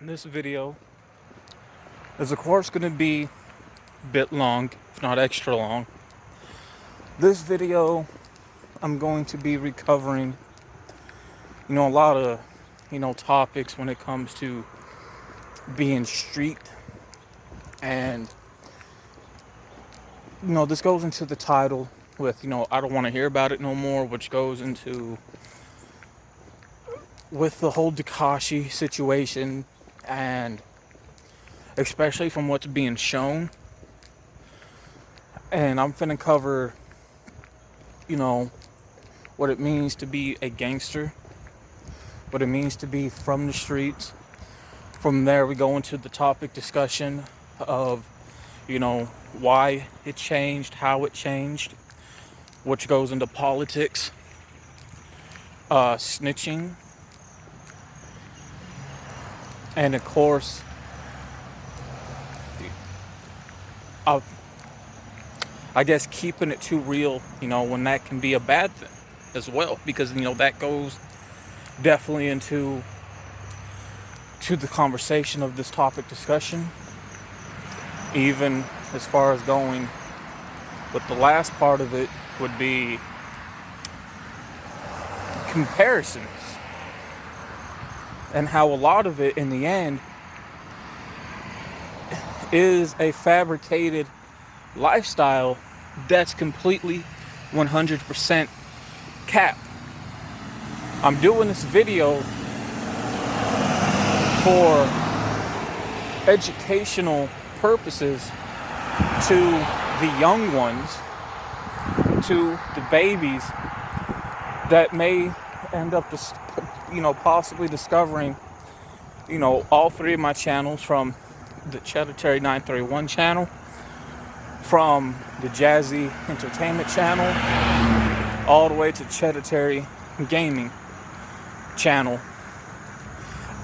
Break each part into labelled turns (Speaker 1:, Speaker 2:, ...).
Speaker 1: This video is of course going to be a bit long, if not extra long. This video, I'm going to be recovering, a lot of, topics when it comes to being street. And, this goes into the title with, I don't want to hear about it no more, which goes into with the whole Tekashi situation, and especially from what's being shown. And I'm finna cover, what it means to be a gangster, what it means to be from the streets. From there, we go into the topic discussion of, why it changed, how it changed, which goes into politics, snitching, and of course, I guess keeping it too real, when that can be a bad thing as well, because that goes definitely into the conversation of this topic discussion. Even as far as going with the last part of it would be comparisons, and how a lot of it in the end is a fabricated lifestyle that's completely 100% cap. I'm doing this video for educational purposes to the young ones, to the babies that may end up possibly discovering all three of my channels, from the ChEDDErTarY931 channel, from the Jazzy Entertainment channel, all the way to ChEDDErTarY Gaming channel.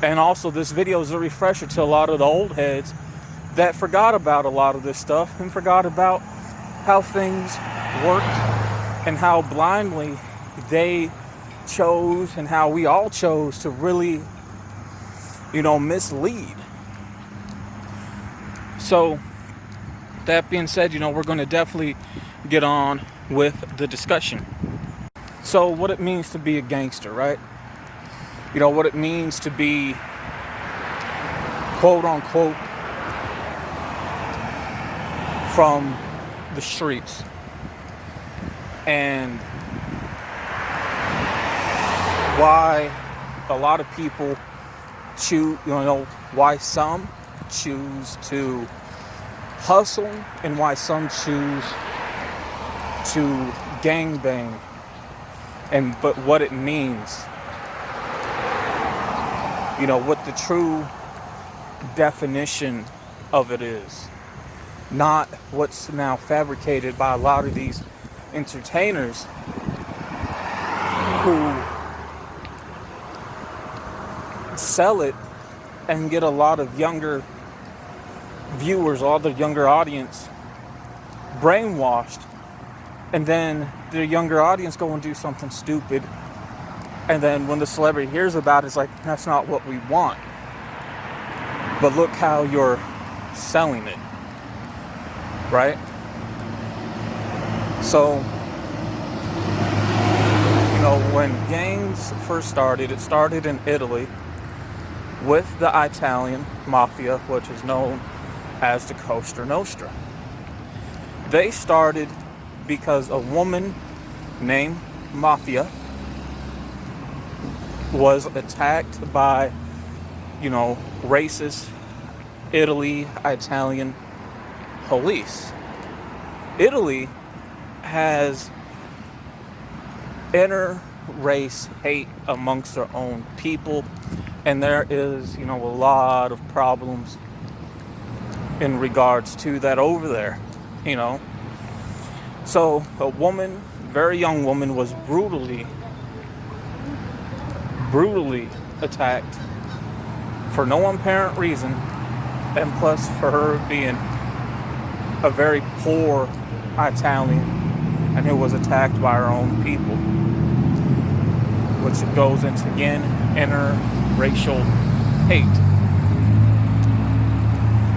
Speaker 1: And also, this video is a refresher to a lot of the old heads that forgot about a lot of this stuff and forgot about how things work and how blindly they chose, and how we all chose to really, mislead. So, that being said, we're going to definitely get on with the discussion. So, what it means to be a gangster, right? What it means to be, quote unquote, from the streets. And why a lot of people choose, why some choose to hustle, and why some choose to gangbang, but what it means, what the true definition of it is, not what's now fabricated by a lot of these entertainers who sell it and get a lot of younger viewers, all the younger audience brainwashed, and then the younger audience go and do something stupid, and then when the celebrity hears about it, it's like, that's not what we want, but look how you're selling it, right? So, when gangs first started, it started in Italy with the Italian mafia, which is known as the Cosa Nostra. They started because a woman named Mafia was attacked by, racist Italian police. Italy has inter-race hate amongst their own people, and there is, a lot of problems in regards to that over there, So a woman, very young woman, was brutally attacked for no apparent reason, and plus for her being a very poor Italian and who was attacked by her own people, which goes into, again, interracial hate.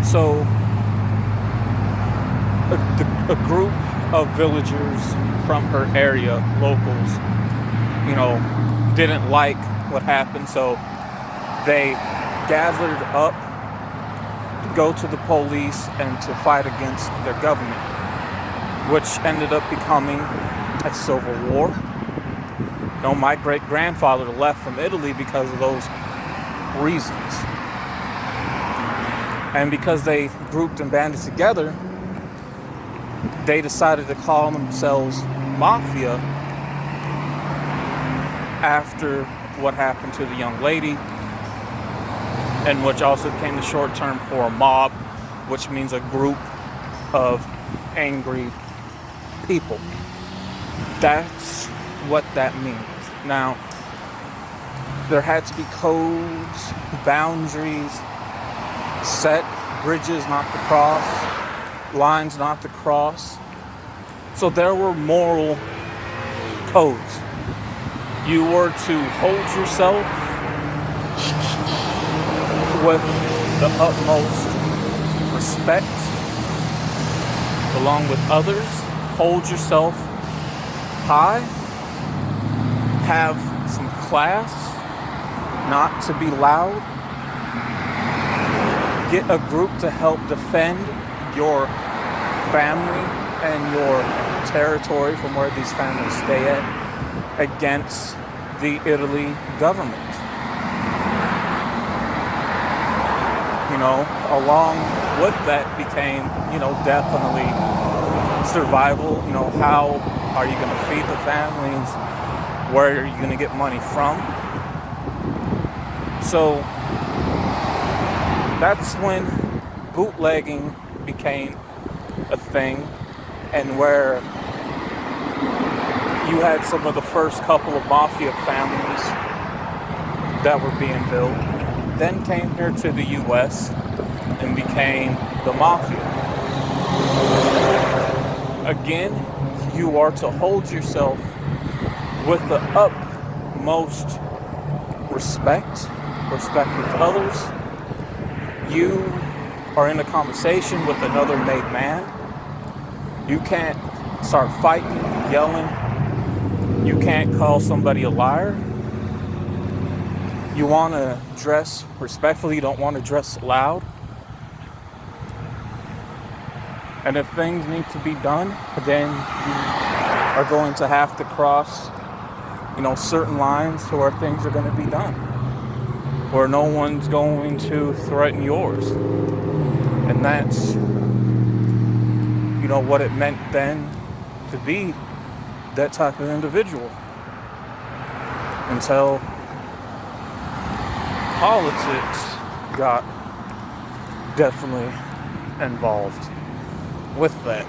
Speaker 1: So a group of villagers from her area, locals, didn't like what happened, so they gathered up to go to the police and to fight against their government, which ended up becoming a civil war. My great-grandfather left from Italy because of those reasons. And because they grouped and banded together, they decided to call themselves mafia after what happened to the young lady, and which also became the short term for a mob, which means a group of angry people. That's what that means. Now, there had to be codes, boundaries set, bridges not to cross, lines not to cross. So there were moral codes. You were to hold yourself with the utmost respect along with others. Hold yourself high. Have some class, not to be loud. Get a group to help defend your family and your territory from where these families stay at against the Italy government. Along with that became, definitely survival. How are you going to feed the families? Where are you going to get money from? So that's when bootlegging became a thing, and where you had some of the first couple of mafia families that were being built, then came here to the US and became the mafia. Again, you are to hold yourself with the utmost respect with others. You are in a conversation with another made man. You can't start fighting, yelling. You can't call somebody a liar. You want to dress respectfully. You don't want to dress loud. And if things need to be done, then you are going to have to cross, certain lines to where things are going to be done, where no one's going to threaten yours. And that's, what it meant then to be that type of individual. Until politics got definitely involved with that.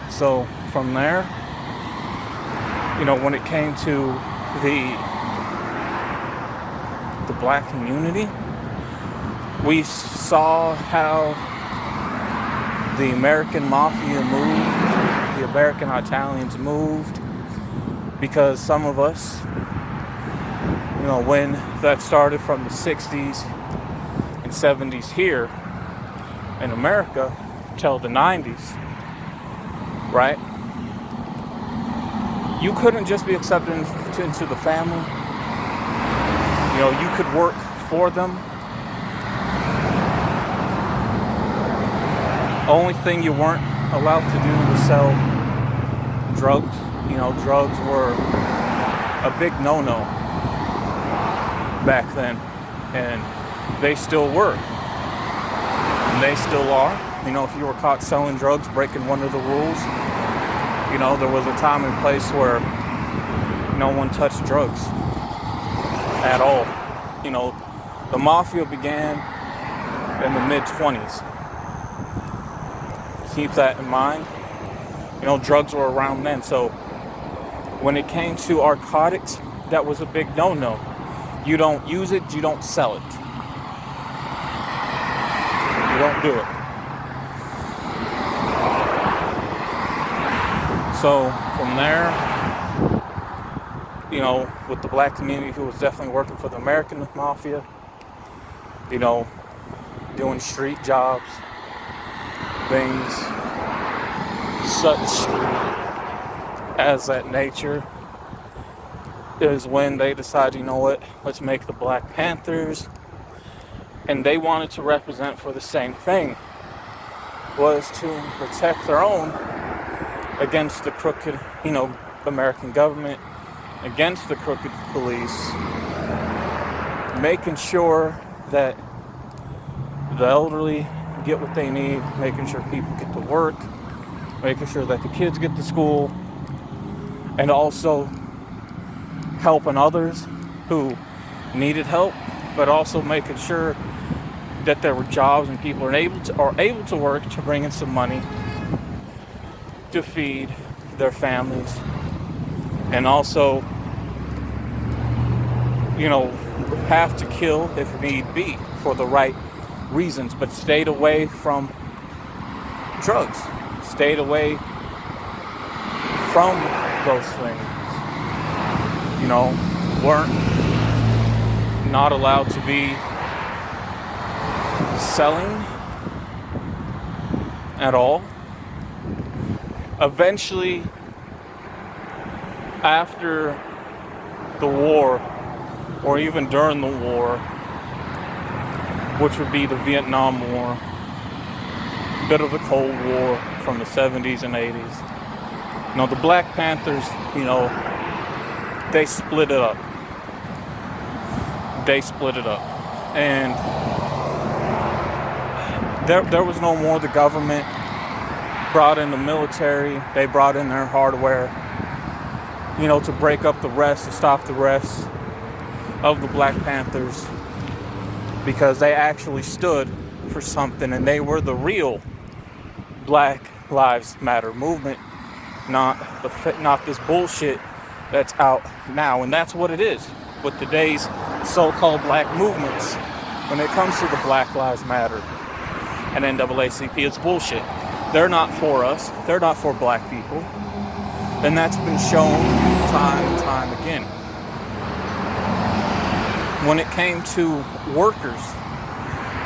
Speaker 1: So from there, when it came to the black community, we saw how the American mafia moved, the American Italians moved, because some of us, when that started from the 60s and 70s here in America till the 90s, right? You couldn't just be accepted into the family. You could work for them. Only thing you weren't allowed to do was sell drugs. Drugs were a big no-no back then, and they still were. And they still are. If you were caught selling drugs, breaking one of the rules, there was a time and place where no one touched drugs at all. The mafia began in the mid-20s. Keep that in mind. Drugs were around then. So when it came to narcotics, that was a big no-no. You don't use it, you don't sell it. You don't do it. So from there, with the black community who was definitely working for the American mafia, doing street jobs, things such as that nature, is when they decide, you know what, let's make the Black Panthers. And they wanted to represent for the same thing, was to protect their own against the crooked, American government, against the crooked police, making sure that the elderly get what they need, making sure people get to work, making sure that the kids get to school, and also helping others who needed help, but also making sure that there were jobs and people are able to work to bring in some money to feed their families, and also, have to kill if need be for the right reasons, but stayed away from drugs, stayed away from those things, weren't not allowed to be selling at all. Eventually, after the war, or even during the war, which would be the Vietnam War, a bit of the Cold War from the 70s and 80s, the Black Panthers, they split it up. And there was no more. The government brought in the military. They brought in their hardware, to break up the rest, to stop the rest of the Black Panthers, because they actually stood for something, and they were the real Black Lives Matter movement, not this bullshit that's out now. And that's what it is with today's so-called black movements. When it comes to the Black Lives Matter and NAACP, it's bullshit. They're not for us. They're not for black people. And that's been shown time and time again. When it came to workers,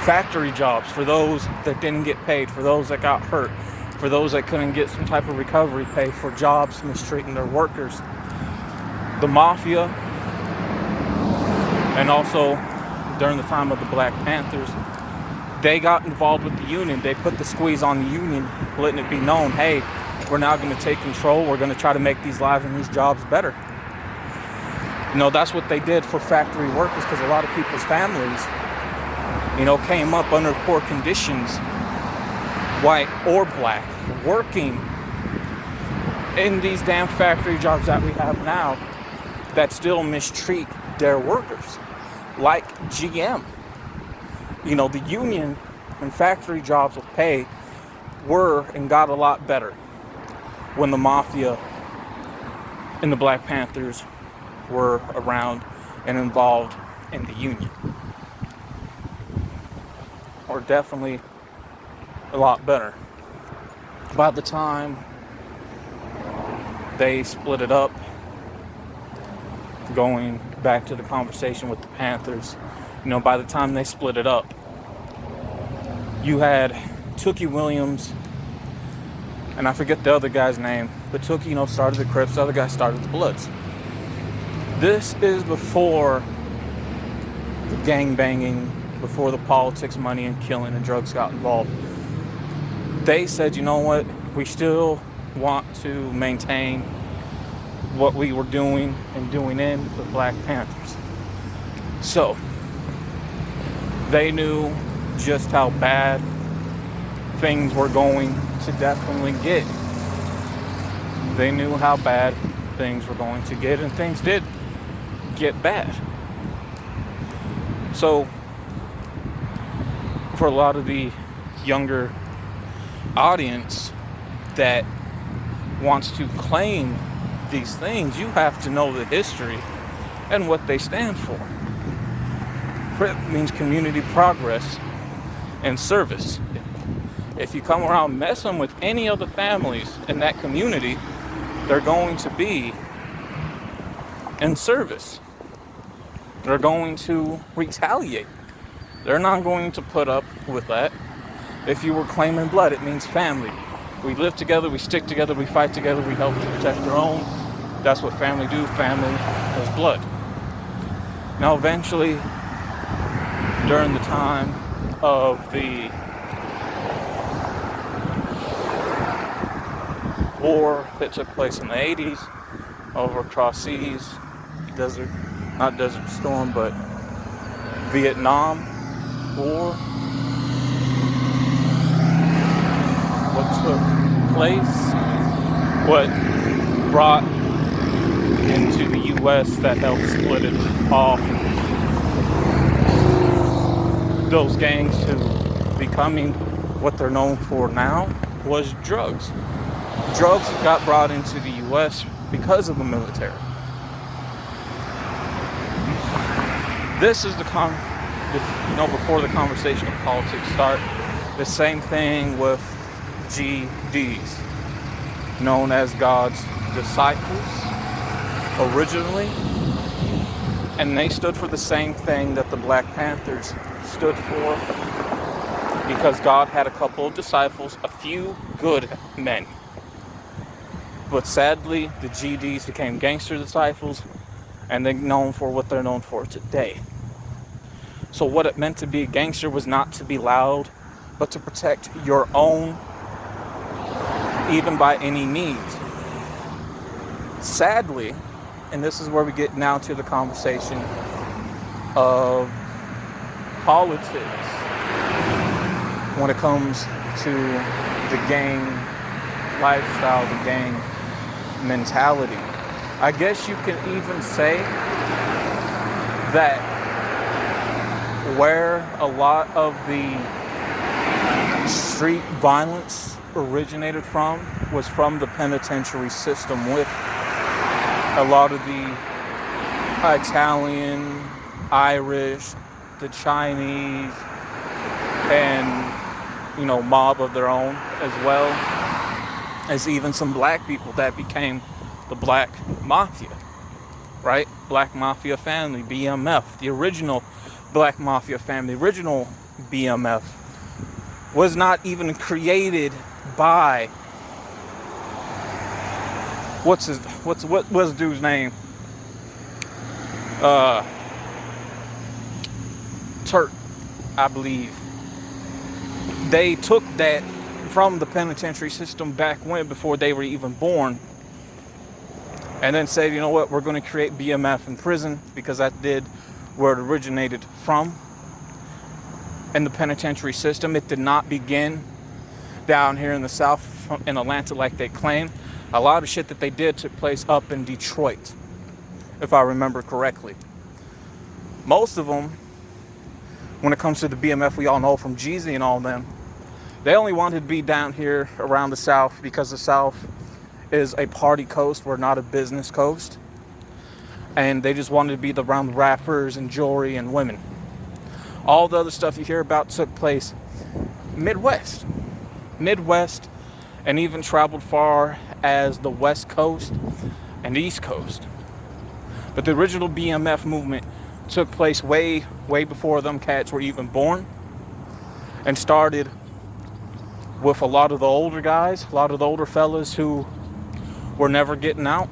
Speaker 1: factory jobs, for those that didn't get paid, for those that got hurt, for those that couldn't get some type of recovery pay for jobs mistreating their workers, the mafia, and also during the time of the Black Panthers, they got involved with the union. They put the squeeze on the union, letting it be known, hey, we're now going to take control. We're going to try to make these lives and these jobs better. That's what they did for factory workers, because a lot of people's families, came up under poor conditions, white or black, working in these damn factory jobs that we have now that still mistreat their workers, like GM. The union and factory jobs with pay were and got a lot better when the mafia and the Black Panthers were around and involved in the union. Or definitely a lot better. By the time they split it up, going back to the conversation with the Panthers, by the time they split it up, you had Tookie Williams, and I forget the other guy's name, but Tookie, started the Crips, the other guy started the Bloods. This is before the gang banging, before the politics, money, and killing and drugs got involved. They said, you know what, we still want to maintain what we were doing and doing in the Black Panthers. So, they knew just how bad things were going to definitely get. They knew how bad things were going to get, and things did get bad. So, for a lot of the younger audience that wants to claim these things, you have to know the history and what they stand for. CRIP means community progress and service. If you come around messing with any of the families in that community, they're going to be in service. They're going to retaliate. They're not going to put up with that. If you were claiming blood, it means family. We live together, we stick together, we fight together, we help to protect our own. That's what family do. Family is blood. Now, eventually, during the time of the war that took place in the 80s over across seas, not Desert Storm, but Vietnam War, what took place, what brought into the U.S. that helped split it off, those gangs to becoming what they're known for now, was drugs. Drugs got brought into the U.S. because of the military. This is before the conversation of politics start, the same thing with GDs, known as God's disciples originally, and they stood for the same thing that the Black Panthers stood for, because God had a couple of disciples, a few good men. But sadly, the GDs became gangster disciples, and they're known for what they're known for today. So what it meant to be a gangster was not to be loud, but to protect your own, even by any means. Sadly, and this is where we get now to the conversation of politics when it comes to the gang lifestyle, the gang mentality. I guess you can even say that where a lot of the street violence originated from was from the penitentiary system, with a lot of the Italian, Irish, the Chinese, and mob of their own, as well as even some black people that became the Black Mafia, right? Black Mafia family, BMF, the original Black Mafia family, original BMF, was not even created by what was the dude's name? Turk, I believe. They took that from the penitentiary system back when, before they were even born, and then said, you know what, we're going to create BMF in prison, because that did where it originated from in the penitentiary system. It did not begin down here in the South, in Atlanta, like they claim. A lot of shit that they did took place up in Detroit, if I remember correctly. Most of them, when it comes to the BMF, we all know from Jazzy and all them, they only wanted to be down here around the South because the South is a party coast. We're not a business coast. And they just wanted to be around rappers and jewelry and women. All the other stuff you hear about took place Midwest, and even traveled far as the West Coast and East Coast. But the original BMF movement took place way before them cats were even born, and started with a lot of the older guys, a lot of the older fellas who were never getting out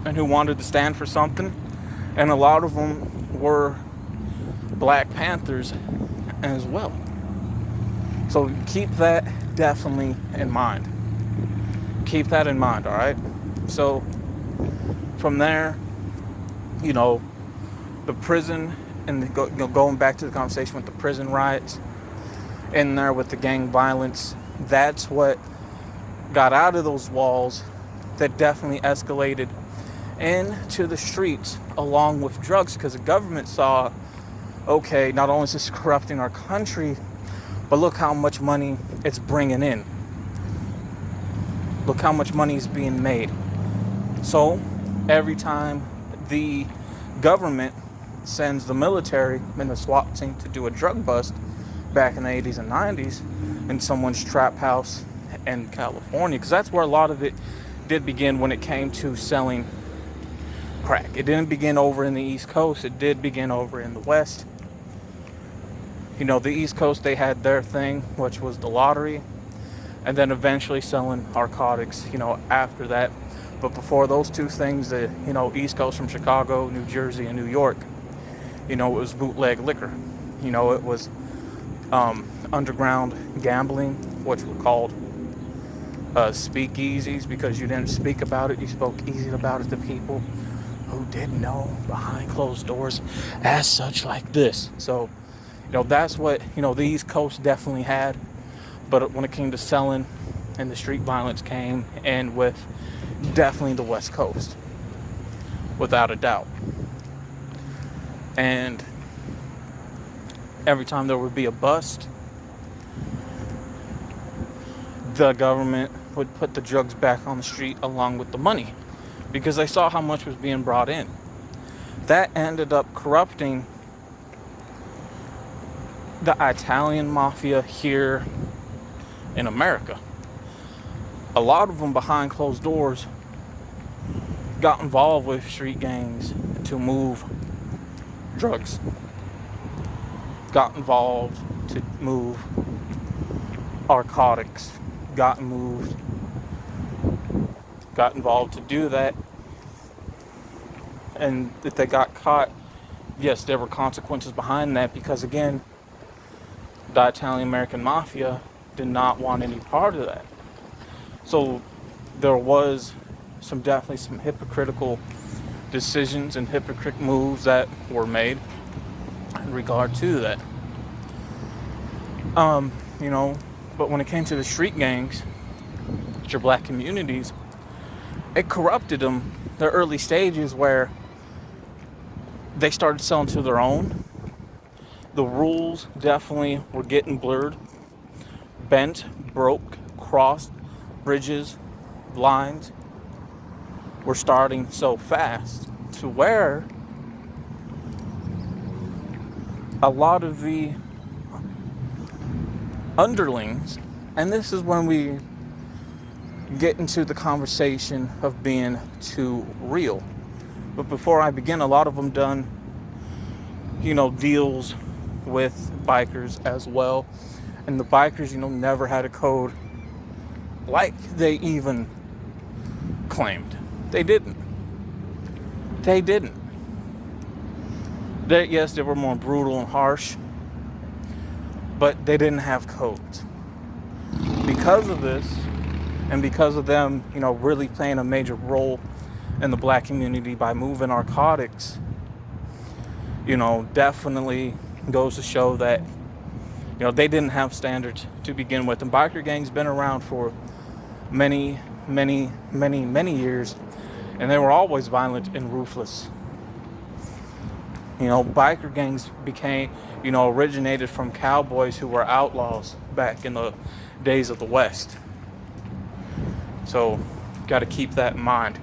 Speaker 1: and who wanted to stand for something. And a lot of them were Black Panthers as well. So keep that definitely in mind. Keep that in mind, all right? So from there, the prison, and going back to the conversation with the prison riots, in there with the gang violence, that's what got out of those walls, that definitely escalated into the streets along with drugs, because the government saw, okay, not only is this corrupting our country, but look how much money it's bringing in. Look how much money is being made. So every time the government sends the military and the SWAT team to do a drug bust back in the 80s and 90s in someone's trap house in California, because that's where a lot of it did begin when it came to selling crack. It didn't begin over in the East Coast. It did begin over in the West. The East Coast, they had their thing, which was the lottery, and then eventually selling narcotics, after that. But before those two things, the, East Coast from Chicago, New Jersey, and New York, it was bootleg liquor. It was underground gambling, which were called speakeasies, because you didn't speak about it, you spoke easy about it to people who didn't know behind closed doors as such, like this. So, that's what, the East Coast definitely had. But when it came to selling and the street violence came in with definitely the West Coast, without a doubt. And every time there would be a bust, the government would put the drugs back on the street along with the money, because they saw how much was being brought in. That ended up corrupting the Italian mafia here in America. A lot of them behind closed doors got involved with street gangs to move drugs, got involved to move narcotics, got involved to do that. And if they got caught, yes, there were consequences behind that, because again, the Italian American mafia did not want any part of that. So there was definitely some hypocritical decisions and hypocrite moves that were made in regard to that. But when it came to the street gangs, which are black communities, it corrupted them. Their early stages where they started selling to their own. The rules definitely were getting blurred, bent, broke, crossed, bridges, lines were starting so fast to where a lot of the underlings, and this is when we get into the conversation of being too real. But before I begin, a lot of them done, deals with bikers as well. And the bikers, never had a code like they even claimed. They didn't. Yes, they were more brutal and harsh, but they didn't have codes. Because of this, and because of them, really playing a major role in the black community by moving narcotics, definitely goes to show that, they didn't have standards to begin with. And biker gangs been around for many, many, many, many years, and they were always violent and ruthless. Biker gangs originated from cowboys who were outlaws back in the days of the West. So, got to keep that in mind.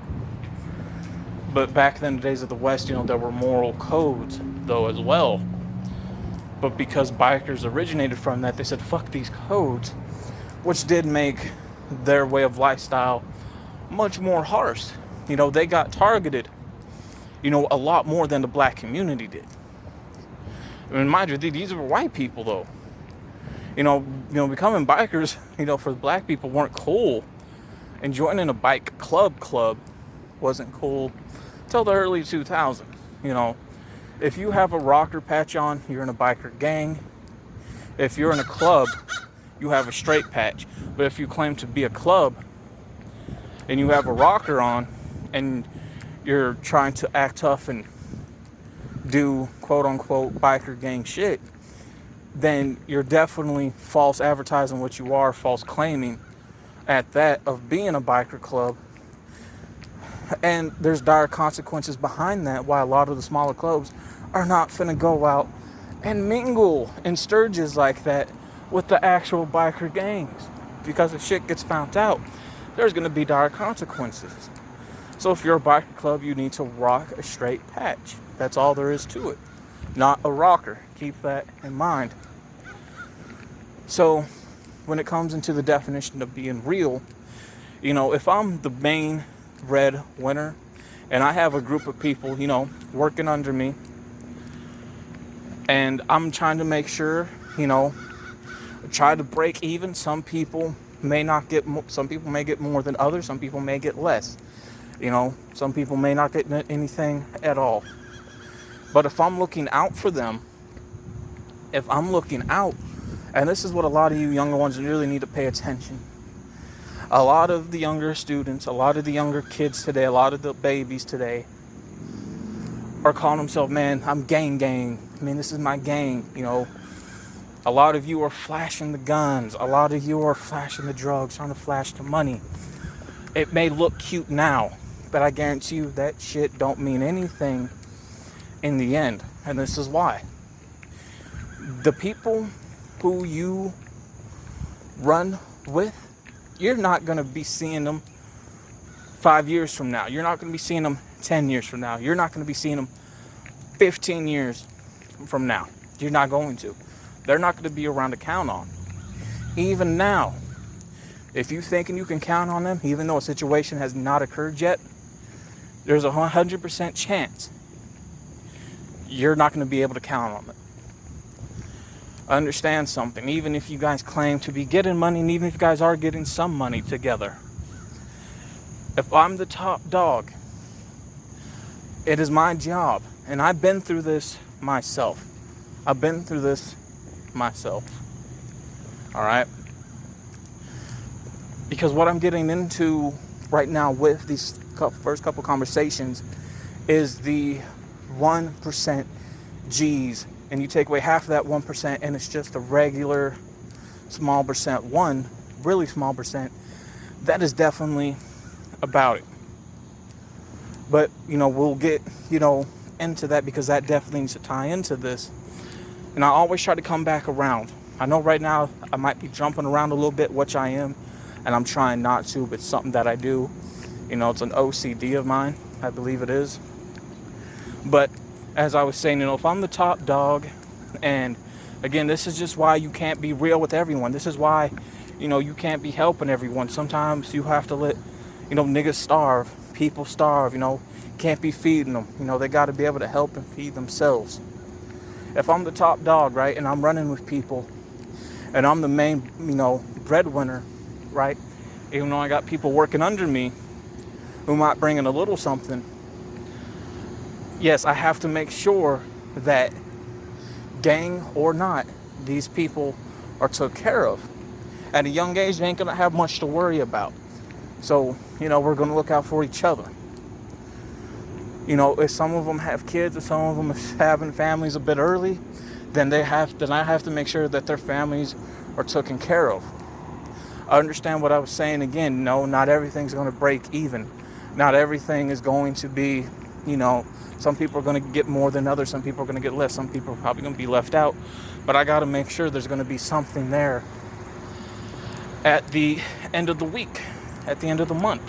Speaker 1: But back then, the days of the West, there were moral codes, though, as well. But because bikers originated from that, they said, fuck these codes, which did make their way of lifestyle much more harsh. They got targeted, a lot more than the black community did. I mean, mind you, these were white people, though. Becoming bikers, for the black people weren't cool. And joining a bike club wasn't cool till the early 2000s. If you have a rocker patch on, you're in a biker gang. If you're in a club, you have a straight patch. But if you claim to be a club and you have a rocker on and you're trying to act tough and do quote unquote biker gang shit, then you're definitely false advertising what you are, false claiming at that of being a biker club. And there's dire consequences behind that, why a lot of the smaller clubs are not finna go out and mingle in sturges like that with the actual biker gangs. Because if shit gets found out, there's gonna be dire consequences. So if you're a biker club, you need to rock a straight patch. That's all there is to it. Not a rocker. Keep that in mind. So when it comes into the definition of being real, if I'm the main red winner and I have a group of people, working under me, and I'm trying to make sure, you know, try to break even. Some people may not get, some people may get more than others. Some people may get less. You know, some people may not get anything at all. But if I'm looking out for them, if I'm looking out, and this is what a lot of you younger ones really need to pay attention. A lot of the younger students, a lot of the younger kids today, a lot of the babies today are calling themselves, man, I'm gang. I mean, this is my gang, you know. A lot of you are flashing the guns. A lot of you are flashing the drugs, trying to flash the money. It may look cute now, but I guarantee you that shit don't mean anything in the end. And this is why. The people who you run with, you're not going to be seeing them 5 years from now. You're not going to be seeing them 10 years from now. You're not going to be seeing them 15 years from now. You're not going to. They're not going to be around to count on. Even now, if you thinking you can count on them, even though a situation has not occurred yet, there's a 100% chance you're not going to be able to count on it. Understand something. Even if you guys claim to be getting money, and even if you guys are getting some money together, if I'm the top dog, it is my job, and I've been through this myself. All right? Because what I'm getting into right now with these first couple conversations is the 1% G's. And you take away half of that 1%, and it's just a regular small percent, one really small percent. That is definitely about it. But, you know, we'll get, you know, into that because that definitely needs to tie into this. And I always try to come back around. I know right now I might be jumping around a little bit, which I am, and I'm trying not to, but it's something that I do. You know, it's an OCD of mine. I believe it is. But as I was saying, you know, if I'm the top dog, and again, this is just why you can't be real with everyone. This is why, you know, you can't be helping everyone. Sometimes you have to let, you know, niggas starve, people starve, you know, can't be feeding them. You know, they got to be able to help and feed themselves. If I'm the top dog, right, and I'm running with people, and I'm the main, you know, breadwinner, right, even though I got people working under me who might bring in a little something, yes, I have to make sure that, gang or not, these people are took care of. At a young age, they ain't going to have much to worry about. So, you know, we're going to look out for each other. You know, if some of them have kids, if some of them are having families a bit early, then I have to make sure that their families are taken care of. I understand what I was saying again. No, not everything's going to break even. Not everything is going to be, you know, some people are going to get more than others. Some people are going to get less. Some people are probably going to be left out. But I got to make sure there's going to be something there at the end of the week, at the end of the month.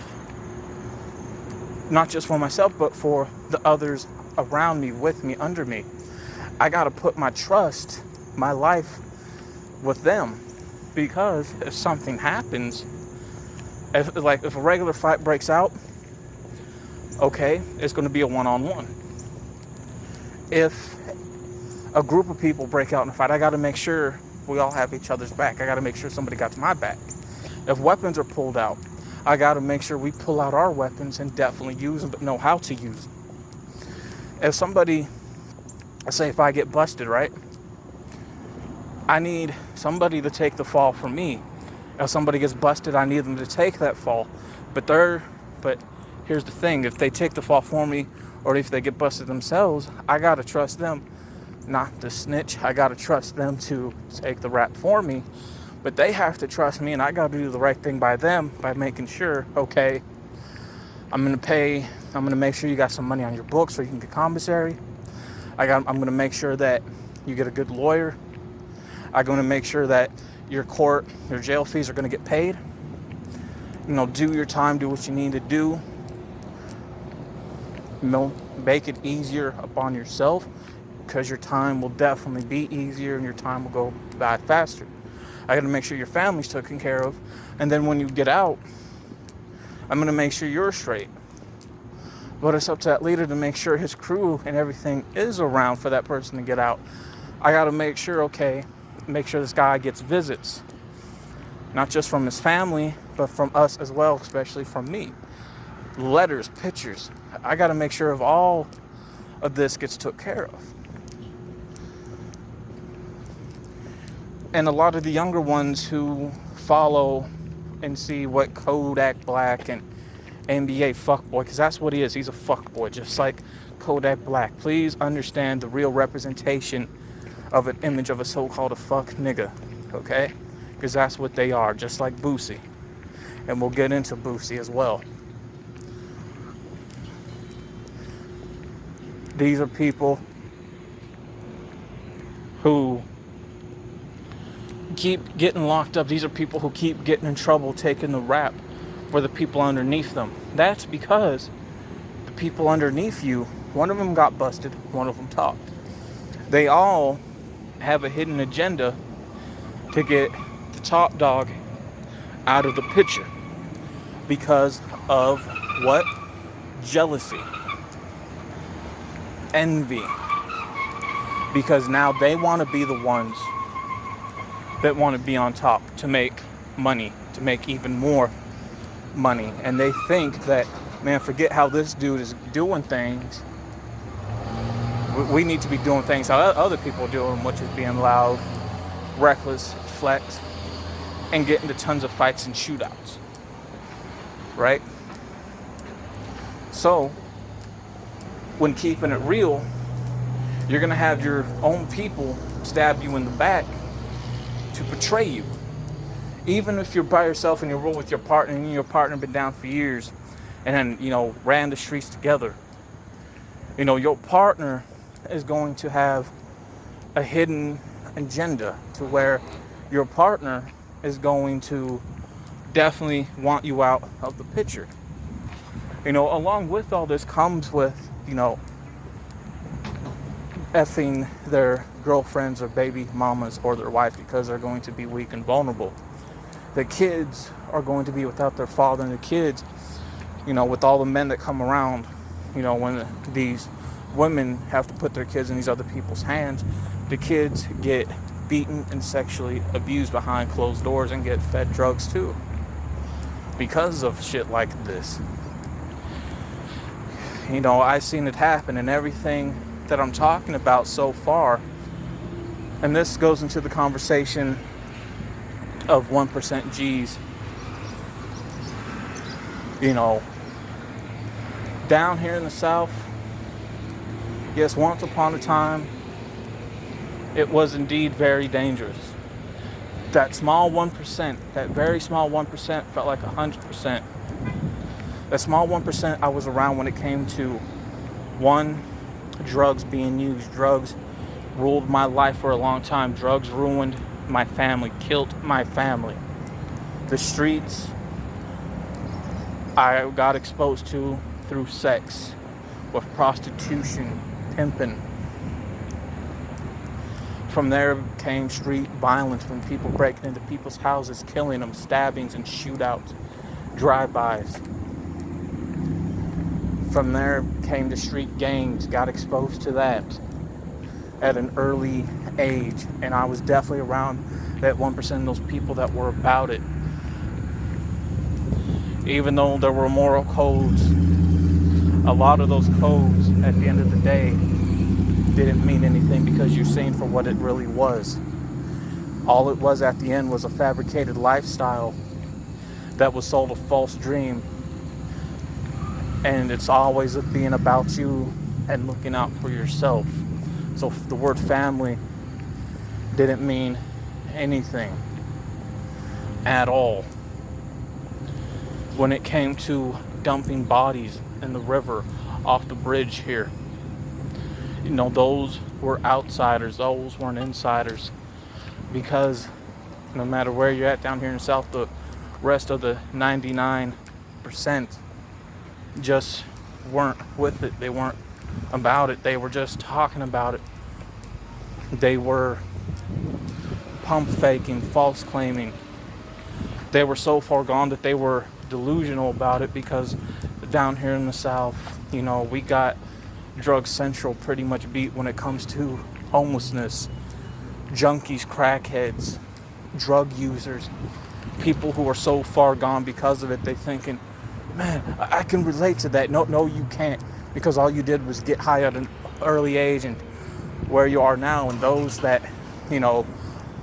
Speaker 1: Not just for myself, but for the others around me, with me, under me. I got to put my trust, my life with them. Because if something happens, if a regular fight breaks out, okay, it's going to be a one-on-one. If a group of people break out in a fight, I got to make sure we all have each other's back. I got to make sure somebody got my back. If weapons are pulled out, I got to make sure we pull out our weapons and definitely use them, but know how to use them. If somebody, let's say if I get busted, right? I need somebody to take the fall for me. If somebody gets busted, I need them to take that fall. But here's the thing, if they take the fall for me, or if they get busted themselves, I gotta trust them not to snitch. I gotta trust them to take the rap for me. But they have to trust me, and I gotta do the right thing by them by making sure, okay, I'm gonna make sure you got some money on your books so you can get commissary. I'm gonna make sure that you get a good lawyer. I'm gonna make sure that your jail fees are gonna get paid. You know, do your time, do what you need to do. You know, make it easier upon yourself, because your time will definitely be easier and your time will go by faster. I got to make sure your family's taken care of, and then when you get out, I'm going to make sure you're straight. But it's up to that leader to make sure his crew and everything is around for that person to get out. I got to make sure, okay, make sure this guy gets visits, not just from his family, but from us as well, especially from me. Letters, pictures. I got to make sure of all of this gets took care of. And a lot of the younger ones who follow and see what Kodak Black and NBA fuckboy, because that's what he is. He's a fuckboy, just like Kodak Black. Please understand the real representation of an image of a so-called a fuck nigga, okay? Because that's what they are, just like Boosie. And we'll get into Boosie as well. These are people who keep getting locked up. These are people who keep getting in trouble taking the rap for the people underneath them. That's because the people underneath you, one of them got busted, one of them talked. They all have a hidden agenda to get the top dog out of the picture because of what? Jealousy, envy, because now they want to be the ones that want to be on top to make money, to make even more money. And they think that, man, forget how this dude is doing things. We need to be doing things how other people are doing, which is being loud, reckless, flex, and get into tons of fights and shootouts. Right? So, when keeping it real, you're going to have your own people stab you in the back to betray you. Even if you're by yourself and you roll with your partner and your partner been down for years and then, ran the streets together, your partner is going to have a hidden agenda to where your partner is going to definitely want you out of the picture. Along with all this comes with, effing their girlfriends or baby mamas or their wife because they're going to be weak and vulnerable. The kids are going to be without their father, and the kids, with all the men that come around, when these women have to put their kids in these other people's hands, the kids get beaten and sexually abused behind closed doors and get fed drugs too because of shit like this. I've seen it happen, and everything that I'm talking about so far, and this goes into the conversation of 1% G's. Down here in the South, yes, once upon a time, it was indeed very dangerous. That small 1%, that very small 1% felt like 100%. That small 1% I was around when it came to, one, drugs being used. Drugs ruled my life for a long time. Drugs ruined my family, killed my family. The streets I got exposed to through sex, with prostitution, pimping. From there came street violence, when people breaking into people's houses, killing them, stabbings and shootouts, drive-bys. From there came the street gangs, got exposed to that at an early age. And I was definitely around that 1% of those people that were about it. Even though there were moral codes, a lot of those codes at the end of the day didn't mean anything because you're seen for what it really was. All it was at the end was a fabricated lifestyle that was sold a false dream. And it's always being about you and looking out for yourself. So the word family didn't mean anything at all. When it came to dumping bodies in the river off the bridge here, those were outsiders. Those weren't insiders. Because no matter where you're at down here in the South, the rest of the 99% just weren't with it. They weren't about it. They were just talking about it. They were pump faking, false claiming. They were so far gone that they were delusional about it, because down here in the South, we got drug central pretty much beat when it comes to homelessness. junkies, crackheads, drug users, people who are so far gone because of it, they thinking, man, I can relate to that. No, you can't, because all you did was get high at an early age and where you are now. And those that,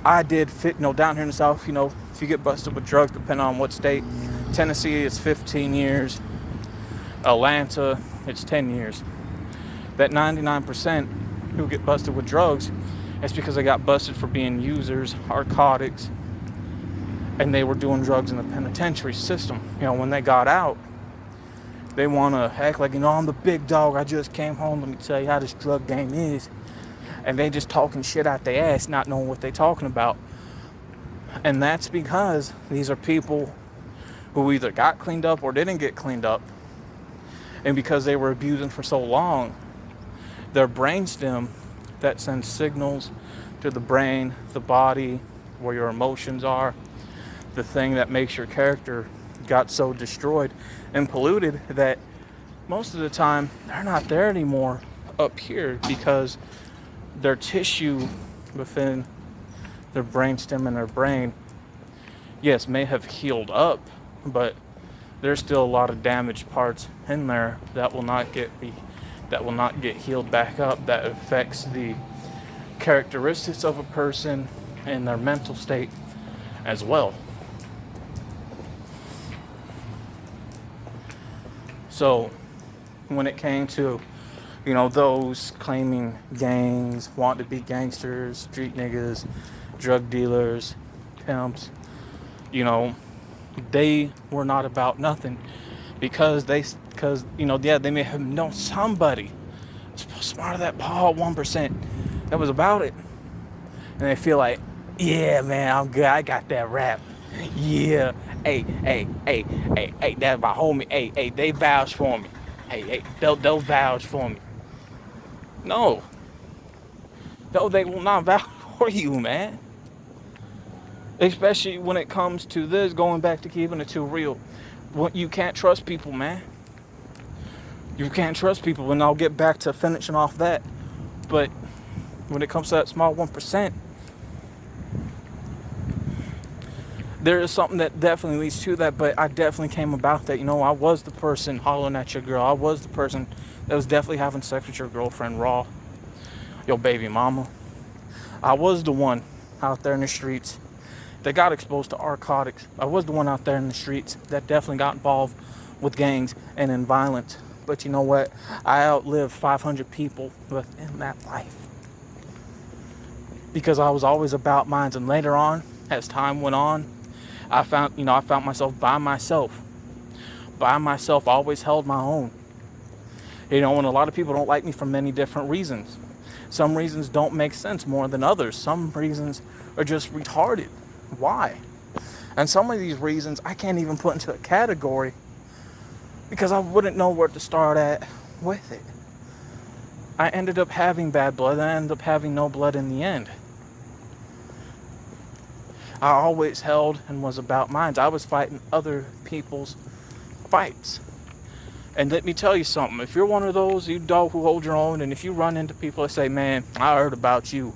Speaker 1: I did fit, down here in the South, if you get busted with drugs, depending on what state, Tennessee is 15 years, Atlanta, it's 10 years. That 99% who get busted with drugs, it's because they got busted for being users, narcotics, and they were doing drugs in the penitentiary system. When they got out, they want to act like, I'm the big dog. I just came home. Let me tell you how this drug game is. And they just talking shit out their ass, not knowing what they talking about. And that's because these are people who either got cleaned up or didn't get cleaned up. And because they were abusing for so long, their brainstem that sends signals to the brain, the body, where your emotions are, the thing that makes your character, got so destroyed and polluted that most of the time they're not there anymore up here, because their tissue within their brainstem and their brain, yes, may have healed up, but there's still a lot of damaged parts in there that will not get healed back up. That affects the characteristics of a person and their mental state as well. So when it came to, those claiming gangs, want to be gangsters, street niggas, drug dealers, pimps, they were not about nothing, because they may have known somebody smarter than Paul 1% that was about it, and they feel like, yeah, man, I'm good, I got that rap, yeah, hey, that's my homie, hey, they vouch for me, hey, they'll vouch for me. No, they will not vouch for you, man. Especially when it comes to this, going back to keeping it too real. You can't trust people, man. You can't trust people, and I'll get back to finishing off that. But when it comes to that small 1%, there is something that definitely leads to that, but I definitely came about that. I was the person hollering at your girl. I was the person that was definitely having sex with your girlfriend raw, your baby mama. I was the one out there in the streets that got exposed to narcotics. I was the one out there in the streets that definitely got involved with gangs and in violence. But you know what? I outlived 500 people within that life, because I was always about mine. And later on, as time went on, I found myself by myself. I always held my own. And a lot of people don't like me for many different reasons. Some reasons don't make sense more than others. Some reasons are just retarded. Why? And some of these reasons I can't even put into a category, because I wouldn't know where to start at with it. I ended up having bad blood. I ended up having no blood in the end. I always held and was about mine. I was fighting other people's fights. And let me tell you something. If you're one of those, you dog who hold your own, and if you run into people that say, man, I heard about you,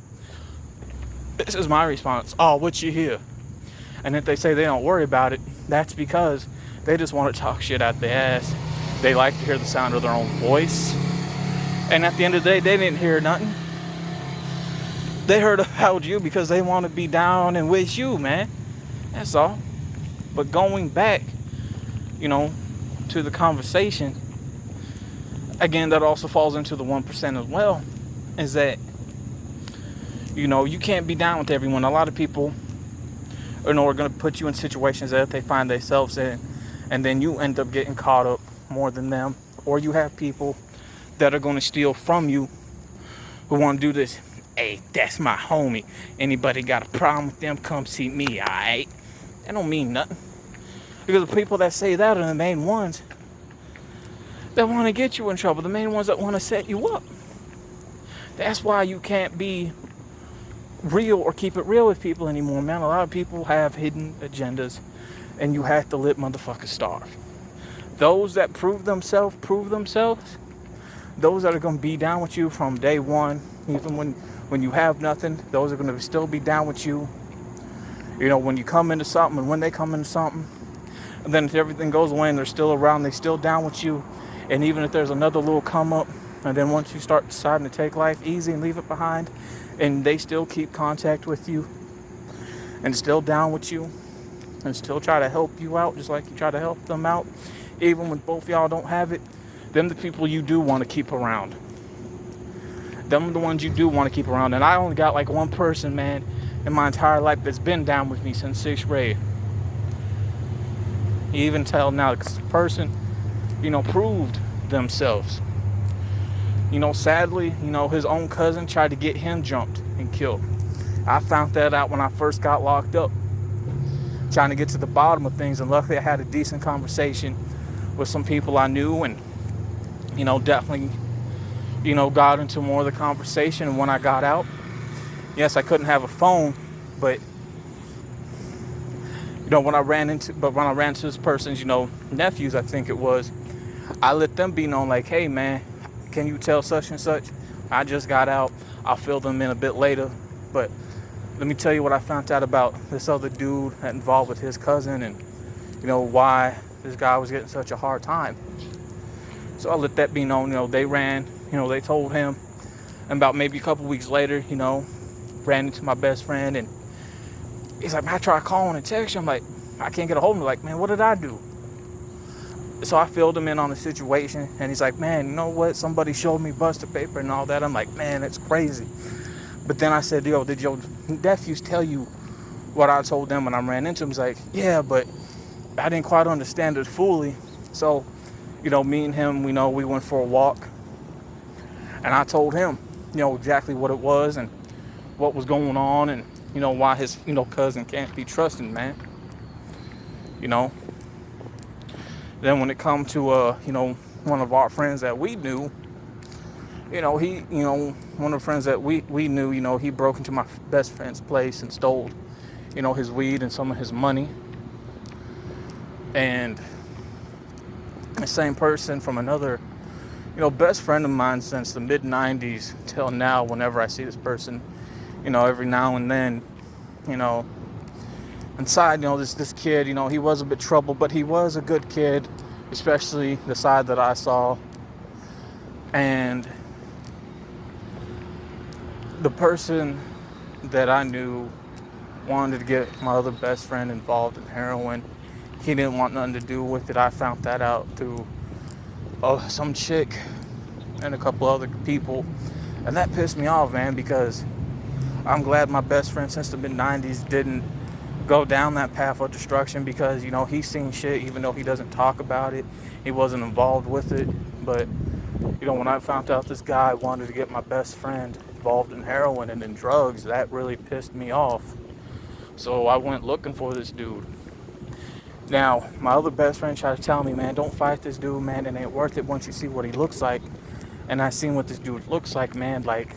Speaker 1: this is my response. Oh, what you hear? And if they say they don't worry about it, that's because they just want to talk shit out their ass. They like to hear the sound of their own voice. And at the end of the day, they didn't hear nothing. They heard about you because they want to be down and with you, man. That's all. But going back, to the conversation, again, that also falls into the 1% as well, is that, you can't be down with everyone. A lot of people are going to put you in situations that they find themselves in, and then you end up getting caught up more than them. Or you have people that are going to steal from you who want to do this. Hey, that's my homie. Anybody got a problem with them, come see me, alright? That don't mean nothing. Because the people that say that are the main ones that want to get you in trouble. The main ones that want to set you up. That's why you can't be real or keep it real with people anymore, man. A lot of people have hidden agendas, and you have to let motherfuckers starve. Those that prove themselves. Those that are going to be down with you from day one, even when When you have nothing, those are going to still be down with you. You know, when you come into something and when they come into something, and then if everything goes away and they're still around, they still down with you. And even if there's another little come up, and then once you start deciding to take life easy and leave it behind, and they still keep contact with you and still down with you and still try to help you out just like you try to help them out, even when both y'all don't have it, them the people you do want to keep around. Them are the ones you do want to keep around. And I only got like one person, man, in my entire life that's been down with me since 6th grade. You even tell now, because the person, you know, proved themselves. You know, sadly, you know, his own cousin tried to get him jumped and killed. I found that out when I first got locked up, trying to get to the bottom of things. And luckily I had a decent conversation with some people I knew, and, you know, definitely, you know, got into more of the conversation. And when I got out, yes, I couldn't have a phone, but, you know, when I ran into this person's, you know, nephews, I think it was, I let them be known, like, hey, man, can you tell such and such? I just got out. I'll fill them in a bit later. But let me tell you what I found out about this other dude that involved with his cousin, and, you know, why this guy was getting such a hard time. So I let that be known. You know, they ran, you know, they told him. And about maybe a couple weeks later, you know, ran into my best friend, and he's like, man, I tried calling and texting. I'm like, I can't get a hold of him. Like, man, what did I do? So I filled him in on the situation, and he's like, man, you know what? Somebody showed me busted paper and all that. I'm like, man, that's crazy. But then I said, yo, did your nephews tell you what I told them when I ran into him? He's like, yeah, but I didn't quite understand it fully. So, you know, me and him, you know, we went for a walk, and I told him, you know, exactly what it was and what was going on, and, you know, why his, you know, cousin can't be trusted, man. You know. Then when it come to, you know, one of our friends that we knew, you know, one of the friends that we knew, you know, he broke into my best friend's place and stole, you know, his weed and some of his money. And the same person from another, you know, best friend of mine since the mid-90s till now, whenever I see this person, you know, every now and then, you know, inside, you know, this kid, you know, he was a bit troubled, but he was a good kid, especially the side that I saw. And the person that I knew wanted to get my other best friend involved in heroin. He didn't want nothing to do with it. I found that out through some chick and a couple other people. And that pissed me off, man, because I'm glad my best friend since the mid-90s didn't go down that path of destruction, because, you know, he's seen shit even though he doesn't talk about it. He wasn't involved with it. But, you know, when I found out this guy wanted to get my best friend involved in heroin and in drugs, that really pissed me off. So I went looking for this dude. Now, my other best friend tried to tell me, man, don't fight this dude, man. It ain't worth it once you see what he looks like. And I seen what this dude looks like, man, like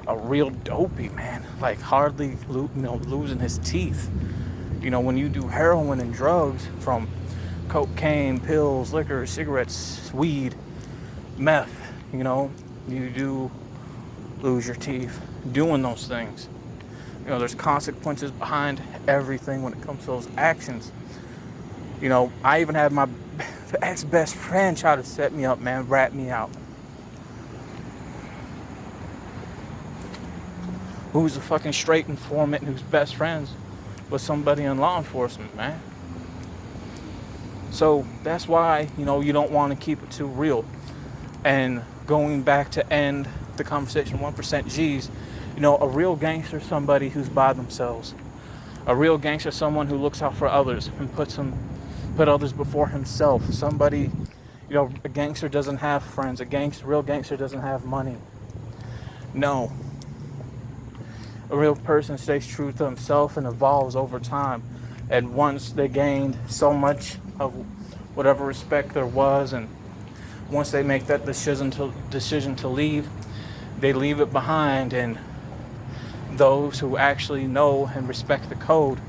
Speaker 1: a real dopey, man, like hardly losing his teeth. You know, when you do heroin and drugs, from cocaine, pills, liquor, cigarettes, weed, meth, you know, you do lose your teeth doing those things. You know, there's consequences behind everything when it comes to those actions. You know, I even had my ex-best friend try to set me up, man, rat me out. Who's a fucking straight informant who's best friends with somebody in law enforcement, man. So that's why, you know, you don't want to keep it too real. And going back to end the conversation, 1% G's, you know, a real gangster is somebody who's by themselves. A real gangster is someone who looks out for others and put others before himself. Somebody, you know, a gangster doesn't have friends. Real gangster doesn't have money. No. A real person stays true to himself and evolves over time. And once they gained so much of whatever respect there was, and once they make that decision to leave, they leave it behind. And those who actually know and respect the code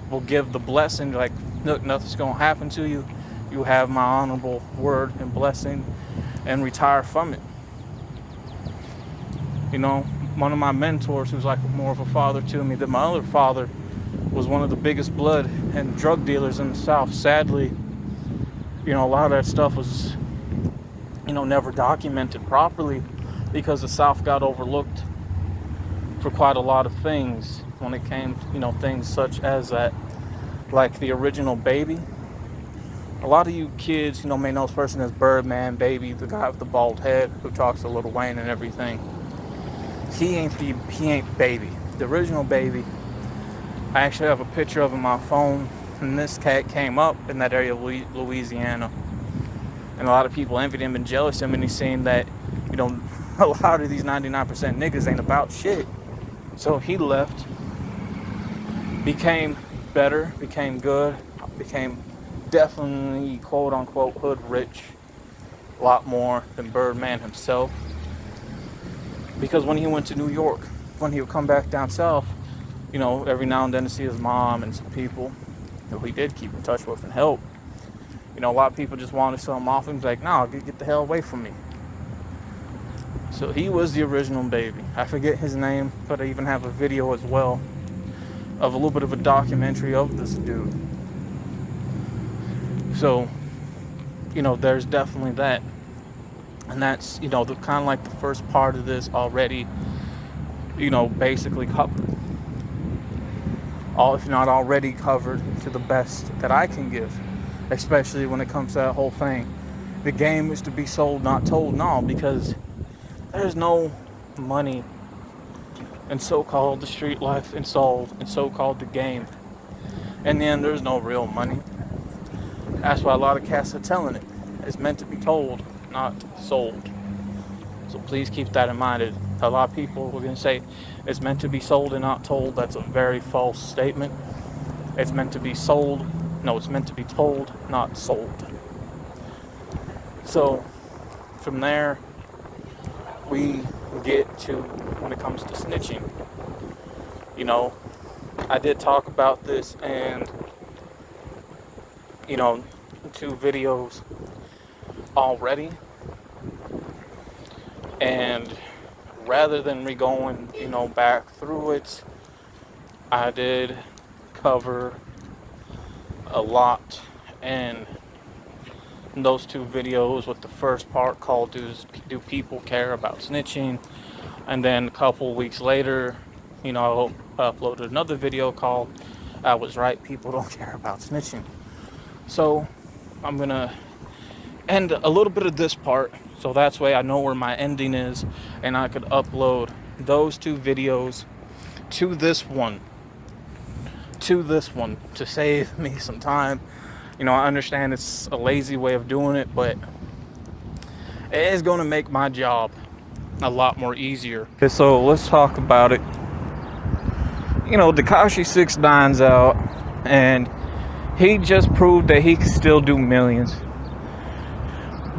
Speaker 1: will give the blessing, like, look, nothing's going to happen to you. You have my honorable word and blessing, and retire from it. You know, one of my mentors, who's like more of a father to me than my other father, was one of the biggest blood and drug dealers in the South. Sadly, a lot of that stuff was, never documented properly because the South got overlooked for quite a lot of things when it came, things such as that, like the original Baby. A lot of you kids, may know this person as Birdman Baby, the guy with the bald head who talks to Lil Wayne and everything. He ain't Baby. The original Baby, I actually have a picture of him on my phone, and this cat came up in that area of Louisiana. And a lot of people envied him and jealous him, and he's saying that, a lot of these 99% niggas ain't about shit. So he left, became better, became good, became definitely quote unquote hood rich, a lot more than Birdman himself. Because when he went to New York, when he would come back down south, every now and then to see his mom and some people who he did keep in touch with and help, a lot of people just wanted to sell him off, and he was like, no, get the hell away from me. So he was the original Baby. I forget his name, but I even have a video as well of a little bit of a documentary of this dude. So, there's definitely that. And that's, the kind of like the first part of this already, basically covered. All, if not already covered, to the best that I can give. Especially when it comes to that whole thing. The game is to be sold, not told. No, because there's no money in so-called the street life and so-called the game. In the end, there's no real money. That's why a lot of cats are telling it. It's meant to be told, not sold. So please keep that in mind. A lot of people are going to say it's meant to be sold and not told. That's a very false statement. It's meant to be sold. No, it's meant to be told, not sold. So from there, we get to when it comes to snitching. I did talk about this and 2 videos already, and rather than me going back through it, I did cover a lot in those 2 videos, with the first part called do people care about snitching, and then a couple weeks later I uploaded another video called I Was Right, People Don't Care About Snitching. So I'm gonna end a little bit of this part, so that's way I know where my ending is, and I could upload those 2 videos to this one to save me some time. I understand it's a lazy way of doing it, but it is going to make my job a lot more easier. Okay, so let's talk about it. Tekashi 6ix9ine's out, and he just proved that he can still do millions.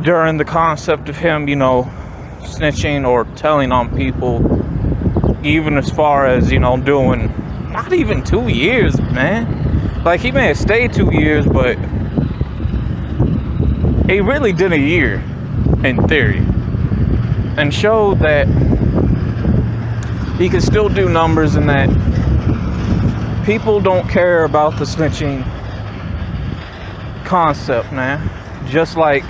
Speaker 1: During the concept of him, snitching or telling on people, even as far as, doing not even 2 years, man. Like, he may have stayed 2 years, but he really did a year, in theory, and showed that he can still do numbers, and that people don't care about the snitching concept, man. Just like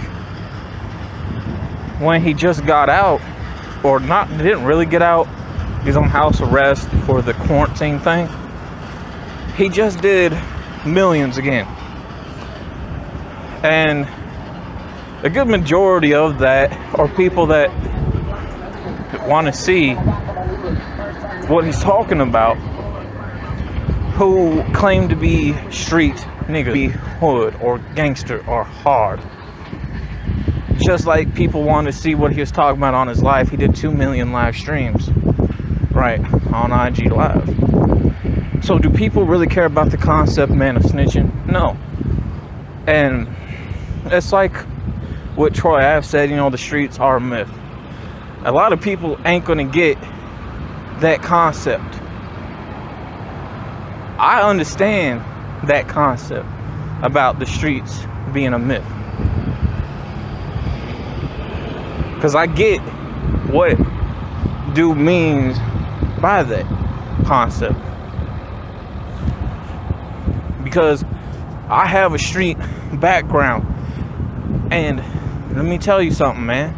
Speaker 1: when he just got out, or not, didn't really get out, he's on house arrest for the quarantine thing. He just did millions again, and a good majority of that are people that want to see what he's talking about, who claim to be street nigga, be hood or gangster or hard. Just like people want to see what he was talking about on his live. He did 2 million live streams, right, on IG Live. So do people really care about the concept, man, of snitching? No. And it's like what Troy Ave said, the streets are a myth. A lot of people ain't gonna get that concept. I understand that concept about the streets being a myth, because I get what dude means by that concept, because I have a street background, and let me tell you something, man.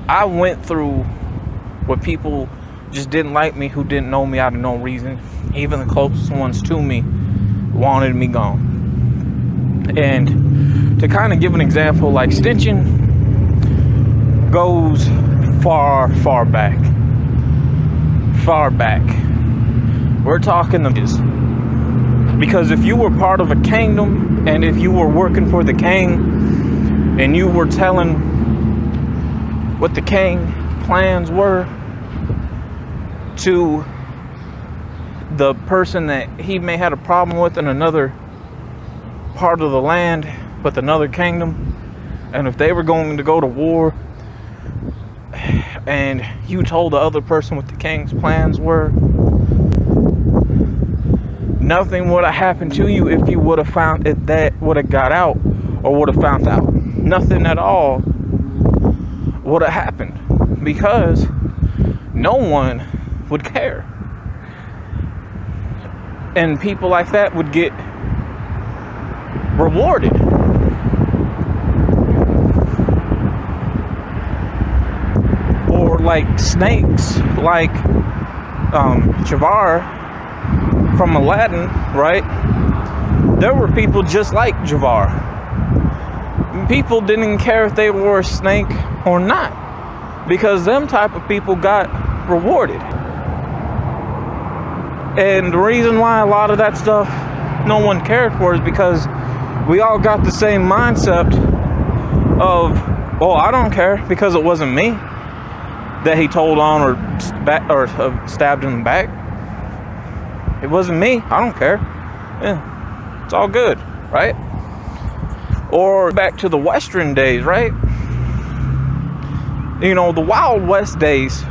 Speaker 1: I went through what people just didn't like me, who didn't know me out of no reason. Even the closest ones to me wanted me gone. And to kind of give an example, like snitching goes far back. Far back. We're talking this. Because if you were part of a kingdom, and if you were working for the king, and you were telling what the king plans were to the person that he may had a problem with in another part of the land with another kingdom, and if they were going to go to war, and you told the other person what the king's plans were, nothing would have happened to you if you would have found it, that would have got out, or would have found out. Nothing at all would have happened, because no one would care. And people like that would get rewarded. Or like snakes, like Jafar from Aladdin, right? There were people just like Jafar. People didn't care if they were a snake or not, because them type of people got rewarded. And the reason why a lot of that stuff no one cared for is because we all got the same mindset of, oh, I don't care because it wasn't me that he told on or stabbed in the back. It wasn't me. I don't care. Yeah, it's all good, right? Or back to the Western days, right? You know, the Wild West days,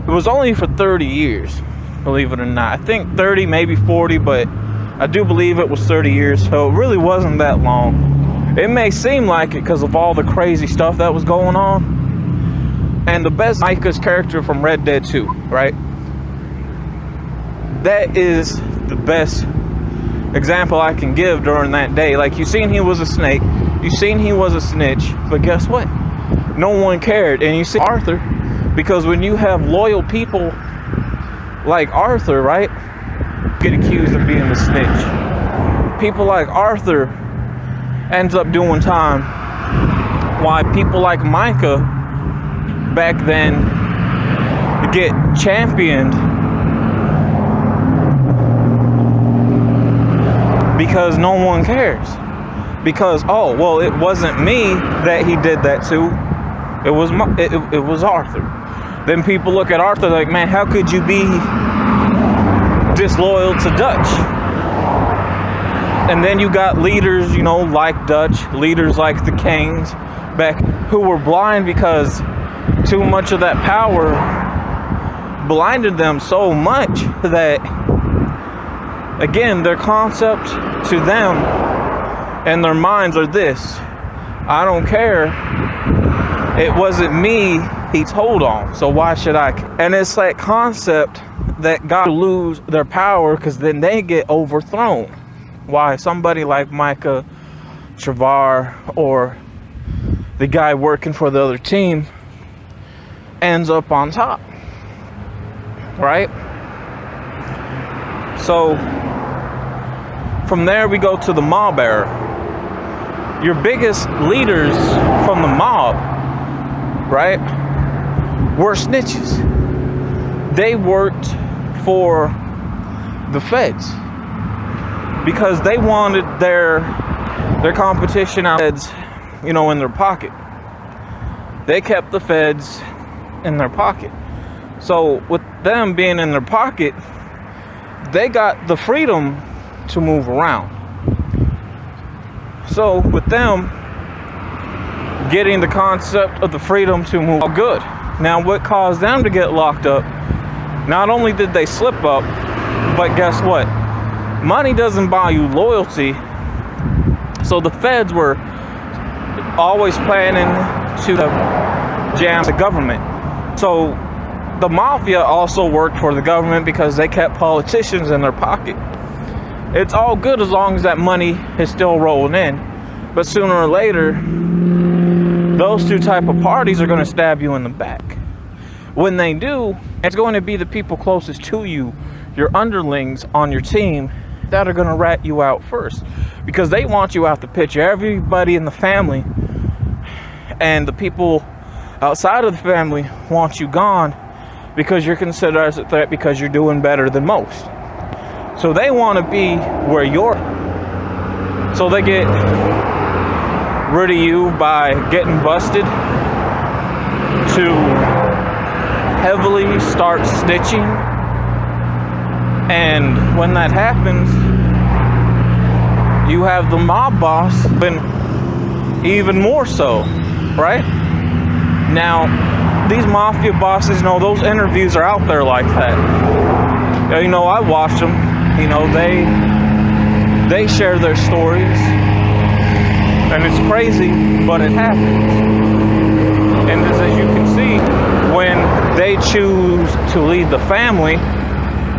Speaker 1: it was only for 30 years, believe it or not. I think 30, maybe 40, but I do believe it was 30 years, so it really wasn't that long. It may seem like it because of all the crazy stuff that was going on. And the best Micah's character from Red Dead 2, right? That is the best example I can give during that day. Like, you seen he was a snake, you seen he was a snitch, but guess what? No one cared. And you see Arthur, because when you have loyal people like Arthur, right, get accused of being a snitch. People like Arthur ends up doing time, why people like Micah back then get championed, because no one cares. Because, oh, well, it wasn't me that he did that to. It was it was Arthur. Then people look at Arthur like, man, how could you be disloyal to Dutch? And then you got leaders, you know, like Dutch, leaders like the Kings back, who were blind because too much of that power blinded them so much that, again, their concept to them and their minds are this: I don't care. It wasn't me he told on, so why should I? And it's that concept that got to lose their power, because then they get overthrown. Why somebody like Micah, Travar, or the guy working for the other team ends up on top, right? So from there we go to the mob era. Your biggest leaders from the mob, right, were snitches. They worked for the feds because they wanted their competition out, you know, in their pocket. They kept the feds in their pocket. So with them being in their pocket, they got the freedom to move around. So with them getting the concept of the freedom to move, all good. Now what caused them to get locked up, not only did they slip up, but guess what? Money doesn't buy you loyalty. So the feds were always planning to jam the government. So the mafia also worked for the government because they kept politicians in their pocket. It's all good as long as that money is still rolling in. But sooner or later, those two type of parties are going to stab you in the back. When they do, it's going to be the people closest to you, your underlings on your team, that are going to rat you out first. Because they want you out the picture. Everybody in the family and the people outside of the family want you gone because you're considered as a threat because you're doing better than most. So they want to be where you're. So they get rid of you by getting busted to heavily start snitching. And when that happens, you have the mob boss, and even more so, right? Now, these mafia bosses, you know, those interviews are out there like that. You know, I watched them. You know, they share their stories, and it's crazy, but it happens. And as you can see, when they choose to lead the family,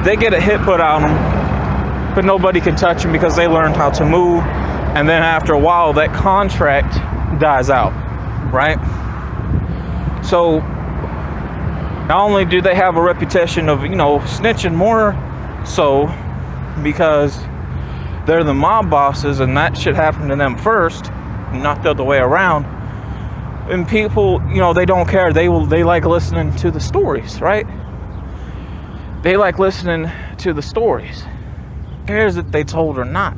Speaker 1: they get a hit put on them, but nobody can touch them because they learned how to move. And then after a while, that contract dies out, right? So not only do they have a reputation of, you know, snitching, more so because they're the mob bosses and that should happen to them first, not the other way around. And people, you know, they don't care. They like listening to the stories, right? They like listening to the stories. Who cares if they told or not?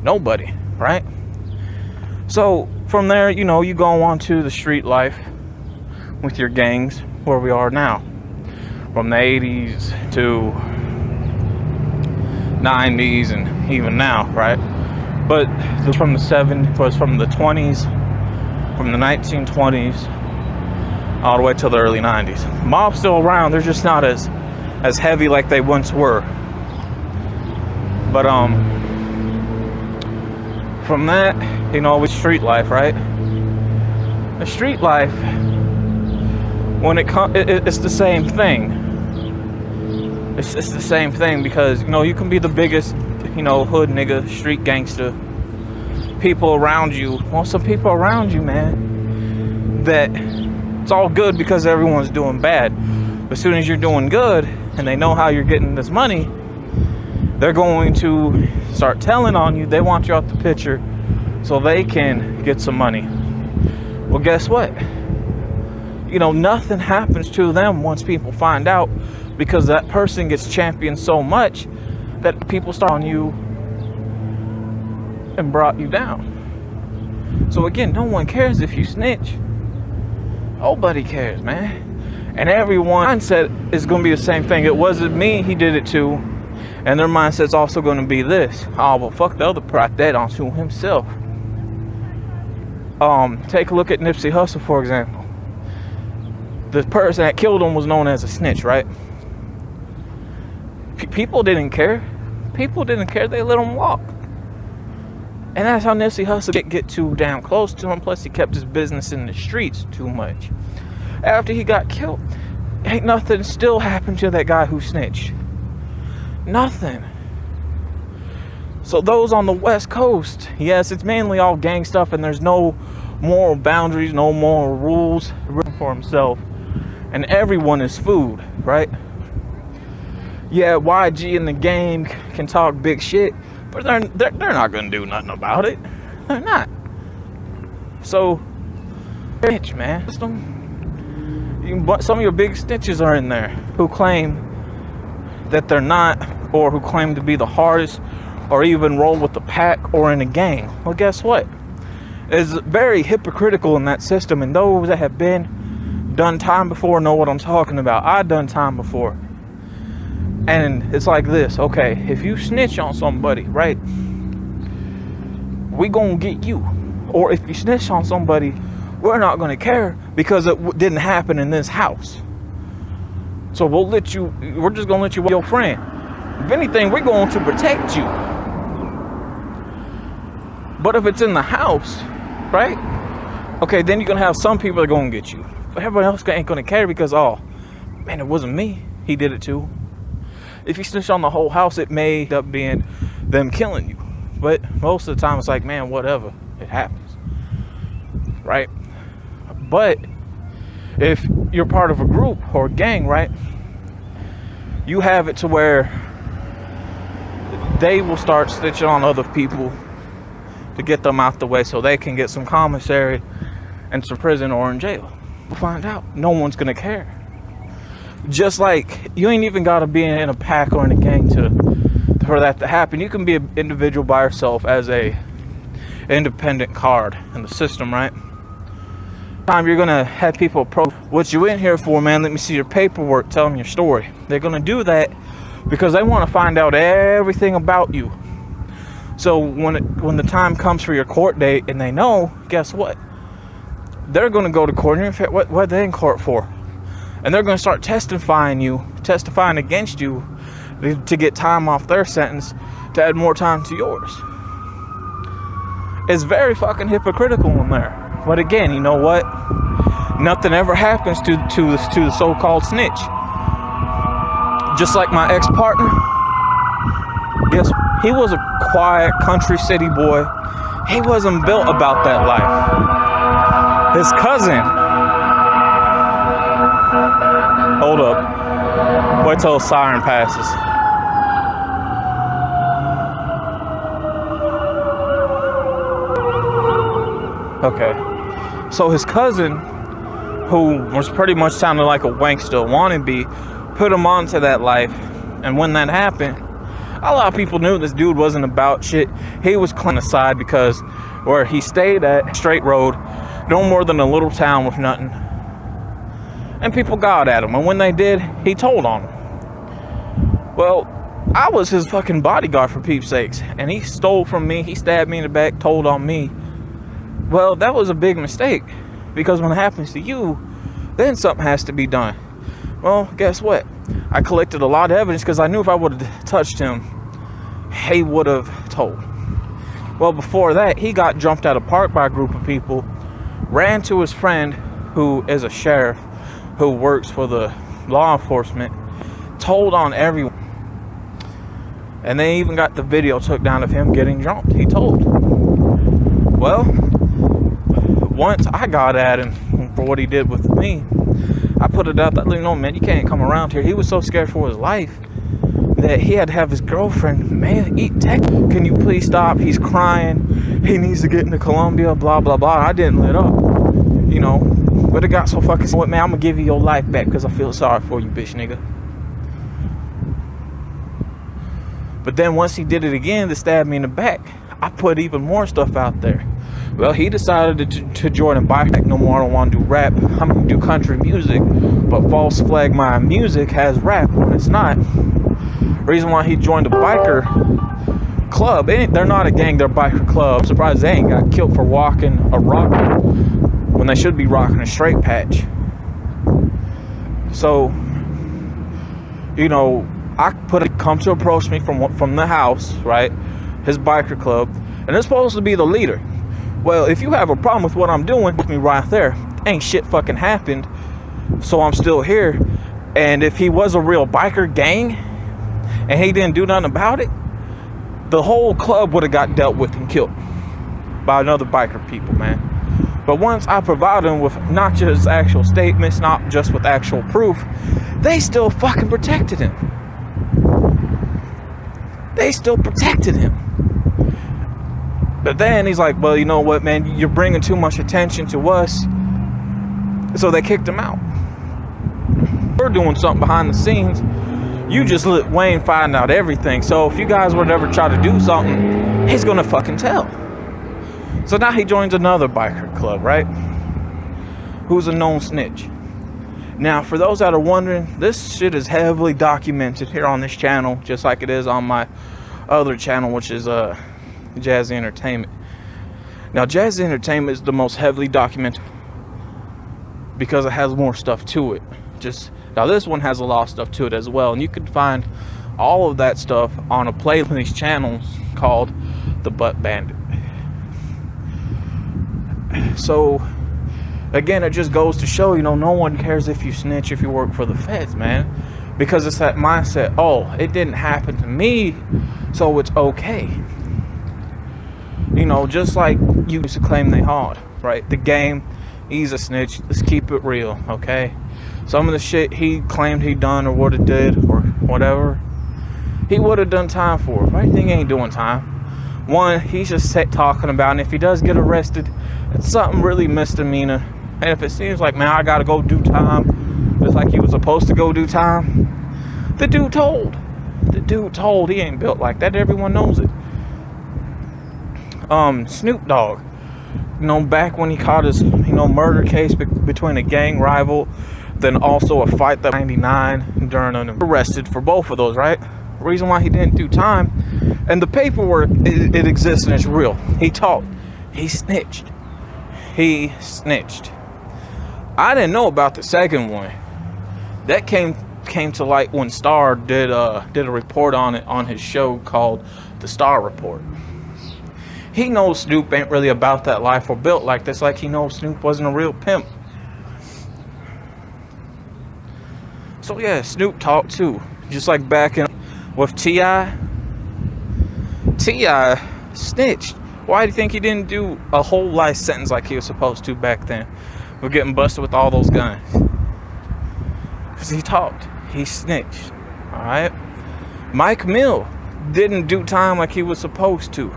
Speaker 1: Nobody, right? So from there, you know, you go on to the street life with your gangs, where we are now. From the 80s to 90s and even now, right? But from the 70s, was from the 20s, from the 1920s, all the way to the early 90s. Mob's still around, they're just not as heavy like they once were. But from that, you know, with street life, right? The street life, when it comes, it's the same thing. It's the same thing because, you know, you can be the biggest, you know, hood nigga, street gangster. People around you, well, some people around you, man, that it's all good because everyone's doing bad. But as soon as you're doing good and they know how you're getting this money, they're going to start telling on you. They want you out the picture so they can get some money. Well, guess what? You know, nothing happens to them once people find out, because that person gets championed so much that people start on you and brought you down. So again, no one cares if you snitch. Nobody cares, man. And everyone's mindset is going to be the same thing. It wasn't me, he did it too. And their mindset's also going to be this: oh, well, fuck the other, brought that onto himself. Take a look at Nipsey Hussle, for example. The person that killed him was known as a snitch, right? People didn't care. People didn't care. They let him walk. And that's how Nipsey Hussle get too damn close to him. Plus, he kept his business in the streets too much. After he got killed, ain't nothing still happened to that guy who snitched. Nothing. So those on the West Coast, yes, it's mainly all gang stuff, and there's no moral boundaries, no moral rules for himself, and everyone is food, right? Yeah, YG in the game can talk big shit, but they're not gonna do nothing about it. They're not. So, bitch, man. Some of your big snitches are in there who claim that they're not, or who claim to be the hardest, or even roll with the pack or in a gang. Well, guess what? It's very hypocritical in that system, and those that have done time before know what I'm talking about. I've done time before. And it's like this, okay, if you snitch on somebody, right, we gonna get you. Or if you snitch on somebody, we're not gonna care because it didn't happen in this house. So we're just gonna let you be your friend. If anything, we're going to protect you. But if it's in the house, right, okay, then you're gonna have some people that are gonna get you. everybody else ain't gonna care because, oh man, it wasn't me, he did it too. If you snitch on the whole house, it may end up being them killing you. But most of the time it's like, man, whatever, it happens, right? But if you're part of a group or a gang, right, you have it to where they will start snitching on other people to get them out the way so they can get some commissary and some prison or in jail. We'll find out. No one's gonna care. Just like you ain't even gotta be in a pack or in a gang for that to happen. You can be an individual by yourself as a independent card in the system, right? You're gonna have people approach, what you in here for, man? Let me see your paperwork, tell them your story. They're gonna do that because they want to find out everything about you. So when the time comes for your court date and they know, guess what? They're gonna go to court. And what are they in court for? And they're gonna start testifying against you to get time off their sentence to add more time to yours. It's very fucking hypocritical in there. But again, you know what? Nothing ever happens to the so-called snitch. Just like my ex-partner, yes, he was a quiet country city boy. He wasn't built about that life. His cousin, hold up, wait till the siren passes. Okay, so his cousin, who was pretty much sounding like a wankster wannabe, put him onto that life. And when that happened, a lot of people knew this dude wasn't about shit. He was clean aside because where he stayed at, straight road, no more than a little town with nothing. And people got at him, and when they did, he told on them. Well, I was his fucking bodyguard for peep's sakes, and he stole from me, he stabbed me in the back, told on me. Well, that was a big mistake, because when it happens to you, then something has to be done. Well, guess what? I collected a lot of evidence because I knew if I would have touched him, he would have told. Well, before that, he got jumped out of park by a group of people, ran to his friend who is a sheriff who works for the law enforcement, told on everyone. And they even got the video took down of him getting jumped. He told. Well, once I got at him for what he did with me, I put it out that, you know, man, you can't come around here. He was so scared for his life that he had to have his girlfriend, man, eat tech. Can you please stop? He's crying. He needs to get into Colombia, blah, blah, blah. I didn't let up, you know. But it got so fucking, what, man, I'm going to give you your life back because I feel sorry for you, bitch nigga. But then once he did it again to stab me in the back, I put even more stuff out there. Well, he decided to join a bike. No more, I don't want to do rap. I'm going to do country music. But false flag my music has rap when it's not. Reason why he joined a biker club. They're not a gang, they're a biker club. I'm surprised they ain't got killed for walking a rock when they should be rocking a straight patch. So, you know, I come to approach me from the house, right? His biker club. And it's supposed to be the leader. Well, if you have a problem with what I'm doing, with me right there, ain't shit fucking happened, so I'm still here. And if he was a real biker gang and he didn't do nothing about it, the whole club would have got dealt with and killed by another biker people, man. But once I provided him with not just actual statements, not just with actual proof, they still fucking protected him. They still protected him. But then he's like, well, you know what, man, you're bringing too much attention to us. So they kicked him out. We're doing something behind the scenes. You just let Wayne find out everything. So if you guys would ever try to do something, he's gonna fucking tell. So now he joins another biker club, right? Who's a known snitch. Now, for those that are wondering, this shit is heavily documented here on this channel, just like it is on my other channel, which is Jazzy Entertainment. Now, Jazzy Entertainment is the most heavily documented because it has more stuff to it. Now, this one has a lot of stuff to it as well, and you can find all of that stuff on a playlist on these channels called the Butt Bandit. So, Again, it just goes to show, you know, no one cares if you snitch if you work for the feds, man. Because it's that mindset, oh, it didn't happen to me, so it's okay. You know, just like you used to claim they hard, right? The game, he's a snitch. Let's keep it real, okay? Some of the shit he claimed he done or would have did or whatever, he would have done time for it. Right? He ain't doing time. One, he's just talking about, and if he does get arrested, it's something really misdemeanor. And if it seems like, man, I gotta go do time, just like he was supposed to go do time, the dude told. He ain't built like that. Everyone knows it. Snoop Dogg, you know, back when he caught his, you know, murder case between a gang rival, then also a fight that 99 during an arrested for both of those, right? Reason why he didn't do time, and the paperwork, it exists and it's real. He talked. He snitched. I didn't know about the second one. That came to light when Star did a report on it on his show called The Star Report. He knows Snoop ain't really about that life or built like this, like he knows Snoop wasn't a real pimp. So yeah, Snoop talked too. Just like back in with T.I. snitched. Why do you think he didn't do a whole life sentence like he was supposed to back then? We're getting busted with all those guns. Because he talked. He snitched. Alright? Mike Mill didn't do time like he was supposed to.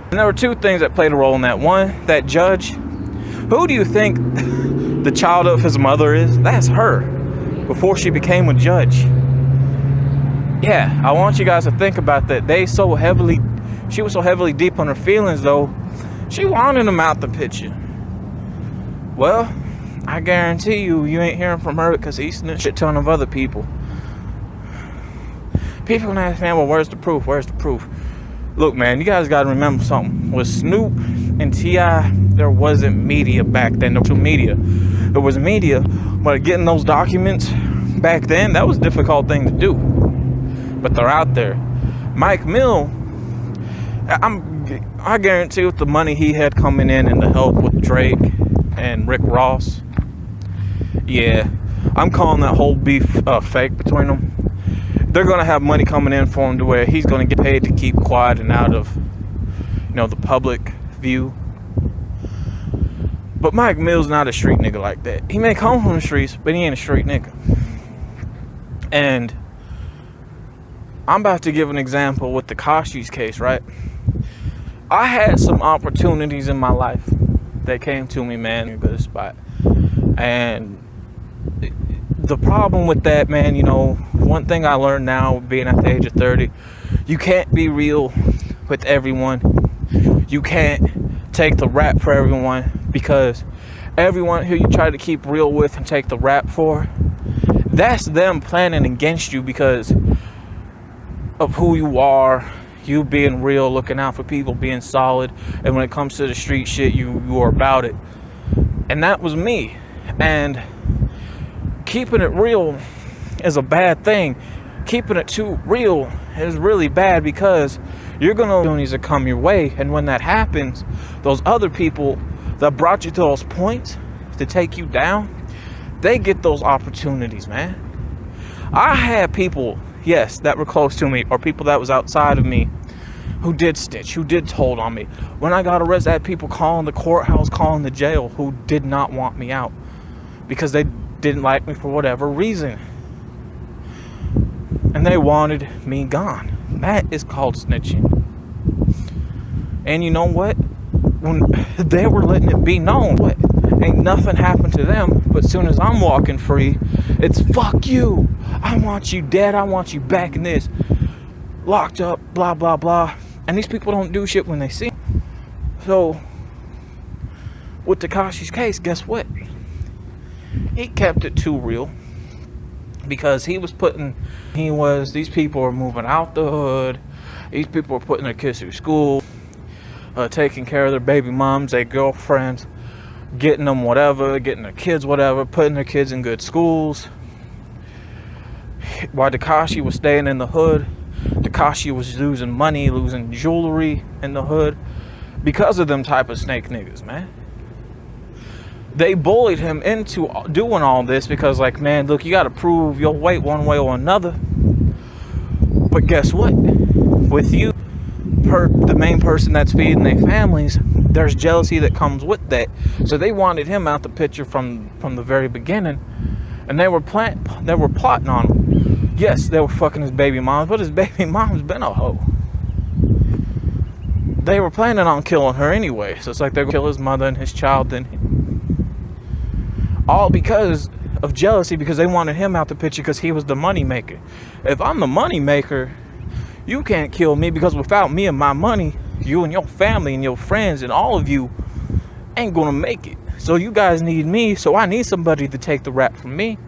Speaker 1: And there were two things that played a role in that. One, that judge. Who do you think the child of his mother is? That's her. Before she became a judge. Yeah, I want you guys to think about that. She was so heavily deep on her feelings, though. She wanted him out the picture. Well, I guarantee you ain't hearing from her because he snitched a shit ton of other people. People gonna ask, man, well, where's the proof? Where's the proof? Look, man, you guys gotta remember something. With Snoop and T.I., there wasn't media back then. There was no media. There was media, but getting those documents back then, that was a difficult thing to do. But they're out there. Mike Mill, I guarantee with the money he had coming in and the help with Drake and Rick Ross, yeah, I'm calling that whole beef fake between them. They're gonna have money coming in for him to where he's gonna get paid to keep quiet and out of, you know, the public view. But Mike Mill's not a street nigga like that. He may come from the streets, but he ain't a street nigga. And I'm about to give an example with the Tekashi case, right? I had some opportunities in my life that came to me, man, in a good spot. And the problem with that, man, you know, one thing I learned now being at the age of 30, you can't be real with everyone. You can't take the rap for everyone, because everyone who you try to keep real with and take the rap for, that's them planning against you because of who you are, you being real, looking out for people, being solid, and when it comes to the street shit, you are about it. And that was me. And keeping it real is a bad thing. Keeping it too real is really bad, because you're gonna opportunities that come your way, and when that happens, those other people that brought you to those points to take you down, they get those opportunities, man. I had people, yes, that were close to me, or people that was outside of me, who did stitch, who did told on me. When I got arrested, I had people calling the courthouse, calling the jail, who did not want me out because they didn't like me for whatever reason, and they wanted me gone. That is called snitching. And you know what? When they were letting it be known, what? Ain't nothing happened to them, but as soon as I'm walking free, it's fuck you. I want you dead. I want you back in this. Locked up, blah, blah, blah. And these people don't do shit when they see them. So, with Tekashi's case, guess what? He kept it too real. Because these people were moving out the hood. These people were putting their kids through school, taking care of their baby moms, their girlfriends, getting them whatever, getting their kids whatever, putting their kids in good schools. While Tekashi was staying in the hood, Tekashi was losing money, losing jewelry in the hood because of them type of snake niggas, man. they bullied him into doing all this because, like, man, look, you got to prove your weight one way or another. But guess what? With you, the main person that's feeding their families, there's jealousy that comes with that. So they wanted him out the picture from the very beginning, and they were plotting on him. Yes, they were fucking his baby mom, but his baby mom's been a hoe. They were planning on killing her anyway, so it's like they're gonna kill his mother and his child, then all because of jealousy, because they wanted him out the picture because he was the money maker. If I'm the money maker, you can't kill me, because without me and my money, you and your family and your friends and all of you ain't gonna make it. So you guys need me, so I need somebody to take the rap from me.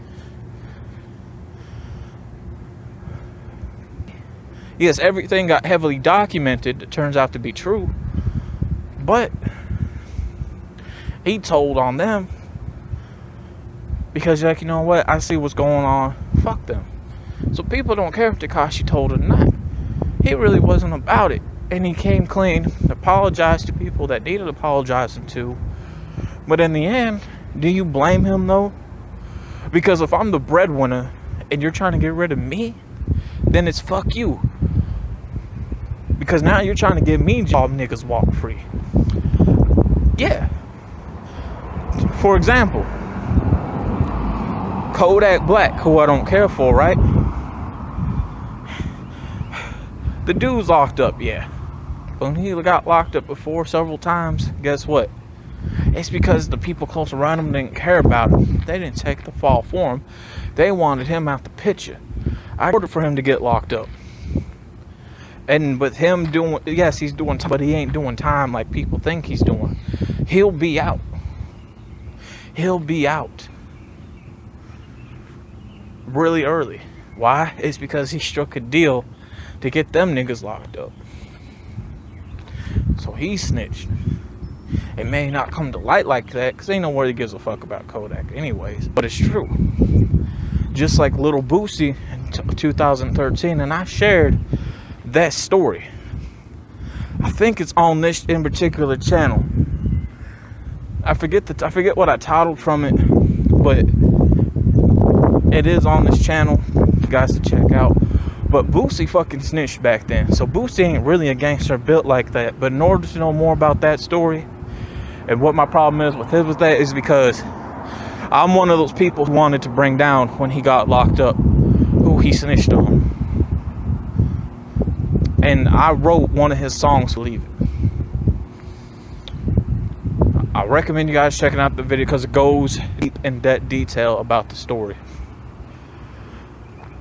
Speaker 1: Yes, everything got heavily documented. It turns out to be true, but he told on them because, like, you know what, I see what's going on, fuck them. So people don't care if Tekashi told or not. He really wasn't about it, and he came clean, apologized to people that needed apologizing to. But in the end, do you blame him though? Because if I'm the breadwinner and you're trying to get rid of me, then it's fuck you. Because now you're trying to get me job, niggas walk free. Yeah. For example, Kodak Black, who I don't care for, right? The dude's locked up, yeah. When he got locked up before several times, guess what? It's because the people close around him didn't care about him. They didn't take the fall for him. They wanted him out the picture. I ordered for him to get locked up. And with him doing, yes, he's doing time, but he ain't doing time like people think he's doing. He'll be out. He'll be out really early. Why? It's because he struck a deal to get them niggas locked up. So he snitched. It may not come to light like that, because ain't nobody gives a fuck about Kodak anyways, but it's true. Just like Little Boosie in 2013, and I shared that story. I think it's on this in particular channel. I forget what I titled from it, but it is on this channel, you guys to check out. But Boosie fucking snitched back then. So Boosie ain't really a gangster built like that. But in order to know more about that story and what my problem is with that is because I'm one of those people who wanted to bring down when he got locked up who he snitched on. And I wrote one of his songs to leave it. I recommend you guys checking out the video because it goes deep in that detail about the story.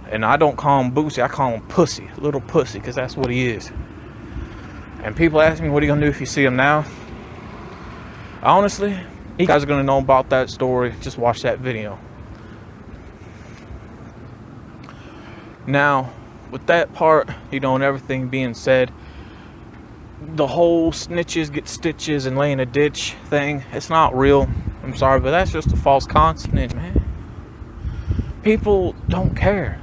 Speaker 1: And I don't call him Boosie, I call him Pussy, Little Pussy, because that's what he is. And people ask me, what are you going to do if you see him now? Honestly, you guys are going to know about that story. Just watch that video. Now, with that part, you know, and everything being said, the whole snitches get stitches and lay in a ditch thing, it's not real. I'm sorry, but that's just a false concept, man. People don't care.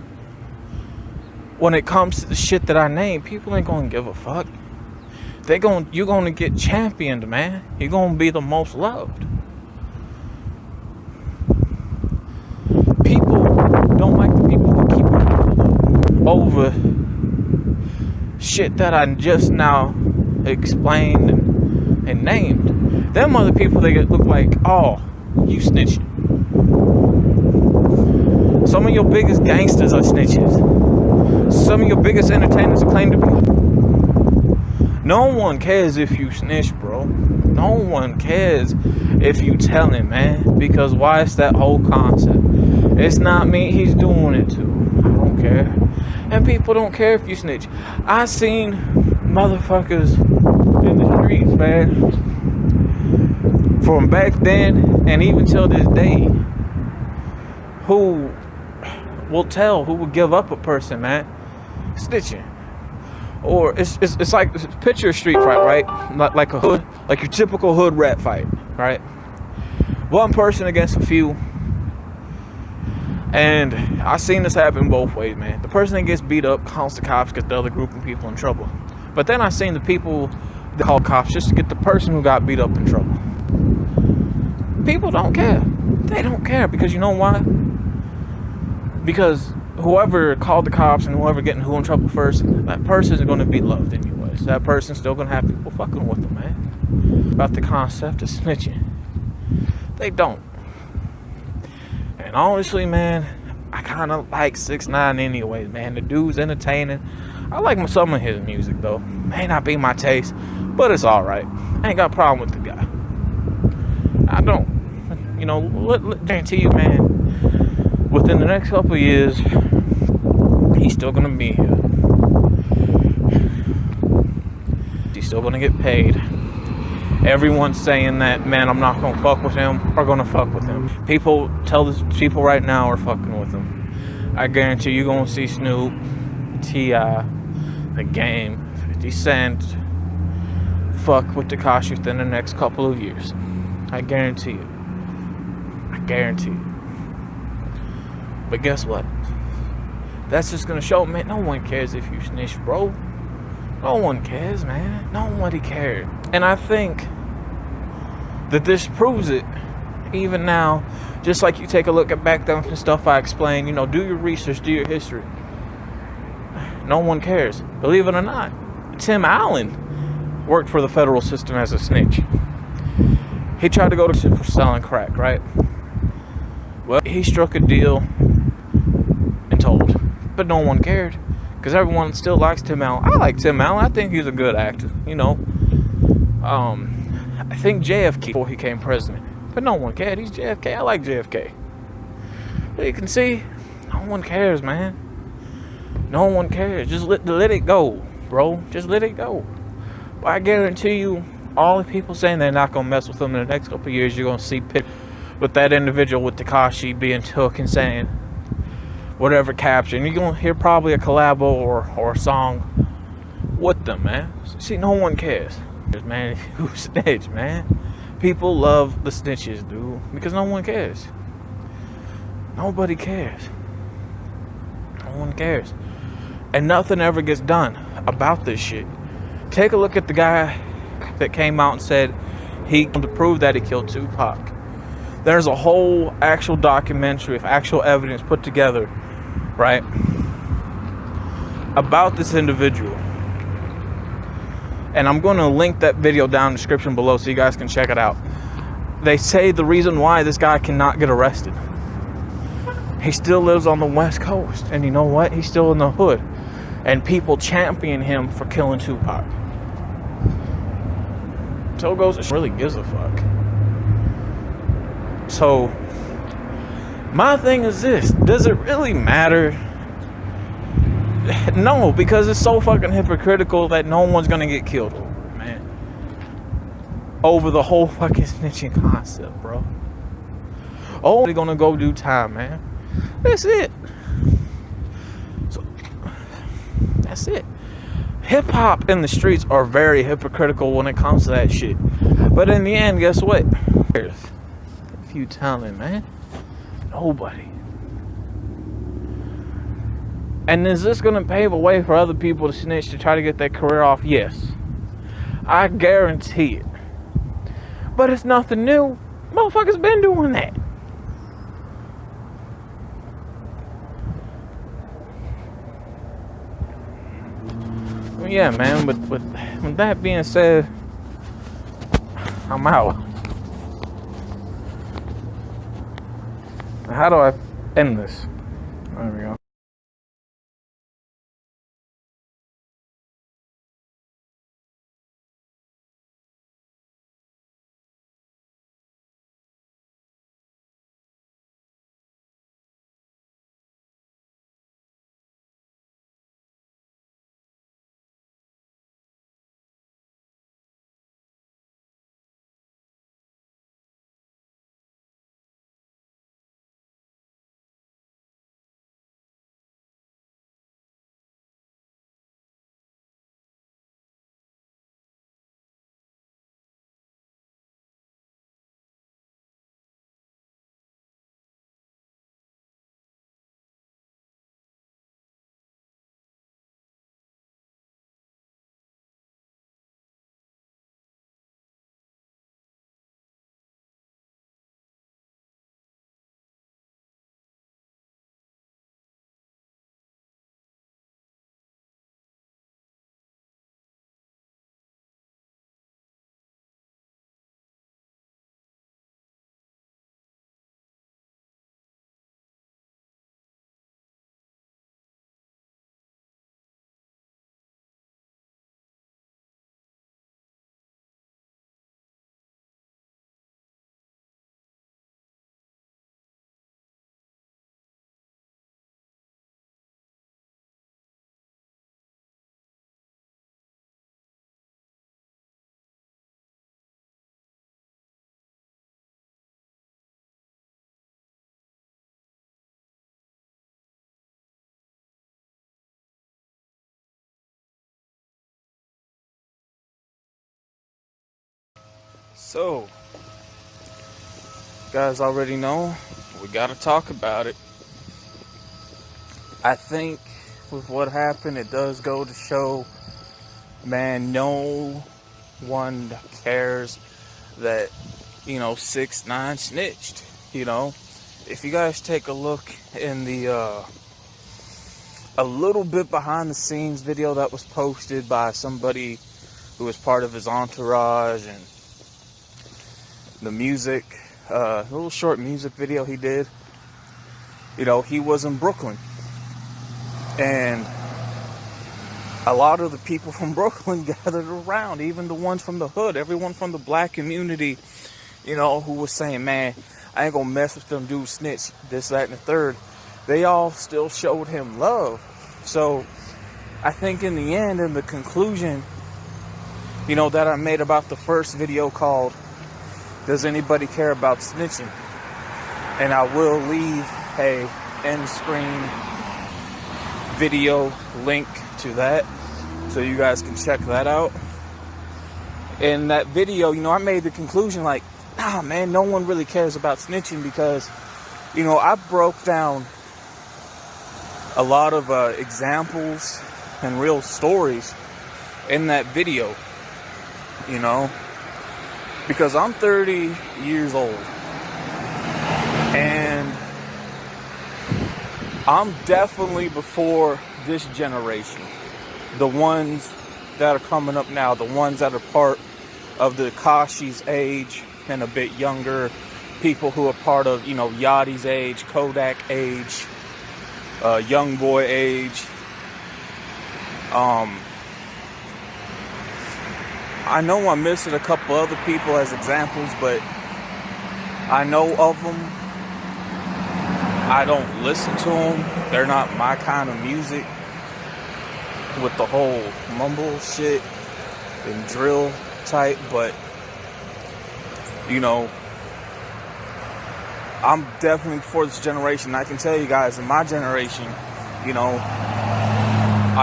Speaker 1: When it comes to the shit that I name, people ain't gonna give a fuck. You're gonna get championed, man. You're gonna be the most loved. People don't like the people who keep over shit that I just now explained and named. Them other people, they look like, oh, you snitching. Some of your biggest gangsters are snitches. Some of your biggest entertainers claim to be. No one cares if you snitch, bro. No one cares if you telling, man. Because why? It's that whole concept. It's not me, he's doing it too. I don't care. And people don't care if you snitch. I seen motherfuckers in the streets, man, from back then and even till this day, who will tell, who will give up a person, man, snitching. Or it's like, picture a street fight, right? Like a hood, like your typical hood rat fight, right? One person against a few. And I seen this happen both ways, man. The person that gets beat up calls the cops, gets the other group of people in trouble. But then I seen the people that call cops just to get the person who got beat up in trouble. People don't care. They don't care because you know why? Because whoever called the cops and whoever getting who in trouble first, that person is going to be loved anyways. That person's still going to have people fucking with them, man. About the concept of snitching. They don't. And honestly, man, I kind of like 6ix9ine anyways, man. The dude's entertaining. I like some of his music, though. May not be my taste, but it's alright. I ain't got a problem with the guy. I don't. You know, guarantee you, man, within the next couple of years, he's still gonna be here. He's still gonna get paid. Everyone's saying that, man, I'm not gonna fuck with him, are gonna fuck with him. People right now are fucking with him. I guarantee you're gonna see Snoop, T.I., The Game, 50 Cent fuck with Tekashi within the next couple of years. I guarantee it. I guarantee it. But guess what? That's just gonna show, man, no one cares if you snitch, bro. No one cares, man. Nobody cares. And I think that this proves it even now. Just like you take a look at back then and stuff I explained, you know, do your research, do your history. No one cares. Believe it or not, Tim Allen worked for the federal system as a snitch. He tried to go to shit for selling crack, right? Well, he struck a deal and told. But no one cared. Because everyone still likes Tim Allen. I like Tim Allen. I think he's a good actor. You know. I think JFK before he became president. But no one cared. He's JFK. I like JFK. But you can see, no one cares, man. No one cares. Just let it go, bro. Just let it go. But I guarantee you, all the people saying they're not going to mess with him in the next couple of years, you're going to see with that individual with Tekashi being took and saying whatever caption. You're going to hear probably a collabo or a song with them, man. See, no one cares. Man, who snitch, man? People love the snitches, dude, because no one cares. Nobody cares. No one cares. And nothing ever gets done about this shit. Take a look at the guy that came out and said he to prove that he killed Tupac. There's a whole actual documentary of actual evidence put together, right, about this individual. And I'm going to link that video down in the description below so you guys can check it out. They say the reason why this guy cannot get arrested. He still lives on the West Coast. And you know what? He's still in the hood. And people champion him for killing Tupac. So it goes, really gives a fuck. So, my thing is this. Does it really matter? No, because it's so fucking hypocritical that no one's gonna get killed over it, man. Over the whole fucking snitching concept, bro. Oh, they're gonna go do time, man. That's it. So, that's it. Hip-hop in the streets are very hypocritical when it comes to that shit. But in the end, guess what? There's a few talent, man. Nobody. And is this going to pave a way for other people to snitch to try to get their career off? Yes. I guarantee it. But it's nothing new. Motherfuckers been doing that. Well, yeah, man, but with that being said, I'm out. How do I end this? There we go. So, guys already know, we gotta talk about it. I think with what happened, it does go to show, man, no one cares that, 6ix9ine snitched. If you guys take a look in the a little bit behind the scenes video that was posted by somebody who was part of his entourage, and the music, a little short music video he did, he was in Brooklyn, and a lot of the people from Brooklyn gathered around, even the ones from the hood, everyone from the black community, who was saying, man, I ain't gonna mess with them dudes snitch, this, that, and the third. They all still showed him love. So I think in the end, in the conclusion, that I made about the first video called, Does Anybody Care About Snitching? And I will leave a end screen video link to that, so you guys can check that out. In that video, I made the conclusion like, man, no one really cares about snitching, because, I broke down a lot of examples and real stories in that video, because I'm 30 years old, and I'm definitely before this generation, the ones that are coming up now, the ones that are part of the Kashi's age and a bit younger, people who are part of, Yachty's age, Kodak age, young boy age. I know I'm missing a couple other people as examples, but I know of them. I don't listen to them. They're not my kind of music, with the whole mumble shit and drill type, but I'm definitely for this generation. I can tell you guys, in my generation, I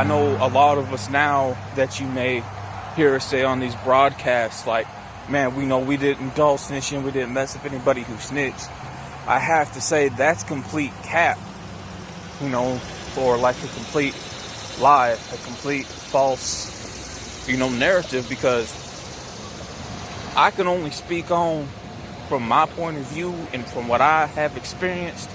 Speaker 1: know a lot of us now that you may hear us say on these broadcasts, like, man, we didn't indulge snitching, we didn't mess with anybody who snitched. I have to say that's complete cap, or like a complete lie, a complete false, narrative, because I can only speak on from my point of view and from what I have experienced.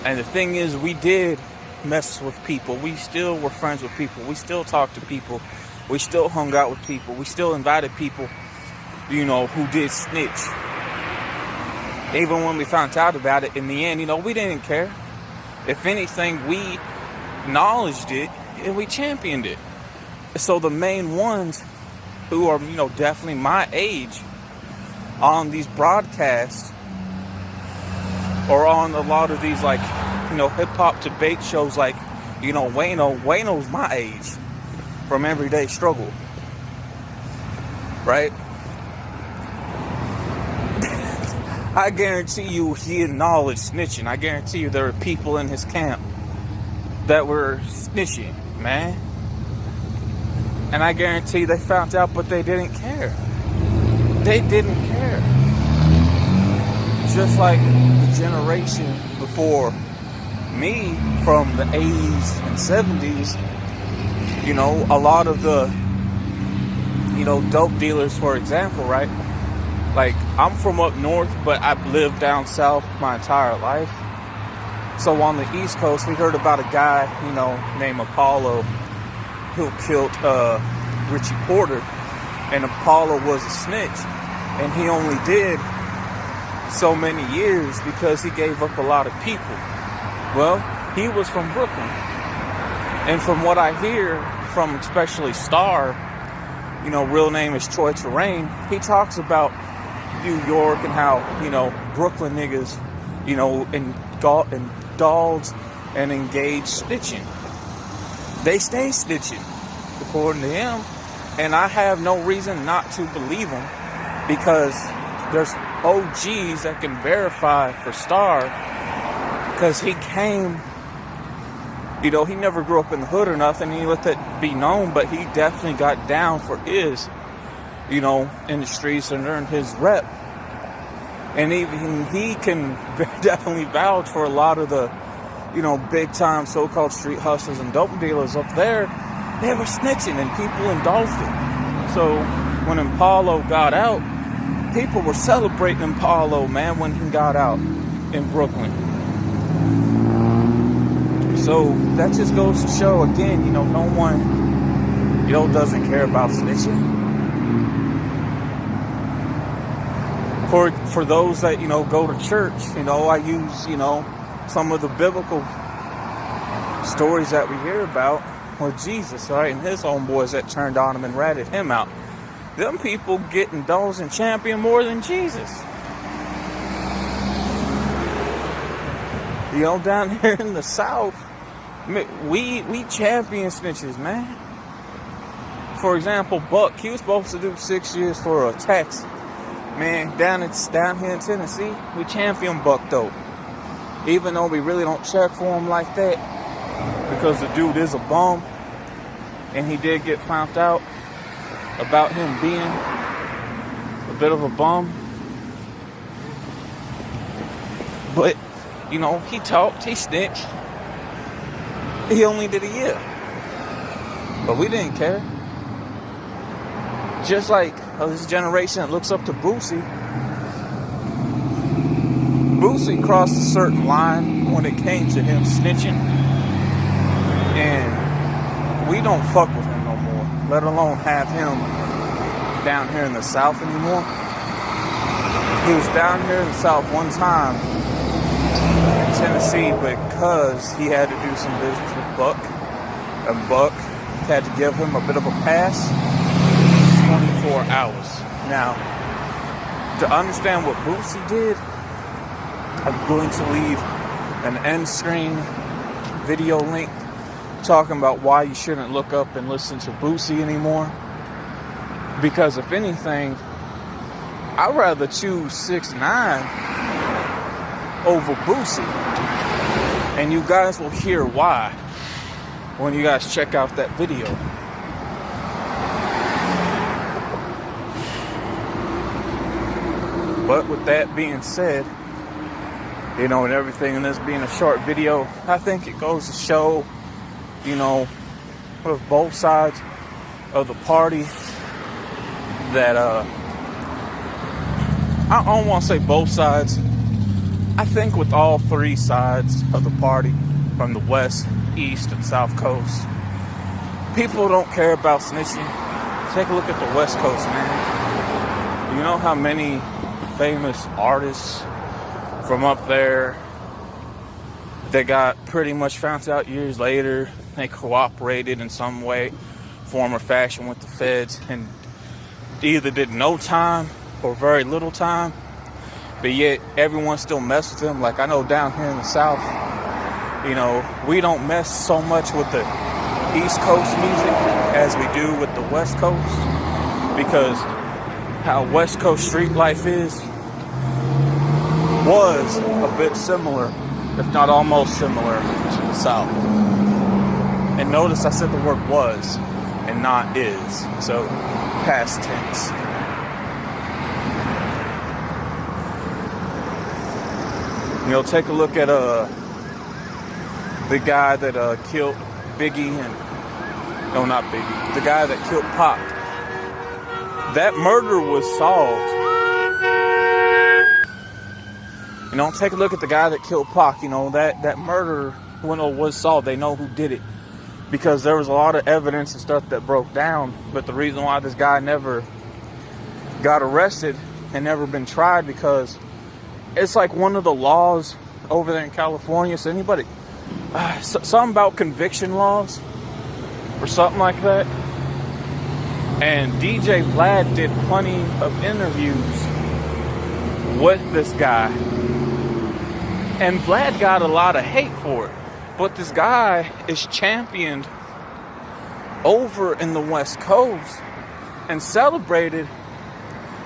Speaker 1: And the thing is, we did mess with people. We still were friends with people. We still talked to people. We still hung out with people. We still invited people, who did snitch. Even when we found out about it, in the end, we didn't care. If anything, we acknowledged it and we championed it. So the main ones who are, definitely my age on these broadcasts, or on a lot of these, like, hip-hop debate shows, like, Wayno's my age, from Everyday Struggle, right? I guarantee you he acknowledged snitching. I guarantee you there were people in his camp that were snitching, man. And I guarantee they found out, but they didn't care. They didn't care. Just like the generation before me, from the 80s and 70s, a lot of the, dope dealers, for example, right? Like, I'm from up north, but I've lived down south my entire life. So on the East Coast, we heard about a guy, named Apollo, who killed Richie Porter. And Apollo was a snitch. And he only did so many years because he gave up a lot of people. Well, he was from Brooklyn. And from what I hear from especially Star, real name is ChEDDErTarY, he talks about New York and how, Brooklyn niggas, indulge and engage snitching. They stay snitching, according to him. And I have no reason not to believe him, because there's OGs that can verify for Star, because he came, he never grew up in the hood or nothing, he let that be known, but he definitely got down for his, in the streets and earned his rep. And even he can definitely vouch for a lot of the, big time so-called street hustlers and dope dealers up there. They were snitching and people indulged it. So when Impalo got out, people were celebrating Impalo, man, when he got out in Brooklyn. So that just goes to show, again, no one, doesn't care about snitching. For those that, go to church, I use, some of the biblical stories that we hear about with Jesus, right? And his homeboys that turned on him and ratted him out. Them people get indulged and champion more than Jesus. Down here in the South, we champion snitches, man. For example, Buck, he was supposed to do 6 years for a tax. Man, down here in Tennessee, we champion Buck though. Even though we really don't check for him like that, because the dude is a bum, and he did get found out about him being a bit of a bum. But, he talked, he snitched. He only did a year. But we didn't care. Just like this generation that looks up to Boosie. Boosie crossed a certain line when it came to him snitching. And we don't fuck with him no more. Let alone have him down here in the South anymore. He was down here in the South one time in Tennessee because he had to do some business with Buck. And Buck had to give him a bit of a pass. 24 hours. Now, to understand what Boosie did, I'm going to leave an end screen video link talking about why you shouldn't look up and listen to Boosie anymore. Because if anything, I'd rather choose 6ix9ine over Boosie. And you guys will hear why when you guys check out that video. But with that being said, and everything in this being a short video, I think it goes to show, with both sides of the party that, I don't want to say both sides. I think with all three sides of the party, from the West, East, and South Coast, people don't care about snitching. Take a look at the West Coast, man. You know how many famous artists from up there that got pretty much found out years later they cooperated in some way, form or fashion with the feds, and either did no time or very little time, but yet everyone still messed with them. Like I know down here in the South, we don't mess so much with the East Coast music as we do with the West Coast, because how West Coast street life was a bit similar, if not almost similar, to the South. And notice I said the word was and not is, so past tense. Take a look at the guy that killed Biggie and no, not Biggie, the guy that killed Pac. That murder was solved. Take a look at the guy that killed Pac. That murder was solved. They know who did it because there was a lot of evidence and stuff that broke down. But the reason why this guy never got arrested and never been tried, because it's like one of the laws over there in California. So anybody, something about conviction laws or something like that. And DJ Vlad did plenty of interviews with this guy. And Vlad got a lot of hate for it. But this guy is championed over in the West Coast and celebrated,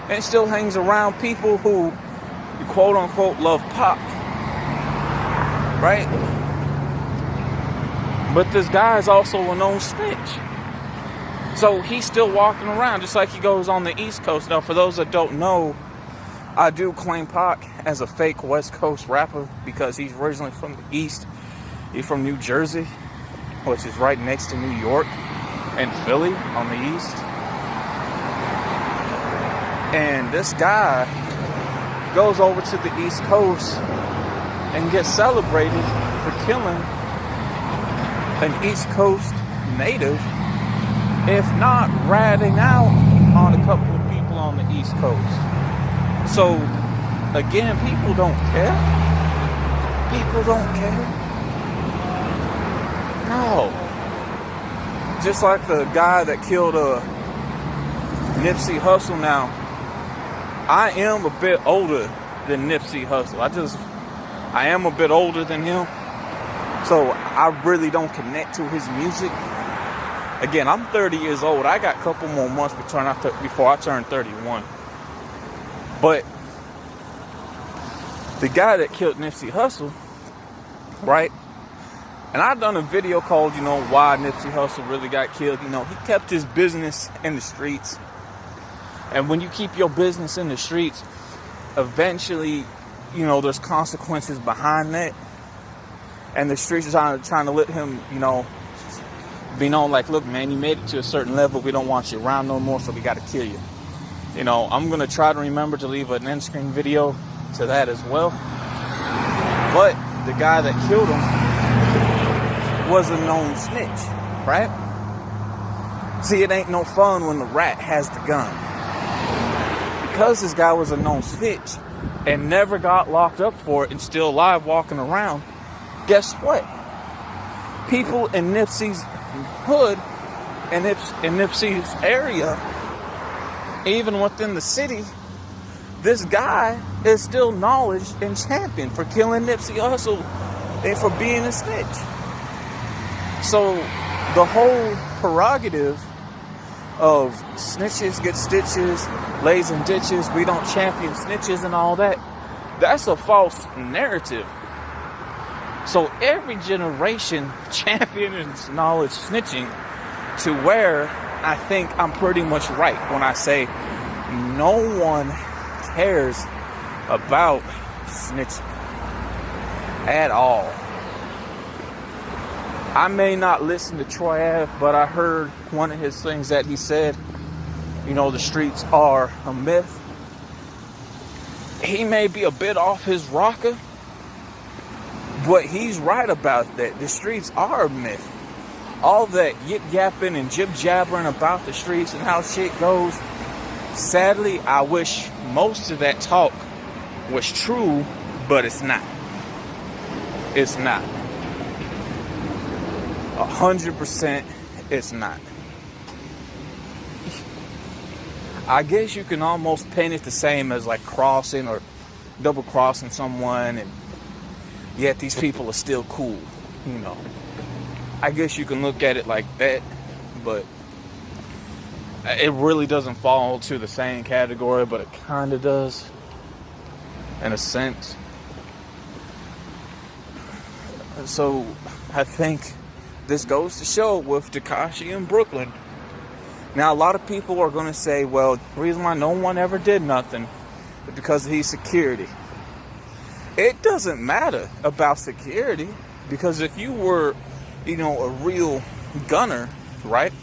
Speaker 1: and still hangs around people who, quote unquote, love Pac. Right? But this guy is also a known snitch. So he's still walking around just like he goes on the East Coast. Now, for those that don't know, I do claim Pac as a fake West Coast rapper because he's originally from the East. He's from New Jersey, which is right next to New York and Philly on the East. And this guy goes over to the East Coast and gets celebrated for killing an East Coast native, if not ratting out on a couple of people on the East Coast. So, again, people don't care. People don't care. No. Just like the guy that killed Nipsey Hussle. Now, I am a bit older than Nipsey Hussle. I am a bit older than him. So I really don't connect to his music. Again, I'm 30 years old. I got a couple more months before I turn 31. But the guy that killed Nipsey Hussle, right? And I've done a video called, why Nipsey Hussle really got killed. He kept his business in the streets. And when you keep your business in the streets, eventually, there's consequences behind that. And the streets are trying to let him, be known like, look, man, you made it to a certain level. We don't want you around no more, so we got to kill you. I'm going to try to remember to leave an end screen video to that as well. But the guy that killed him was a known snitch, right? See, it ain't no fun when the rat has the gun. Because this guy was a known snitch and never got locked up for it and still alive walking around, guess what? People in Nipsey's hood and Nipsey's area, even within the city, this guy is still acknowledged and championed for killing Nipsey Hussle and for being a snitch. So the whole prerogative of snitches get stitches, lays in ditches, we don't champion snitches and all that, that's a false narrative. So every generation champions knowledge snitching to where I think I'm pretty much right when I say no one cares about snitching at all. I may not listen to Troy Ave, but I heard one of his things that he said, the streets are a myth. He may be a bit off his rocker, but he's right about that. The streets are a myth. All that yip-yapping and jib-jabbering about the streets and how shit goes, sadly, I wish most of that talk was true, but it's not. It's not. 100% it's not. I guess you can almost paint it the same as like crossing or double crossing someone, and yet these people are still cool, I guess you can look at it like that, but it really doesn't fall to the same category, but it kind of does, in a sense. So I think this goes to show with Tekashi in Brooklyn. Now, a lot of people are going to say, well, the reason why no one ever did nothing is because he's security. It doesn't matter about security, because if you were, a real gunner, right?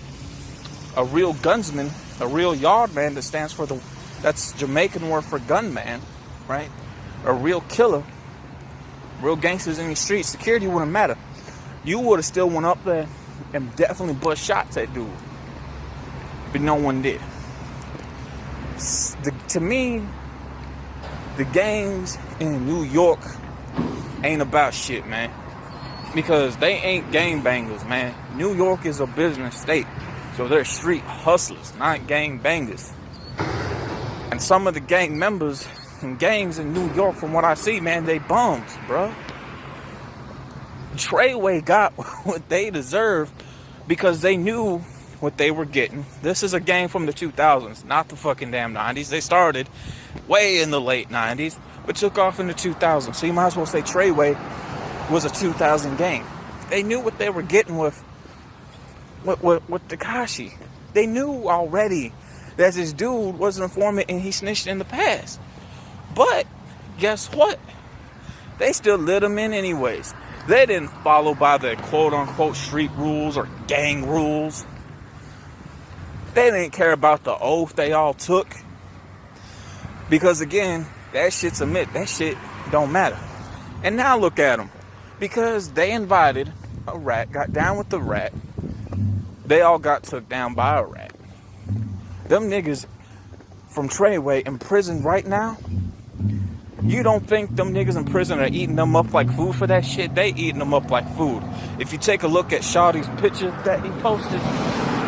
Speaker 1: A real gunsman, a real yardman that stands for that's Jamaican word for gunman, right? A real killer, real gangsters in the streets, security wouldn't matter. You would have still went up there and definitely bust shots at dude. But no one did. To me, the gangs in New York ain't about shit, man. Because they ain't gangbangers, man. New York is a business state. So they're street hustlers, not gangbangers. And some of the gang members and gangs in New York, from what I see, man, they bums, bro. Treyway got what they deserved because they knew what they were getting. This is a gang from the 2000s, not the fucking damn 90s. They started way in the late 90s, but took off in the 2000s. So you might as well say Treyway was a 2000 gang. They knew what they were getting with Tekashi. They knew already that this dude was an informant and he snitched in the past. But guess what? They still let him in anyways. They didn't follow by the quote-unquote street rules or gang rules. They didn't care about the oath they all took. Because again, that shit's a myth. That shit don't matter. And now look at them. Because they invited a rat, got down with the rat, they all got took down by a rat. Them niggas from Treyway in prison right now, you don't think them niggas in prison are eating them up like food for that shit? They eating them up like food. If you take a look at Shawty's picture that he posted,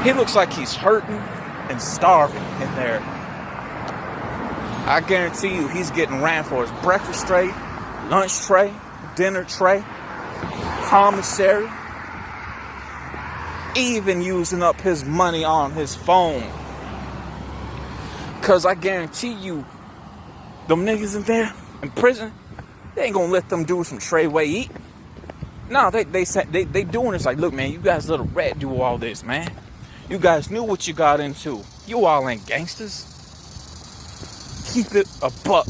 Speaker 1: he looks like he's hurting and starving in there. I guarantee you he's getting ran for his breakfast tray, lunch tray, dinner tray, commissary, even using up his money on his phone. Cause I guarantee you, them niggas in there in prison, they ain't gonna let them do some Treyway eat. No, they doing this like, look, man, you guys let a rat do all this, man. You guys knew what you got into. You all ain't gangsters. Keep it a buck.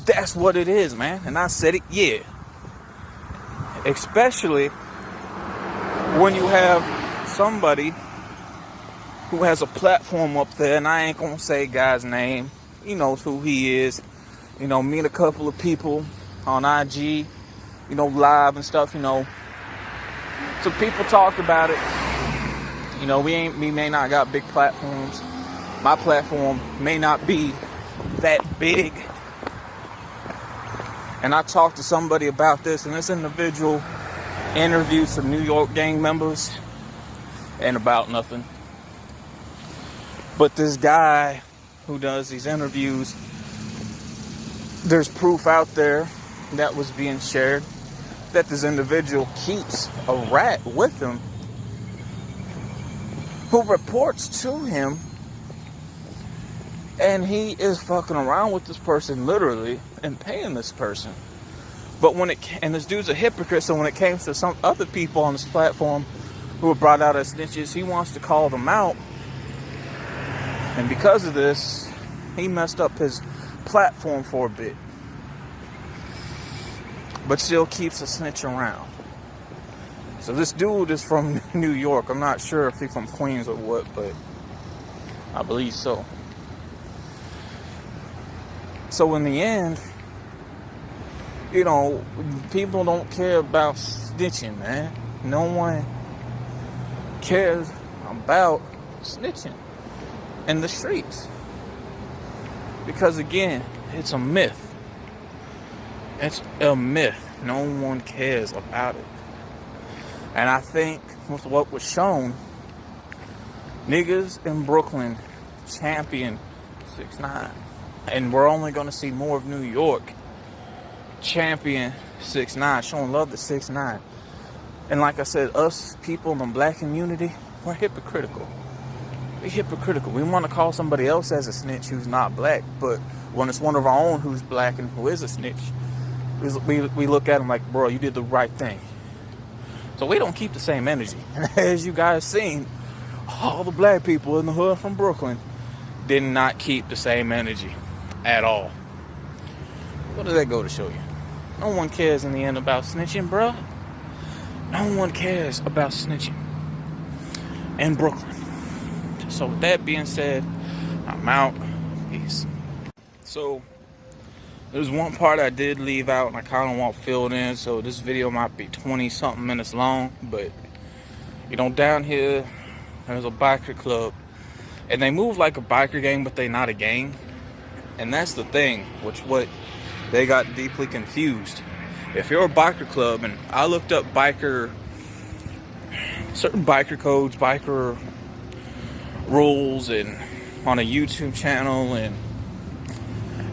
Speaker 1: That's what it is, man. And I said it, yeah. Especially when you have somebody who has a platform up there, and I ain't gonna say guy's name. He knows who he is. You know, meet a couple of people on IG, you know, live and stuff, you know. So people talked about it. You know, we may not got big platforms. My platform may not be that big. And I talked to somebody about this, and this individual interviewed some New York gang members, and about nothing. But this guy who does these interviews, there's proof out there that was being shared that this individual keeps a rat with him who reports to him, and he is fucking around with this person literally and paying this person. But and this dude's a hypocrite, so when it came to some other people on this platform who were brought out as snitches, he wants to call them out. And because of this, he messed up his platform for a bit. But still keeps a snitch around. So this dude is from New York. I'm not sure if he's from Queens or what, but I believe so. So in the end, you know, people don't care about snitching, man. No one cares about snitching in the streets. Because again, it's a myth. It's a myth. No one cares about it. And I think with what was shown, niggas in Brooklyn champion 6ix9ine. And we're only going to see more of New York champion 6ix9ine, showing love to 6ix9ine. And like I said, us people in the black community, we're hypocritical. We're hypocritical. We want to call somebody else as a snitch who's not black, but when it's one of our own who's black and who is a snitch, we look at him like, bro, you did the right thing. So we don't keep the same energy. And as you guys seen, all the black people in the hood from Brooklyn did not keep the same energy at all. What does that go to show you? No one cares in the end about snitching, bro. No one cares about snitching in Brooklyn. So with that being said, I'm out. Peace. So there's one part I did leave out and I kind of want filled in, so this video might be 20 something minutes long. But you know, down here there's a biker club, and they move like a biker gang, but they not a gang. And that's the thing, what they got deeply confused. If you're a biker club, and I looked up certain biker codes, biker rules, and on a YouTube channel, and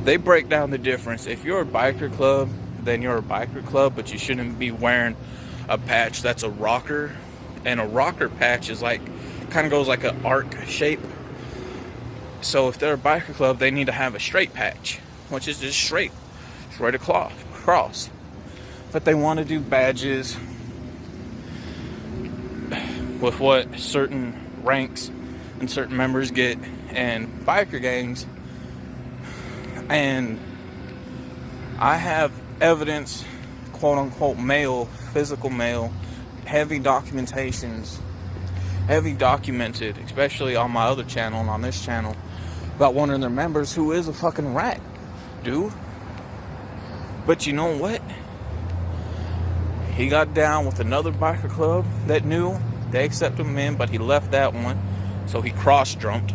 Speaker 1: they break down the difference. If you're a biker club, then you're a biker club, but you shouldn't be wearing a patch that's a rocker. And a rocker patch is like, kind of goes like an arc shape. So if they're a biker club, they need to have a straight patch, which is just straight across. But they want to do badges with what certain ranks and certain members get in biker gangs. And I have evidence, quote unquote, physical mail, heavy documentations, heavy documented, especially on my other channel and on this channel, about one of their members who is a fucking rat, dude. But you know what? He got down with another biker club that knew they accepted him in, but he left that one, so he cross-jumped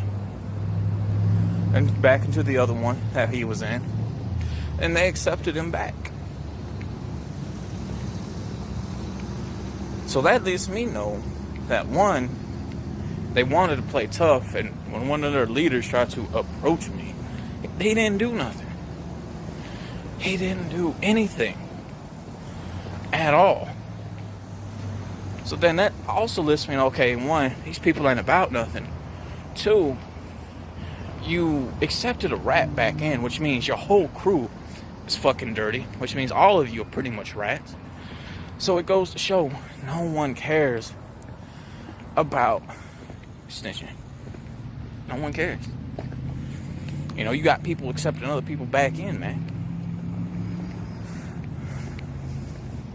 Speaker 1: and back into the other one that he was in, and they accepted him back. So that lets me know that, one, they wanted to play tough, and when one of their leaders tried to approach me, he didn't do nothing. He didn't do anything at all. So then that also lets me know, okay, one, these people ain't about nothing. Two, you accepted a rat back in, which means your whole crew is fucking dirty, which means all of you are pretty much rats. So it goes to show no one cares about snitching. No one cares. You know, you got people accepting other people back in, man.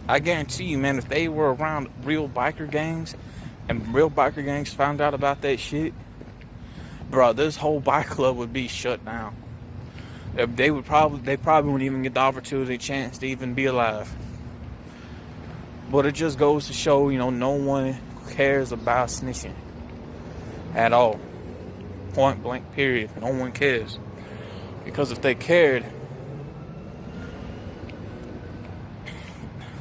Speaker 1: I guarantee you, man, if they were around real biker gangs and real biker gangs found out about that shit, bro, this whole bike club would be shut down. They probably wouldn't even get the opportunity, chance to even be alive. But it just goes to show, you know, no one cares about snitching at all. Point blank, period. No one cares. Because if they cared,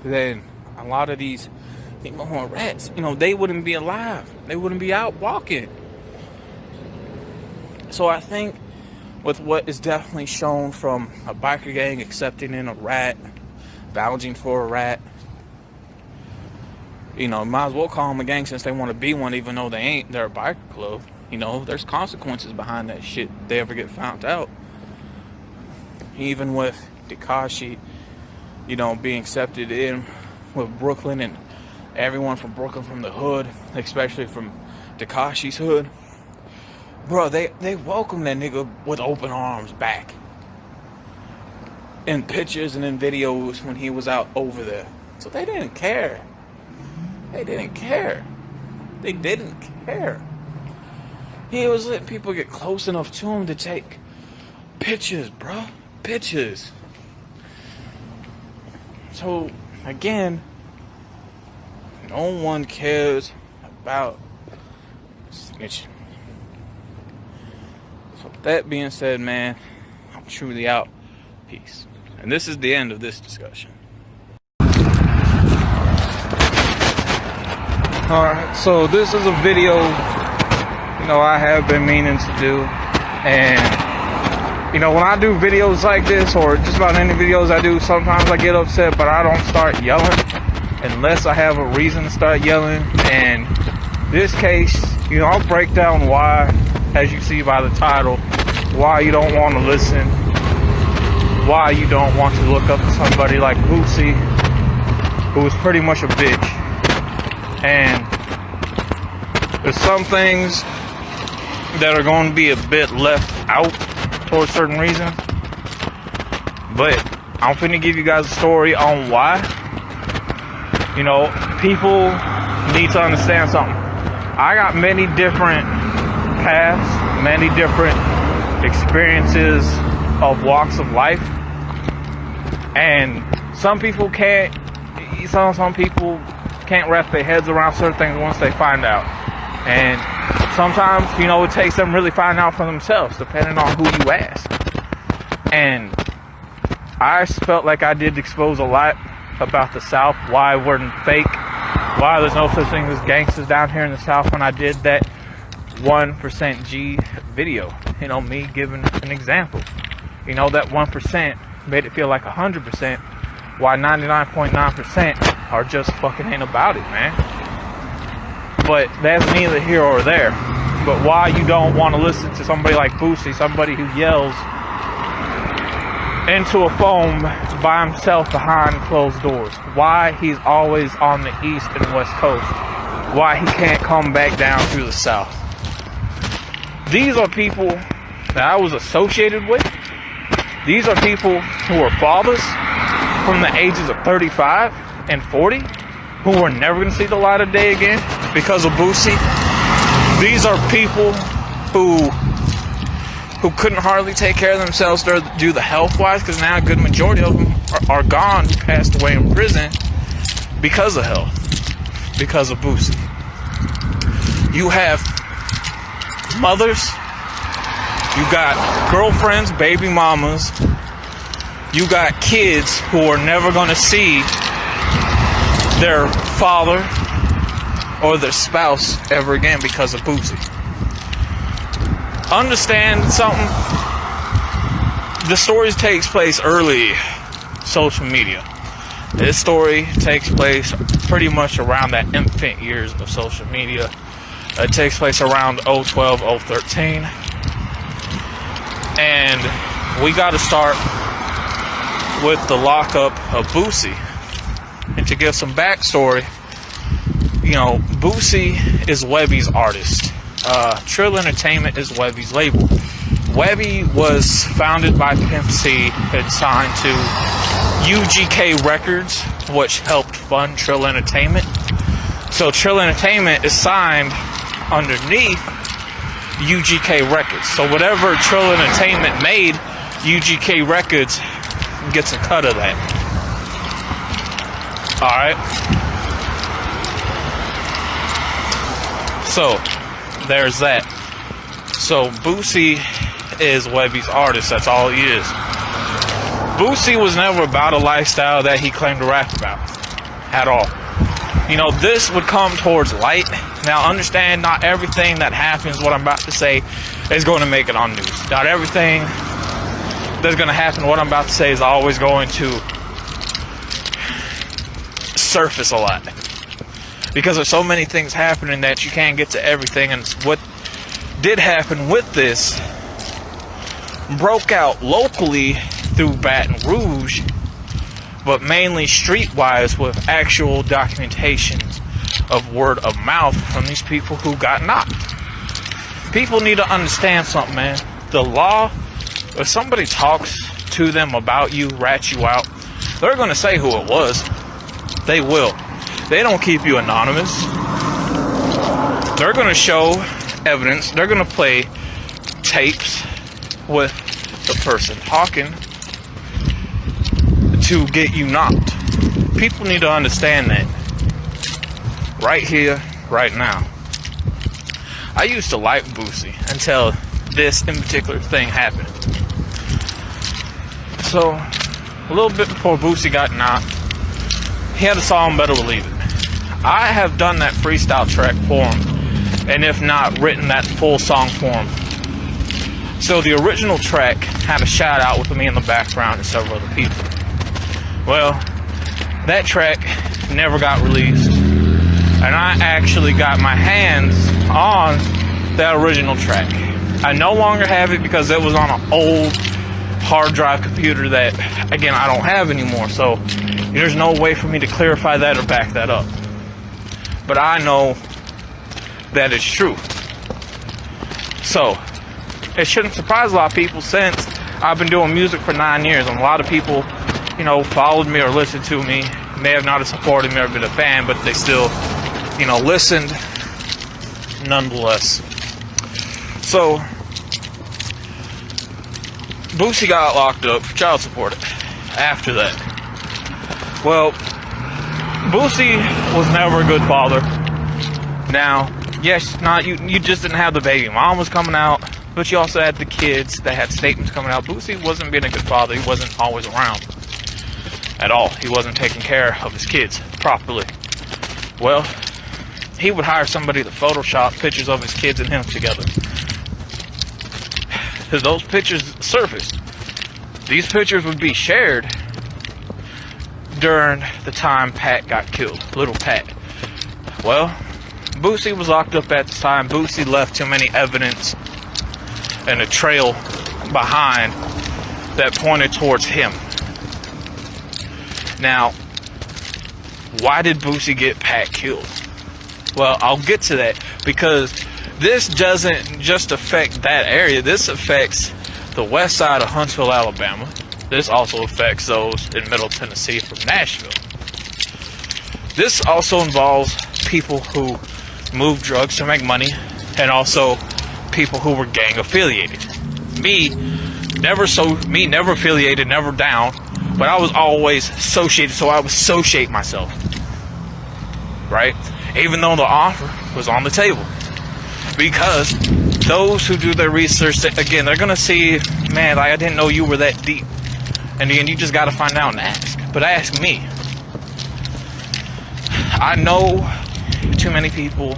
Speaker 1: then a lot of these people who are rats, you know, they wouldn't be alive. They wouldn't be out walking. So I think with what is definitely shown from a biker gang accepting in a rat, vouching for a rat, you know, might as well call them a gang since they want to be one, even though they ain't. They're a biker club. You know, there's consequences behind that shit if they ever get found out. Even with Tekashi, you know, being accepted in with Brooklyn and everyone from Brooklyn, from the hood, especially from Tekashi's hood, bro, they welcomed that nigga with open arms back. In pictures and in videos when he was out over there. So they didn't care. They didn't care. They didn't care. He was letting people get close enough to him to take pictures, bro. Pictures. So, again, no one cares about snitching. So, with that being said, man, I'm truly out. Peace. And this is the end of this discussion. Alright, so this is a video, you know, I have been meaning to do. And, you know, when I do videos like this, or just about any videos I do, sometimes I get upset, but I don't start yelling unless I have a reason to start yelling. And this case, you know, I'll break down why, as you see by the title, why you don't want to listen, why you don't want to look up to somebody like Boosie, who is pretty much a bitch. And there's some things that are going to be a bit left out for a certain reason, but I'm finna give you guys a story on why. You know, people need to understand something. I got many different paths, many different experiences of walks of life, and some people can't, some people can't wrap their heads around certain things once they find out. And sometimes, you know, it takes them really finding out for themselves, depending on who you ask. And I felt like I did expose a lot about the South, why we're fake, why there's no such thing as gangsters down here in the South, when I did that 1% G video. You know, me giving an example. You know, that 1% made it feel like 100%, why 99.9% are just fucking ain't about it, man. But that's neither here or there. But why you don't want to listen to somebody like Boosie, somebody who yells into a phone by himself behind closed doors. Why he's always on the East and West Coast. Why he can't come back down through the South. These are people that I was associated with. These are people who are fathers from the ages of 35 and 40 who are never going to see the light of day again because of Boosie. These are people who couldn't hardly take care of themselves due to health-wise, because now a good majority of them are gone, who passed away in prison because of health, because of Boosie. You have mothers, you got girlfriends, baby mamas, you got kids who are never going to see their father or their spouse ever again because of Boosie. Understand something? The story takes place early social media. This story takes place pretty much around that infant years of social media. It takes place around 012, 013. And we got to start with the lockup of Boosie. And to give some backstory, you know, Boosie is Webby's artist. ChEDDerTarY Entertainment is Webby's label. Webby was founded by Pimp C and signed to UGK Records, which helped fund ChEDDerTarY Entertainment. So ChEDDerTarry Entertainment is signed underneath UGK Records. So whatever ChEDDerTarry Entertainment made, UGK Records gets a cut of that. Alright. So there's that. So Boosie is Webby's artist. That's all he is. Boosie was never about a lifestyle that he claimed to rap about at all. You know, this would come towards light. Now understand, not everything that happens, what I'm about to say, is going to make it on news. Not everything that's going to happen, what I'm about to say, is always going to surface a lot. Because there's so many things happening that you can't get to everything. And what did happen with this broke out locally through Baton Rouge, but mainly streetwise with actual documentations of word of mouth from these people who got knocked. People need to understand something, man. The law, if somebody talks to them about you, rats you out, they're going to say who it was. They will. They don't keep you anonymous. They're going to show evidence. They're going to play tapes with the person talking to get you knocked. People need to understand that. Right here, right now. I used to like Boosie until this in particular thing happened. So, a little bit before Boosie got knocked, he had a song, Better Believe It. I have done that freestyle track for him, and if not, written that full song for him. So the original track had a shout out with me in the background and several other people. Well, that track never got released, and I actually got my hands on that original track. I no longer have it because it was on an old hard drive computer that, again, I don't have anymore, so there's no way for me to clarify that or back that up. But I know that it's true. So, it shouldn't surprise a lot of people, since I've been doing music for 9 years, and a lot of people, you know, followed me or listened to me, may have not supported me or been a fan, but they still, you know, listened nonetheless. So, Boosie got locked up for child support after that. Well, Boosie was never a good father. Now, yes, you just didn't have the baby mamas coming out, but you also had the kids that had statements coming out. Boosie wasn't being a good father. He wasn't always around at all. He wasn't taking care of his kids properly. Well, he would hire somebody to Photoshop pictures of his kids and him together. As those pictures surfaced, these pictures would be shared during the time Pat got killed, little Pat. Well, Boosie was locked up at the time. Boosie left too many evidence and a trail behind that pointed towards him. Now, why did Boosie get Pat killed? Well, I'll get to that, because this doesn't just affect that area. This affects the west side of Huntsville, Alabama. This also affects those in Middle Tennessee from Nashville. This also involves people who move drugs to make money, and also people who were gang affiliated. Me, never affiliated, never down, but I was always associated, so I would associate myself, right? Even though the offer was on the table. Because those who do their research, again, they're going to see, man, like, I didn't know you were that deep. And again, you just got to find out and ask. But ask me. I know too many people,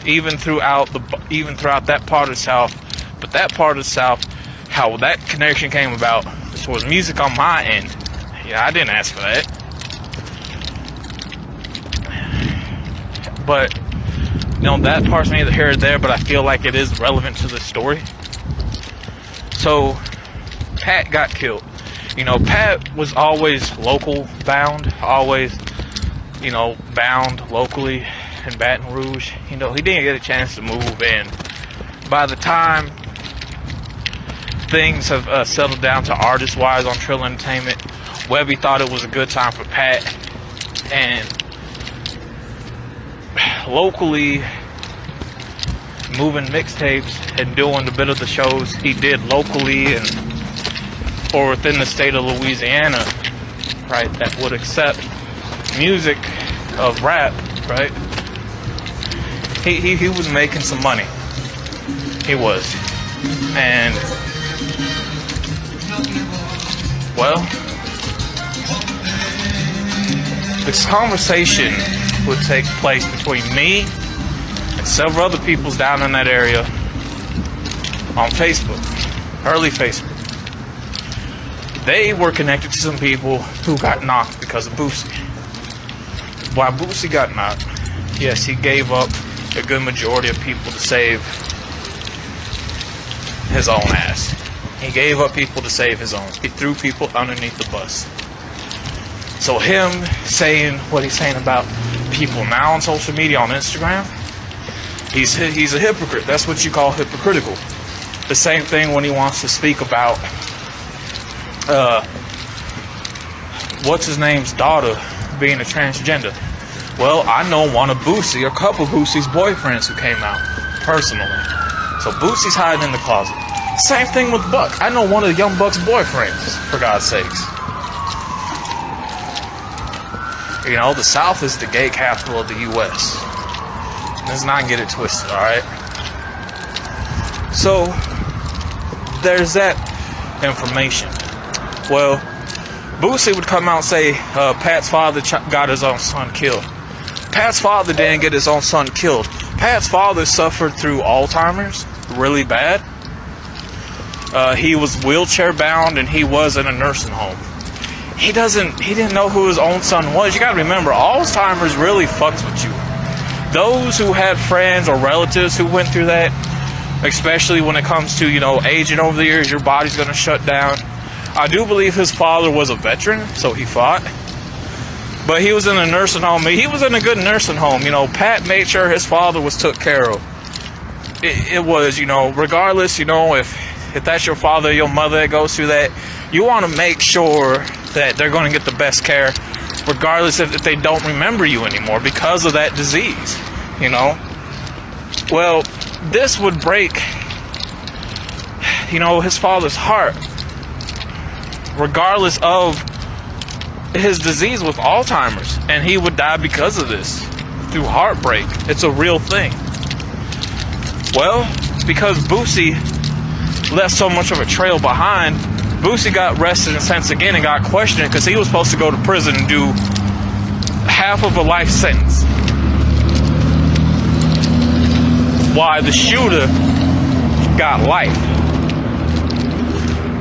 Speaker 1: even throughout that part of the South, but that part of the South, how that connection came about, this was music on my end. Yeah, I didn't ask for that. But, you know, that part's neither here or there, but I feel like it is relevant to the story. So, Pat got killed. You know, Pat was always local bound, always, you know, bound locally in Baton Rouge. You know, he didn't get a chance to move in. By the time things have settled down to artist-wise on ChEDDErTarY Entertainment, Webby thought it was a good time for Pat. And locally, moving mixtapes and doing a bit of the shows he did locally and or within the state of Louisiana, right, that would accept music of rap, right? He was making some money. He was. And well, this conversation would take place between me and several other people down in that area on Facebook, early Facebook. They were connected to some people who got knocked because of Boosie. Why Boosie got knocked, yes, he gave up a good majority of people to save his own ass. He gave up people to save his own. He threw people underneath the bus. So him saying what he's saying about people now on social media, on Instagram, he's a hypocrite. That's what you call hypocritical. The same thing when he wants to speak about what's his name's daughter being a transgender. Well, I know one of Boosie, a couple of Boosie's boyfriends who came out personally. So Boosie's hiding in the closet. Same thing with Buck. I know one of the Young Buck's boyfriends, for God's sakes. You know, the South is the gay capital of the U.S. Let's not get it twisted, alright? So, there's that information. Well, Boosie would come out and say, Pat's father got his own son killed. Pat's father didn't get his own son killed. Pat's father suffered through Alzheimer's really bad. He was wheelchair bound and he was in a nursing home. He didn't know who his own son was. You gotta remember, Alzheimer's really fucks with you. Those who had friends or relatives who went through that, especially when it comes to, you know, aging over the years, your body's gonna shut down. I do believe his father was a veteran, so he fought. But he was in a nursing home. He was in a good nursing home. You know, Pat made sure his father was took care of. It was, you know, regardless, you know, if that's your father or your mother that goes through that, you want to make sure that they're going to get the best care, regardless if they don't remember you anymore because of that disease, you know. Well, this would break, you know, his father's heart, regardless of his disease with Alzheimer's, and he would die because of this, through heartbreak. It's a real thing. Well, because Boosie left so much of a trail behind, Boosie got arrested and sentenced again and got questioned because he was supposed to go to prison and do half of a life sentence. Why the shooter got life.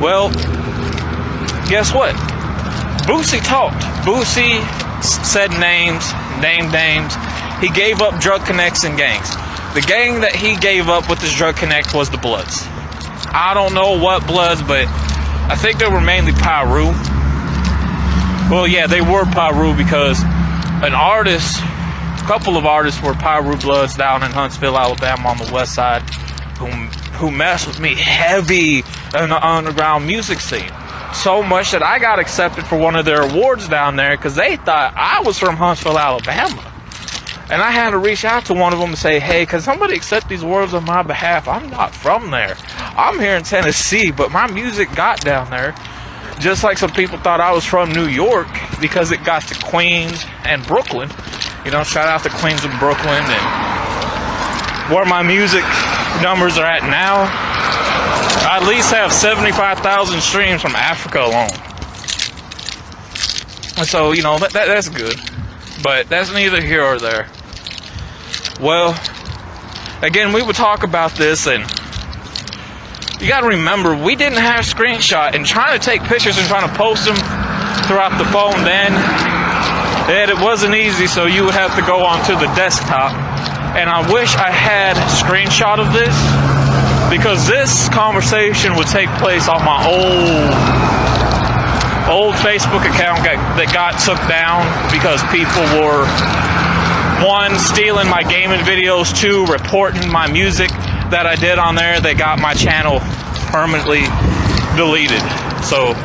Speaker 1: Well, guess what? Boosie talked. Boosie said names, named names. He gave up drug connects and gangs. The gang that he gave up with his drug connect was the Bloods. I don't know what Bloods, but I think they were mainly Pyru. Well, yeah, they were Pyru because an artist couple of artists were Pyru Bloods down in Huntsville, Alabama on the west side, who messed with me heavy in the underground music scene. So much that I got accepted for one of their awards down there because they thought I was from Huntsville, Alabama. And I had to reach out to one of them and say, hey, can somebody accept these awards on my behalf? I'm not from there. I'm here in Tennessee, but my music got down there. Just like some people thought I was from New York because it got to Queens and Brooklyn. You know, shout out to Queens and Brooklyn. And where my music numbers are at now, I at least have 75,000 streams from Africa alone. And so, you know, that's good. But that's neither here or there. Well, again, we would talk about this, and you got to remember, we didn't have screenshot, and trying to take pictures and trying to post them throughout the phone then, and it wasn't easy, so you would have to go onto the desktop. And I wish I had a screenshot of this, because this conversation would take place on my old Facebook account that got took down because people were, 1, stealing my gaming videos, 2, reporting my music that I did on there. They got my channel permanently deleted. So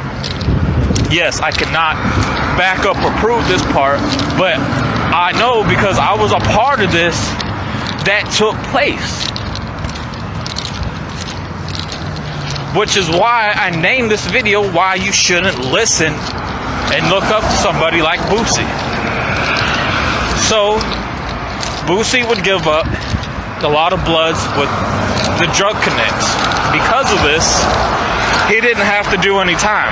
Speaker 1: yes, I cannot back up or prove this part, but I know because I was a part of this that took place. Which is why I named this video Why You Shouldn't Listen and Look Up to Somebody Like Boosie. So, Boosie would give up a lot of Bloods with the drug connects. Because of this, he didn't have to do any time.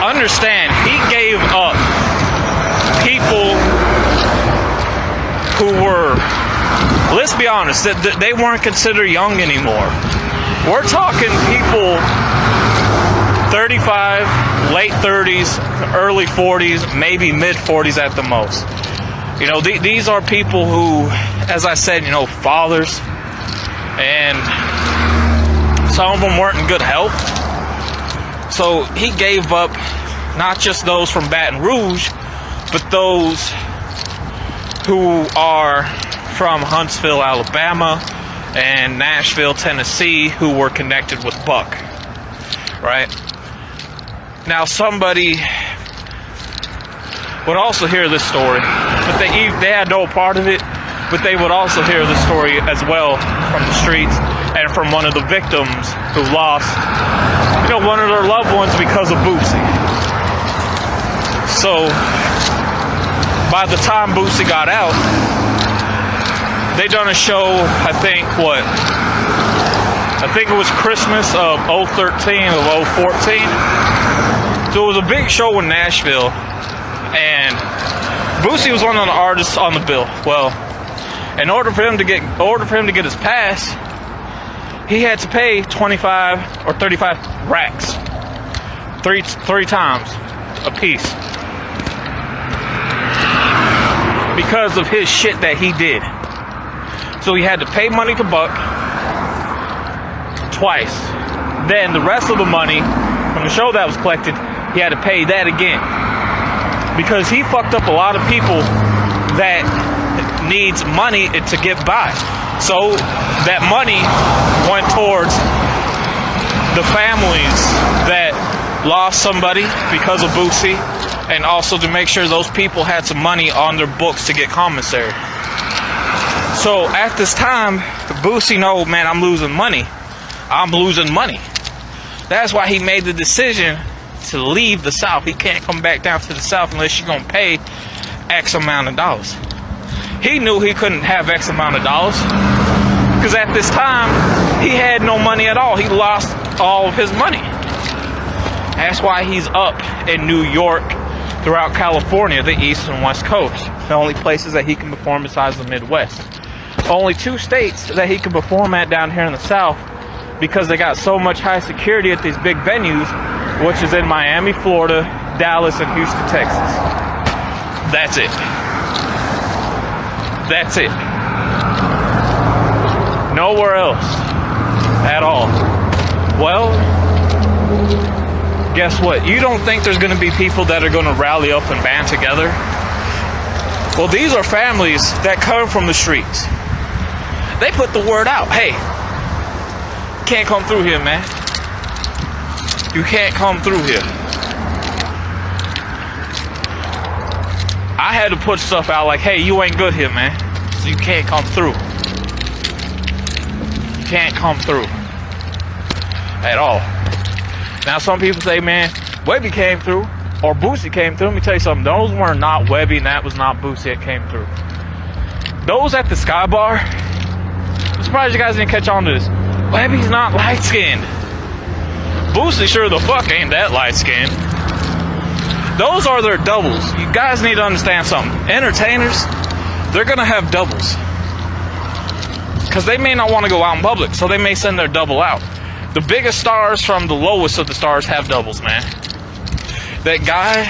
Speaker 1: Understand, he gave up people who were, let's be honest, they weren't considered young anymore. We're talking people 35, late 30s, early 40s, maybe mid 40s at the most. You know, these are people who, as I said, you know, fathers, and some of them weren't in good health. So he gave up not just those from Baton Rouge, but those who are from Huntsville, Alabama, and Nashville, Tennessee, who were connected with Buck, right? Now, somebody would also hear this story, but they had no part of it, but they would also hear the story as well from the streets and from one of the victims who lost, you know, one of their loved ones because of Boosie. So, by the time Boosie got out, they done a show, I think it was Christmas of 013 of 014. So it was a big show in Nashville, and Boosie was one of the artists on the bill. Well, in order for him to get his pass, he had to pay 25 or 35 racks, three times a piece, because of his shit that he did. So he had to pay money to Buck twice. Then the rest of the money from the show that was collected, he had to pay that again. Because he fucked up a lot of people that needs money to get by. So that money went towards the families that lost somebody because of Boosie, and also to make sure those people had some money on their books to get commissary. So at this time, Boosie know, man, I'm losing money. That's why he made the decision to leave the South. He can't come back down to the South unless you're going to pay X amount of dollars. He knew he couldn't have X amount of dollars, because at this time, he had no money at all. He lost all of his money. That's why he's up in New York, throughout California, the East and West Coast. The only places that he can perform besides the Midwest. Only 2 states that he can perform at down here in the South, because they got so much high security at these big venues, which is in Miami, Florida, Dallas, and Houston, Texas. That's it. That's it. Nowhere else at all. Well, guess what? You don't think there's going to be people that are going to rally up and band together? Well, these are families that come from the streets. They put the word out. Hey, you can't come through here, man. You can't come through here. I had to put stuff out like, hey, you ain't good here, man. So you can't come through. You can't come through. At all. Now, some people say, man, Webby came through. Or Boosie came through. Let me tell you something. Those were not Webby, and that was not Boosie that came through. Those at the Sky Bar, I'm surprised you guys didn't catch on to this. Webby's not light-skinned. Boosie sure the fuck ain't that light-skinned. Those are their doubles. You guys need to understand something. Entertainers, they're gonna have doubles. Because they may not want to go out in public, so they may send their double out. The biggest stars from the lowest of the stars have doubles, man. That guy,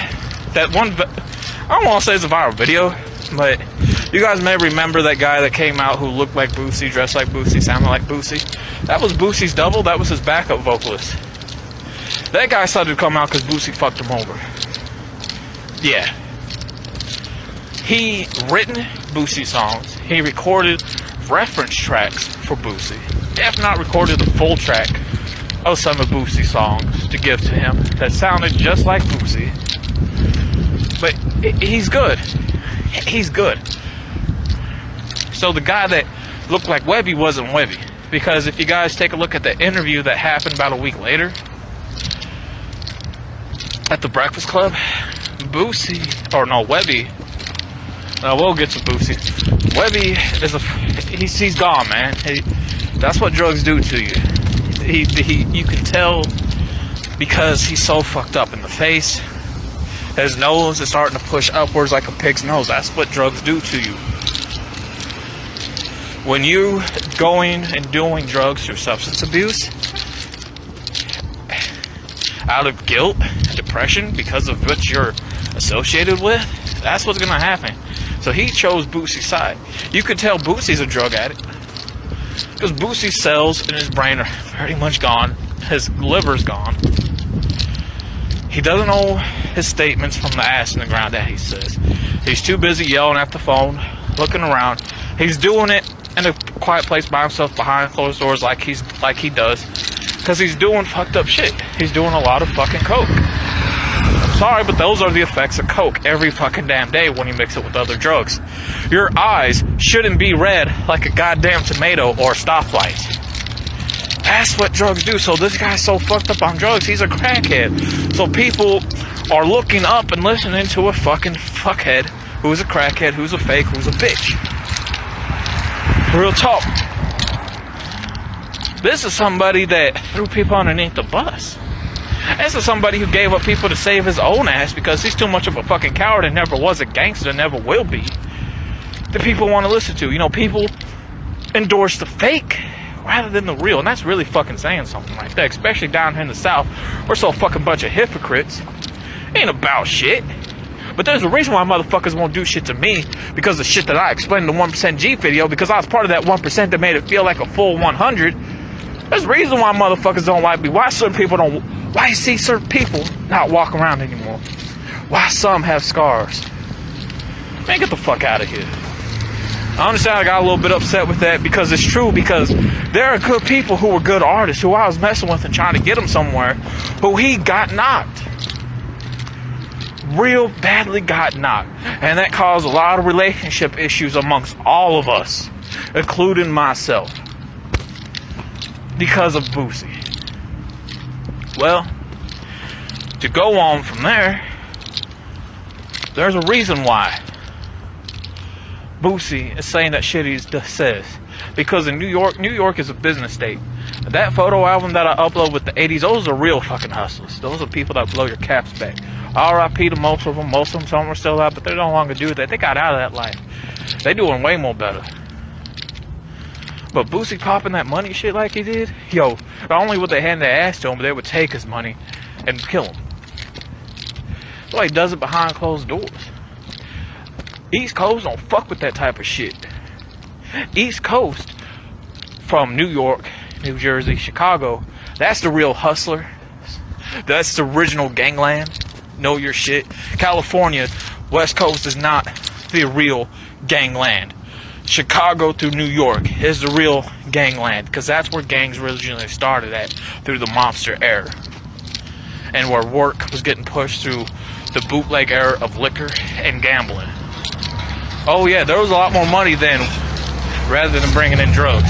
Speaker 1: that one, I don't want to say it's a viral video, but you guys may remember that guy that came out who looked like Boosie, dressed like Boosie, sounded like Boosie. That was Boosie's double. That was his backup vocalist. That guy started to come out because Boosie fucked him over. Yeah. He written Boosie songs. He recorded reference tracks for Boosie. If not recorded the full track of some of Boosie's songs to give to him that sounded just like Boosie. But he's good. He's good. So the guy that looked like Webby wasn't Webby. Because if you guys take a look at the interview that happened about a week later at the Breakfast Club, Webby, we'll get to Boosie. Webby is he's gone, man. That's what drugs do to you. You can tell because he's so fucked up in the face. His nose is starting to push upwards like a pig's nose. That's what drugs do to you. When you going and doing drugs through substance abuse, out of guilt and depression because of what you're associated with, that's what's gonna happen. So he chose Boosie's side. You could tell Boosie's a drug addict. Because Boosie's cells in his brain are pretty much gone. His liver's gone. He doesn't know his statements from the ass in the ground that he says. He's too busy yelling at the phone, looking around. He's doing it in a quiet place by himself behind closed doors like he does. Because he's doing fucked up shit. He's doing a lot of fucking coke. I'm sorry, but those are the effects of coke every fucking damn day when you mix it with other drugs. Your eyes shouldn't be red like a goddamn tomato or a stoplight. That's what drugs do. So this guy's so fucked up on drugs, he's a crackhead. So people are looking up and listening to a fucking fuckhead who's a crackhead, who's a fake, who's a bitch. Real talk. This is somebody that threw people underneath the bus. This is somebody who gave up people to save his own ass because he's too much of a fucking coward and never was a gangster and never will be. That people want to listen to. You know, people endorse the fake rather than the real. And that's really fucking saying something like that. Especially down here in the South. We're so fucking bunch of hypocrites. Ain't about shit. But there's a reason why motherfuckers won't do shit to me. Because of the shit that I explained in the 1% G video. Because I was part of that 1% that made it feel like a full 100. There's a reason why motherfuckers don't like me. Why certain people don't... Why you see certain people not walk around anymore? Why some have scars? Man, get the fuck out of here. I understand I got a little bit upset with that because it's true. Because there are good people who were good artists who I was messing with and trying to get them somewhere, who he got knocked. Real badly got knocked. And that caused a lot of relationship issues amongst all of us, including myself. Because of Boosie. Well, to go on from there, there's a reason why Boosie is saying that shit he says. Because in New York is a business state. That photo album that I upload with the 80s, those are real fucking hustlers. Those are people that blow your caps back. R.I.P. to most of them. Most of them, some are still out, but they no longer do that. They got out of that life. They doing way more better. But Boosie popping that money shit like he did, yo, not only would they hand their ass to him, but they would take his money and kill him. That's why he does it behind closed doors. East Coast don't fuck with that type of shit. East Coast, from New York, New Jersey, Chicago, that's the real hustler. That's the original gangland. Know your shit. California, West Coast is not the real gangland. Chicago through New York is the real gangland, because that's where gangs originally started at, through the mobster era, and where work was getting pushed through the bootleg era of liquor and gambling. Oh yeah, there was a lot more money then, rather than bringing in drugs.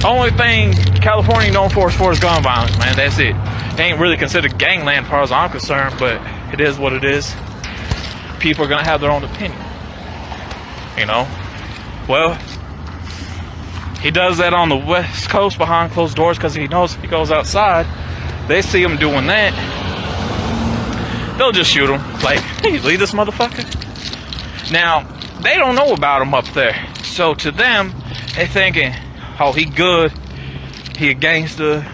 Speaker 1: Only thing California known for is gun violence, man. That's it. It ain't really considered gangland as far as I'm concerned, but it is what it is. People are gonna have their own opinion, you know. Well, he does that on the West Coast behind closed doors, because he knows if he goes outside, they see him doing that, they'll just shoot him. Like, hey, leave this motherfucker. Now, they don't know about him up there, so to them, they thinking, oh, he good, he a gangster,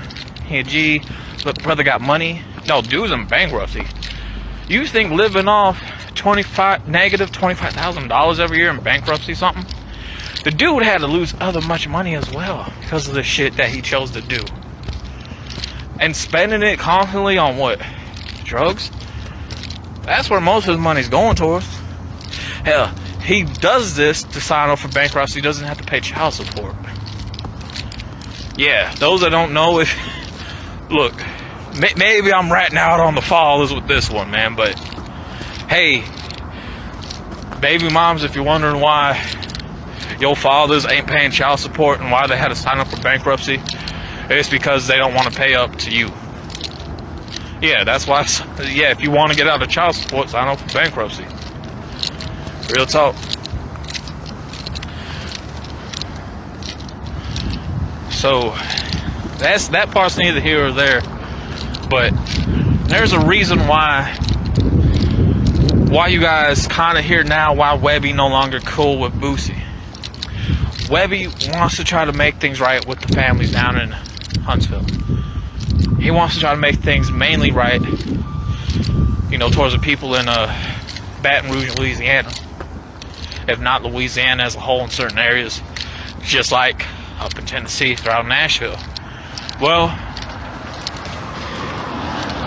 Speaker 1: he a G, look, brother got money. No, dude's in bankruptcy. You think living off negative $25,000 every year in bankruptcy something? The dude had to lose other much money as well because of the shit that he chose to do. And spending it constantly on what? Drugs? That's where most of his money's going towards. Hell, he does this to sign up for bankruptcy. He doesn't have to pay child support. Yeah, those that don't know, if look, maybe I'm ratting out on the fathers with this one, man, but hey, baby moms, if you're wondering why your fathers ain't paying child support and why they had to sign up for bankruptcy, it's because they don't want to pay up to you. Yeah, that's why. Yeah, if you want to get out of child support, sign up for bankruptcy. Real talk. So that part's neither here or there, but there's a reason why you guys kind of hear now why Webby no longer cool with Boosie. Webby wants to try to make things right with the families down in Huntsville. He wants to try to make things mainly right, you know, towards the people in Baton Rouge, Louisiana. If not Louisiana as a whole in certain areas, just like up in Tennessee, throughout Nashville. Well,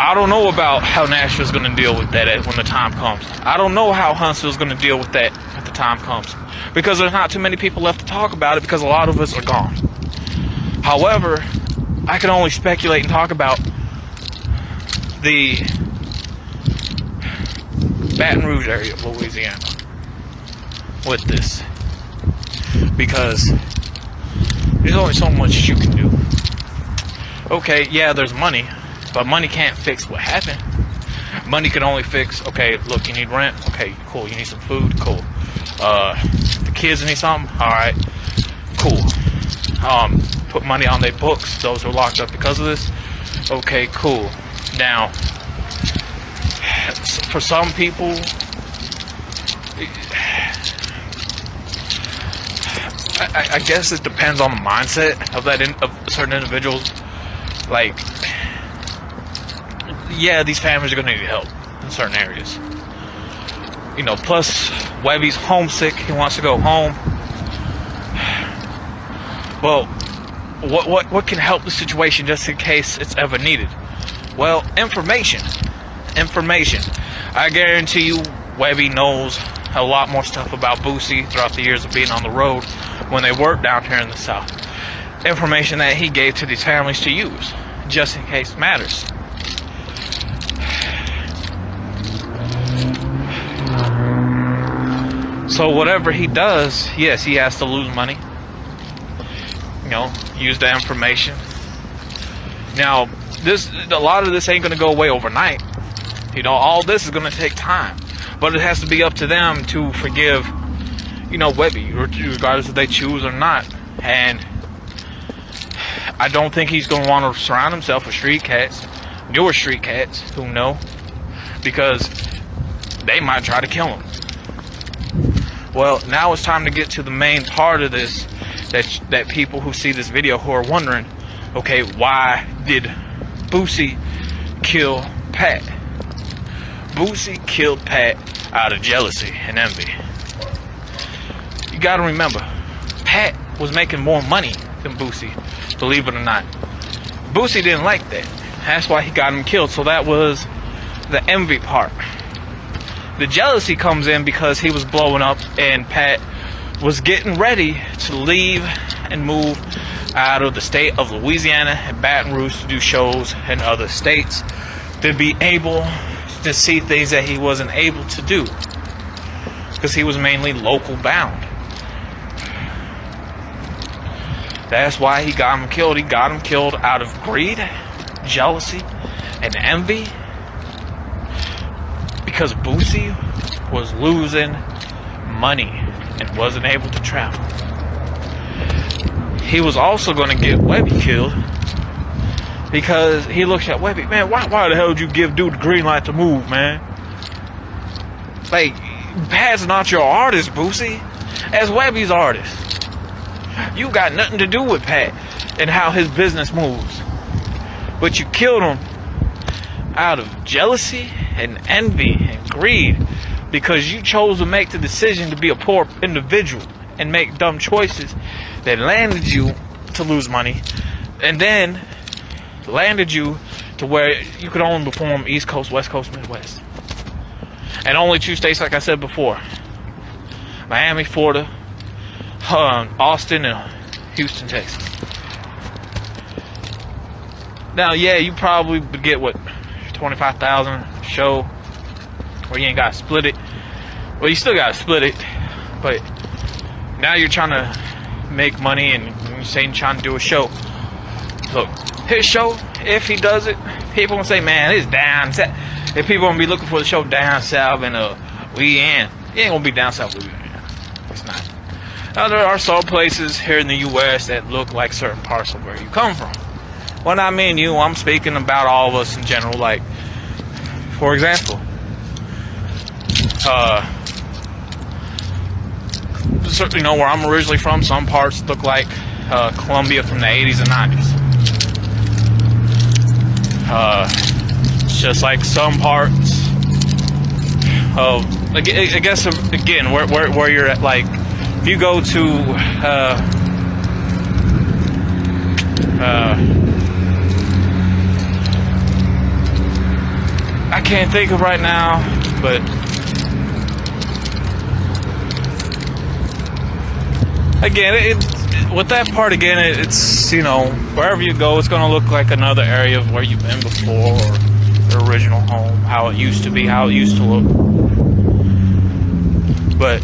Speaker 1: I don't know about how Nashville's going to deal with that when the time comes. I don't know how Huntsville's going to deal with that when the time comes, because there's not too many people left to talk about it, because a lot of us are gone. However, I can only speculate and talk about the Baton Rouge area of Louisiana with this, because there's only so much you can do. Okay, yeah, there's money, but money can't fix what happened. Money can only fix, okay, look, you need rent, okay, cool, you need some food, cool. The kids need something, alright, cool. Put money on their books, those who are locked up because of this, okay, cool. Now, for some people, I guess it depends on the mindset of certain individuals. Like, yeah, these families are going to need help in certain areas. You know, plus Webby's homesick. He wants to go home. Well, what can help the situation just in case it's ever needed? Well, information. I guarantee you, Webby knows a lot more stuff about Boosie throughout the years of being on the road when they worked down here in the South. Information that he gave to these families to use, just in case it matters. So whatever he does, yes, he has to lose money. You know, use the information. Now, a lot of this ain't going to go away overnight. You know, all this is going to take time. But it has to be up to them to forgive, you know, Webby, regardless if they choose or not. And I don't think he's going to want to surround himself with street cats, newer street cats who know, because they might try to kill him. Well, now it's time to get to the main part of this, that people who see this video who are wondering, okay, why did Boosie kill Pat? Boosie killed Pat out of jealousy and envy. You gotta remember, Pat was making more money than Boosie, believe it or not. Boosie didn't like that. That's why he got him killed. So that was the envy part. The jealousy comes in because he was blowing up and Pat was getting ready to leave and move out of the state of Louisiana and Baton Rouge to do shows in other states to be able to see things that he wasn't able to do because he was mainly local bound. That's why he got him killed. He got him killed out of greed, jealousy, and envy because Boosie was losing money and wasn't able to travel. He was also going to get Webby killed because he looked at Webby, man, why the hell did you give dude the green light to move, man? Like, Pat's not your artist, Boosie. As Webby's artist. You got nothing to do with Pat and how his business moves. But you killed him out of jealousy and envy and greed because you chose to make the decision to be a poor individual and make dumb choices that landed you to lose money and then landed you to where you could only perform East Coast, West Coast, Midwest. And only 2 states, like I said before. Miami, Florida, Austin, and Houston, Texas. Now, yeah, you probably would get, what, $25,000 show where you ain't got to split it. Well, you still got to split it, but now you're trying to make money and you're saying trying to do a show. Look, his show, if he does it, people gonna say, man, it's down south. If people gonna be looking for the show down south in Louisiana, it ain't gonna be down south Louisiana. It's not. Now, there are some places here in the U.S. that look like certain parts of where you come from. Well, not me and you, I'm speaking about all of us in general. Like, for example, you know, where I'm originally from, some parts look like Columbia from the 80s and 90s. It's just like some parts of, I guess, again, where you're at, like, if you go to, I can't think of right now, but again, with that part again, it's, you know, wherever you go, it's going to look like another area of where you've been before, or your original home, how it used to be, how it used to look. But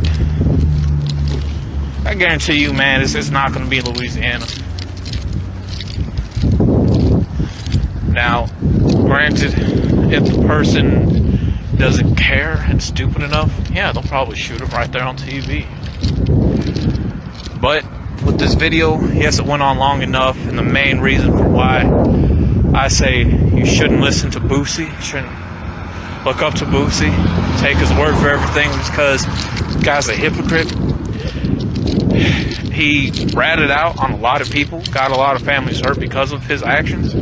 Speaker 1: I guarantee you, man, it's not going to be Louisiana. Now, granted, if the person doesn't care and stupid enough, yeah, they'll probably shoot it right there on TV. But with this video, yes, it went on long enough, and the main reason for why I say you shouldn't listen to Boosie, you shouldn't look up to Boosie, take his word for everything, because the guy's a hypocrite. He ratted out on a lot of people, got a lot of families hurt because of his actions.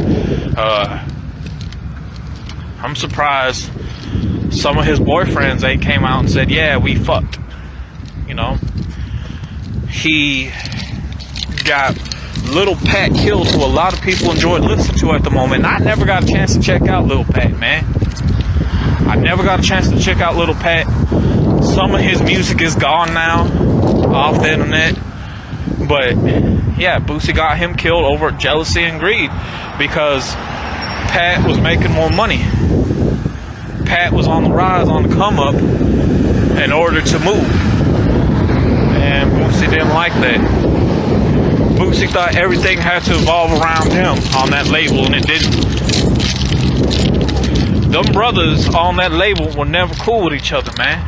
Speaker 1: I'm surprised some of his boyfriends, they came out and said, yeah, we fucked. You know, he got Little Pat killed, who a lot of people enjoyed listening to at the moment. And I never got a chance to check out Little Pat, man. I never got a chance to check out Little Pat. Some of his music is gone now off the internet. But yeah, Boosie got him killed over jealousy and greed because Pat was making more money. Pat was on the rise, on the come up in order to move. And Boosie didn't like that. Boosie thought everything had to evolve around him on that label, and it didn't. Them brothers on that label were never cool with each other, man.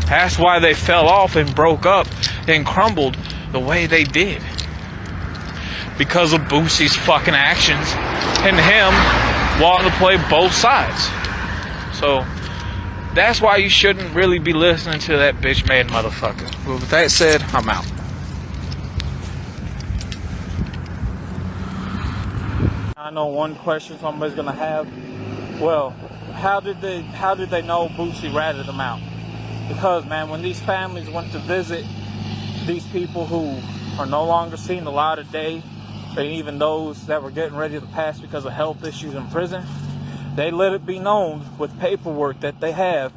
Speaker 1: That's why they fell off and broke up and crumbled the way they did. Because of Boosie's fucking actions and him wanting to play both sides. So that's why you shouldn't really be listening to that bitch-made motherfucker. But with that said, I'm out. I know one question somebody's gonna have. Well, how did they know Boosie ratted them out? Because, man, when these families went to visit these people who are no longer seeing the light of day, and even those that were getting ready to pass because of health issues in prison, they let it be known with paperwork that they have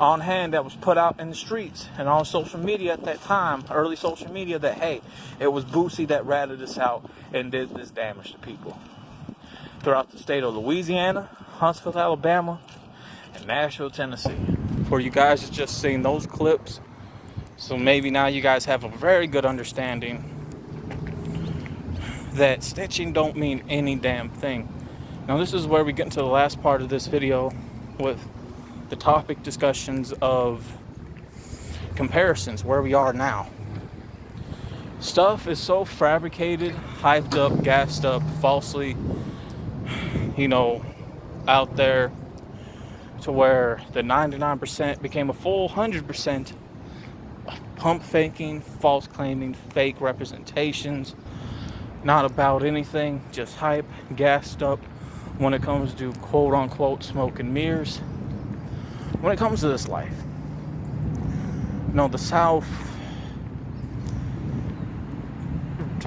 Speaker 1: on hand that was put out in the streets and on social media at that time, early social media, that, hey, it was Boosie that ratted us out and did this damage to people. Throughout the state of Louisiana, Huntsville, Alabama, and Nashville, Tennessee. For you guys just seen those clips, so maybe now you guys have a very good understanding that snitching don't mean any damn thing. Now this is where we get into the last part of this video with the topic discussions of comparisons, where we are now. Stuff is so fabricated, hyped up, gassed up, falsely, out there, to where the 99% became a full 100% pump faking, false claiming, fake representations, not about anything, just hype, gassed up when it comes to quote unquote smoke and mirrors. When it comes to this life, the South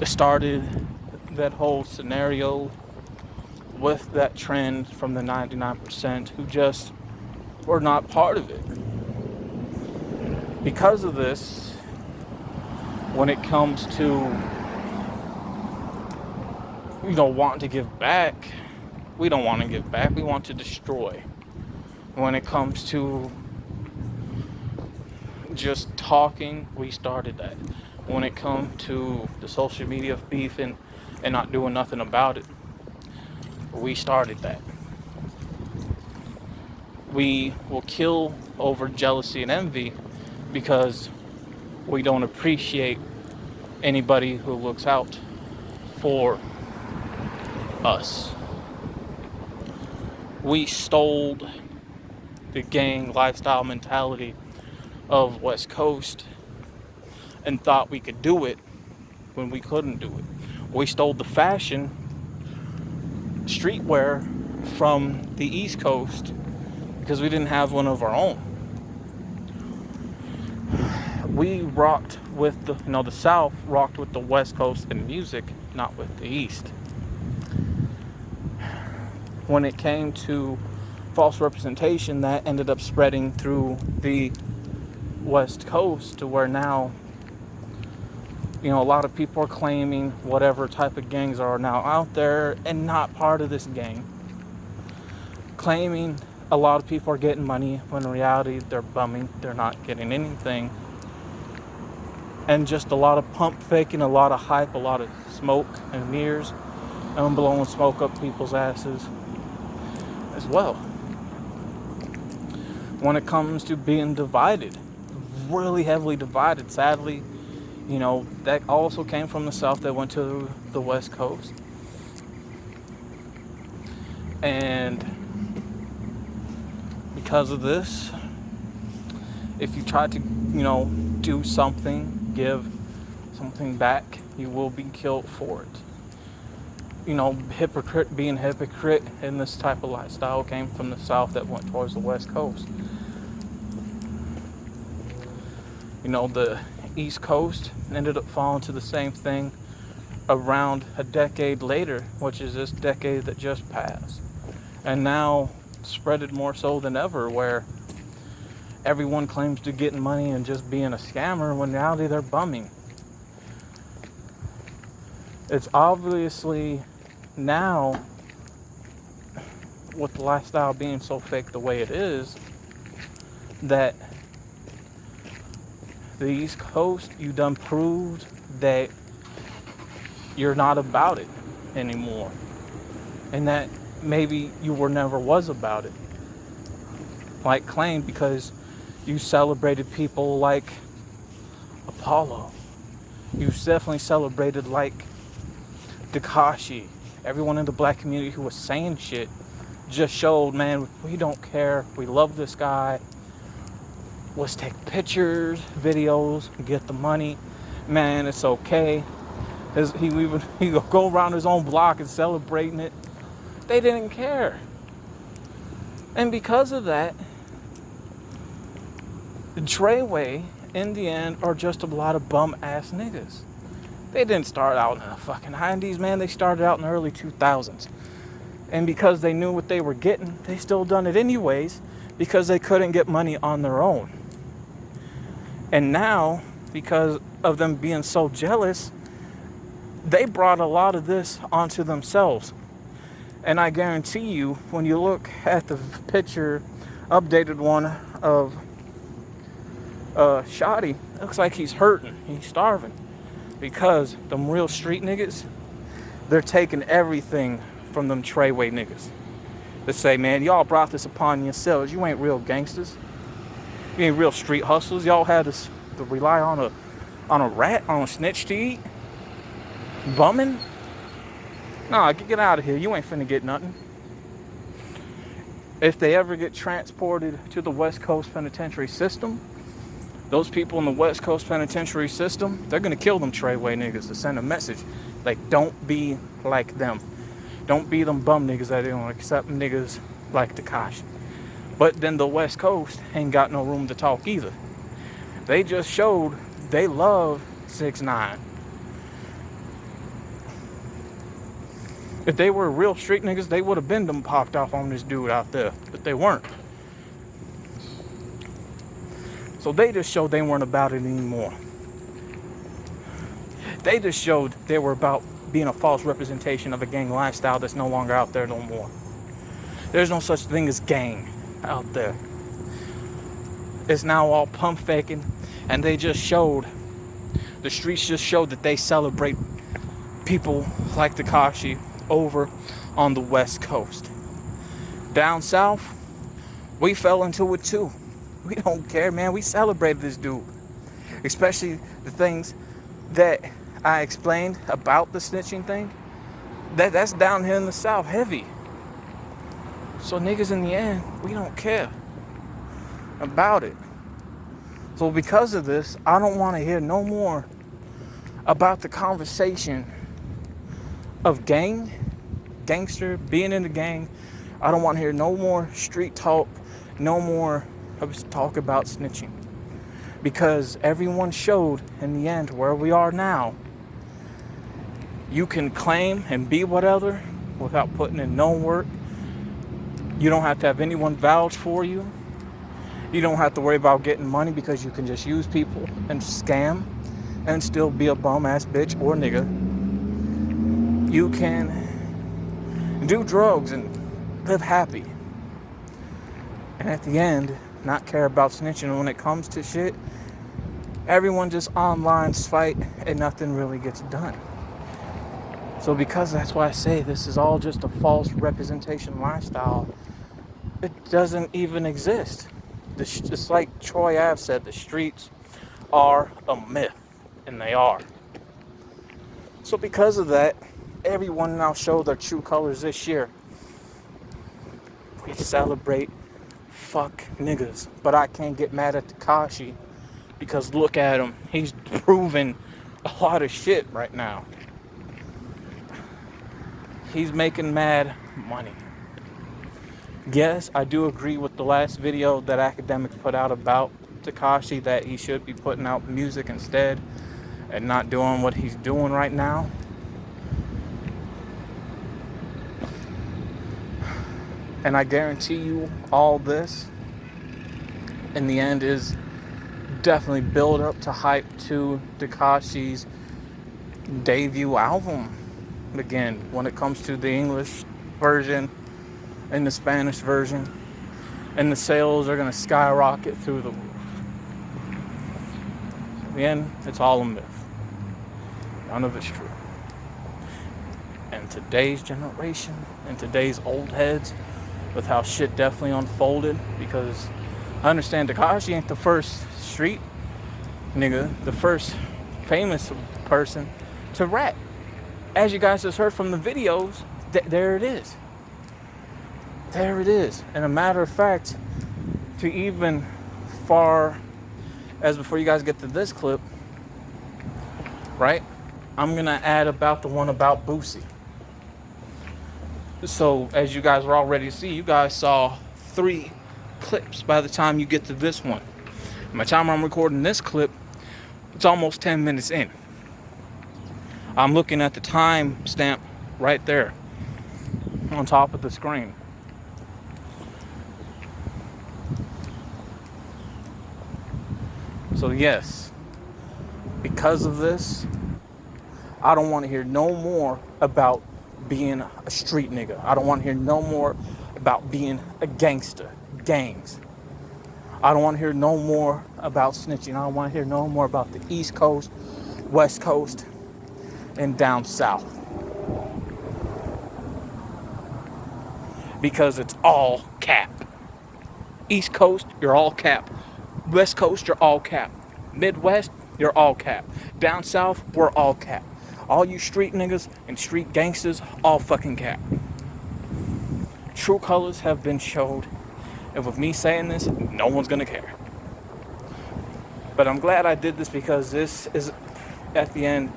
Speaker 1: started that whole scenario with that trend from the 99% who just were not part of it. Because of this, when it comes to wanting to give back, we don't want to give back, we want to destroy. When it comes to just talking, we started that. When it comes to the social media beef and not doing nothing about it, we started that. We will kill over jealousy and envy because we don't appreciate anybody who looks out for us. We stole the gang lifestyle mentality of West Coast and thought we could do it when we couldn't do it. We stole the fashion, streetwear from the East Coast because we didn't have one of our own. We rocked with the South rocked with the West Coast in music, not with the East. When it came to false representation, that ended up spreading through the West Coast to where now, a lot of people are claiming whatever type of gangs are now out there and not part of this gang. Claiming a lot of people are getting money when in reality they're bumming, they're not getting anything. And just a lot of pump faking, a lot of hype, a lot of smoke and mirrors, and blowing smoke up people's asses as well. When it comes to being divided, really heavily divided, sadly, that also came from the South that went to the West Coast. And because of this, if you try to, do something, give something back, you will be killed for it. Being hypocrite in this type of lifestyle came from the South that went towards the West Coast. The East Coast ended up falling to the same thing around a decade later, which is this decade that just passed. And now spread it more so than ever, where everyone claims to getting money and just being a scammer when in reality they're bumming. It's obviously now, with the lifestyle being so fake the way it is, that the East Coast, you done proved that you're not about it anymore. And that maybe you were never was about it. Like claimed, because you celebrated people like Apollo. You definitely celebrated like Tekashi. Everyone in the black community who was saying shit just showed, man, we don't care. We love this guy. Let's take pictures, videos, get the money. Man, it's okay. He go around his own block and celebrating it. They didn't care. And because of that, the Treyway, in the end, are just a lot of bum-ass niggas. They didn't start out in the fucking 90s, man. They started out in the early 2000s. And because they knew what they were getting, they still done it anyways, because they couldn't get money on their own. And now, because of them being so jealous, they brought a lot of this onto themselves. And I guarantee you, when you look at the picture, updated one of Shoddy, it looks like he's hurting, he's starving. Because them real street niggas, they're taking everything from them Treyway niggas. They say, man, y'all brought this upon yourselves. You ain't real gangsters. You ain't real street hustlers. Y'all had to rely on a rat, on a snitch to eat. Bumming. Nah, get out of here. You ain't finna get nothing. If they ever get transported to the West Coast penitentiary system, those people in the West Coast penitentiary system, they're gonna kill them Treyway niggas to send a message. Like, don't be like them. Don't be them bum niggas that don't accept niggas like Tekashi. But then the West Coast ain't got no room to talk either. They just showed they love 6ix9ine. If they were real street niggas, they would have been them popped off on this dude out there. But they weren't. So they just showed they weren't about it anymore. They just showed they were about being a false representation of a gang lifestyle that's no longer out there no more. There's no such thing as gang out there. It's now all pump faking, and they just showed, the streets just showed that they celebrate people like Tekashi over on the West Coast. Down south, we fell into it too. We don't care, man. We celebrated this dude. Especially the things that I explained about the snitching thing. That's down here in the South heavy. So niggas, in the end, we don't care about it. So because of this, I don't want to hear no more about the conversation of gangster, being in the gang. I don't want to hear no more street talk, no more talk about snitching. Because everyone showed in the end where we are now. You can claim and be whatever without putting in no work. You don't have to have anyone vouch for you. You don't have to worry about getting money because you can just use people and scam and still be a bum ass bitch or nigga. You can do drugs and live happy. And at the end, not care about snitching. When it comes to shit, everyone just online fight and nothing really gets done. So because that's why I say this is all just a false representation lifestyle. It doesn't even exist. Just like Troy Ave said, the streets are a myth. And they are. So because of that, everyone now show their true colors this year. We celebrate fuck niggas. But I can't get mad at Tekashi because look at him. He's proving a lot of shit right now. He's making mad money. Yes, I do agree with the last video that Academics put out about Tekashi, that he should be putting out music instead and not doing what he's doing right now. And I guarantee you all this in the end is definitely build up to hype to Tekashi's debut album again when it comes to the English version and the Spanish version, and the sales are going to skyrocket through the roof. In the end, it's all a myth. None of it's true. And today's generation and today's old heads, with how shit definitely unfolded, because I understand Tekashi ain't the first street nigga, the first famous person to rap. As you guys just heard from the videos, there it is. There it is. And a matter of fact, to even far as before you guys get to this clip, right? I'm going to add about the one about Boosie. So as you guys were already see, you guys saw 3 clips by the time you get to this one. By the time I'm recording this clip, it's almost 10 minutes in. I'm looking at the time stamp right there on top of the screen. So yes, because of this, I don't want to hear no more about being a street nigga. I don't want to hear no more about being a gangster, gangs. I don't want to hear no more about snitching. I don't want to hear no more about the East Coast, West Coast, and down south. Because it's all cap. East Coast, you're all cap. West Coast, you're all cap. Midwest, you're all cap. Down south, we're all cap. All you street niggas and street gangsters, all fucking cap. True colors have been showed. And with me saying this, no one's gonna care. But I'm glad I did this because this is, at the end,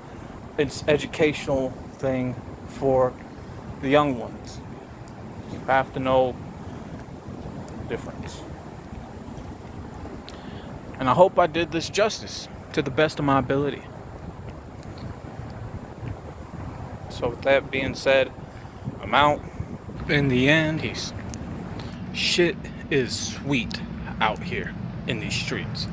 Speaker 1: it's educational thing for the young ones. You have to know the difference. And I hope I did this justice to the best of my ability. So with that being said, I'm out. In the end, shit is sweet out here in these streets.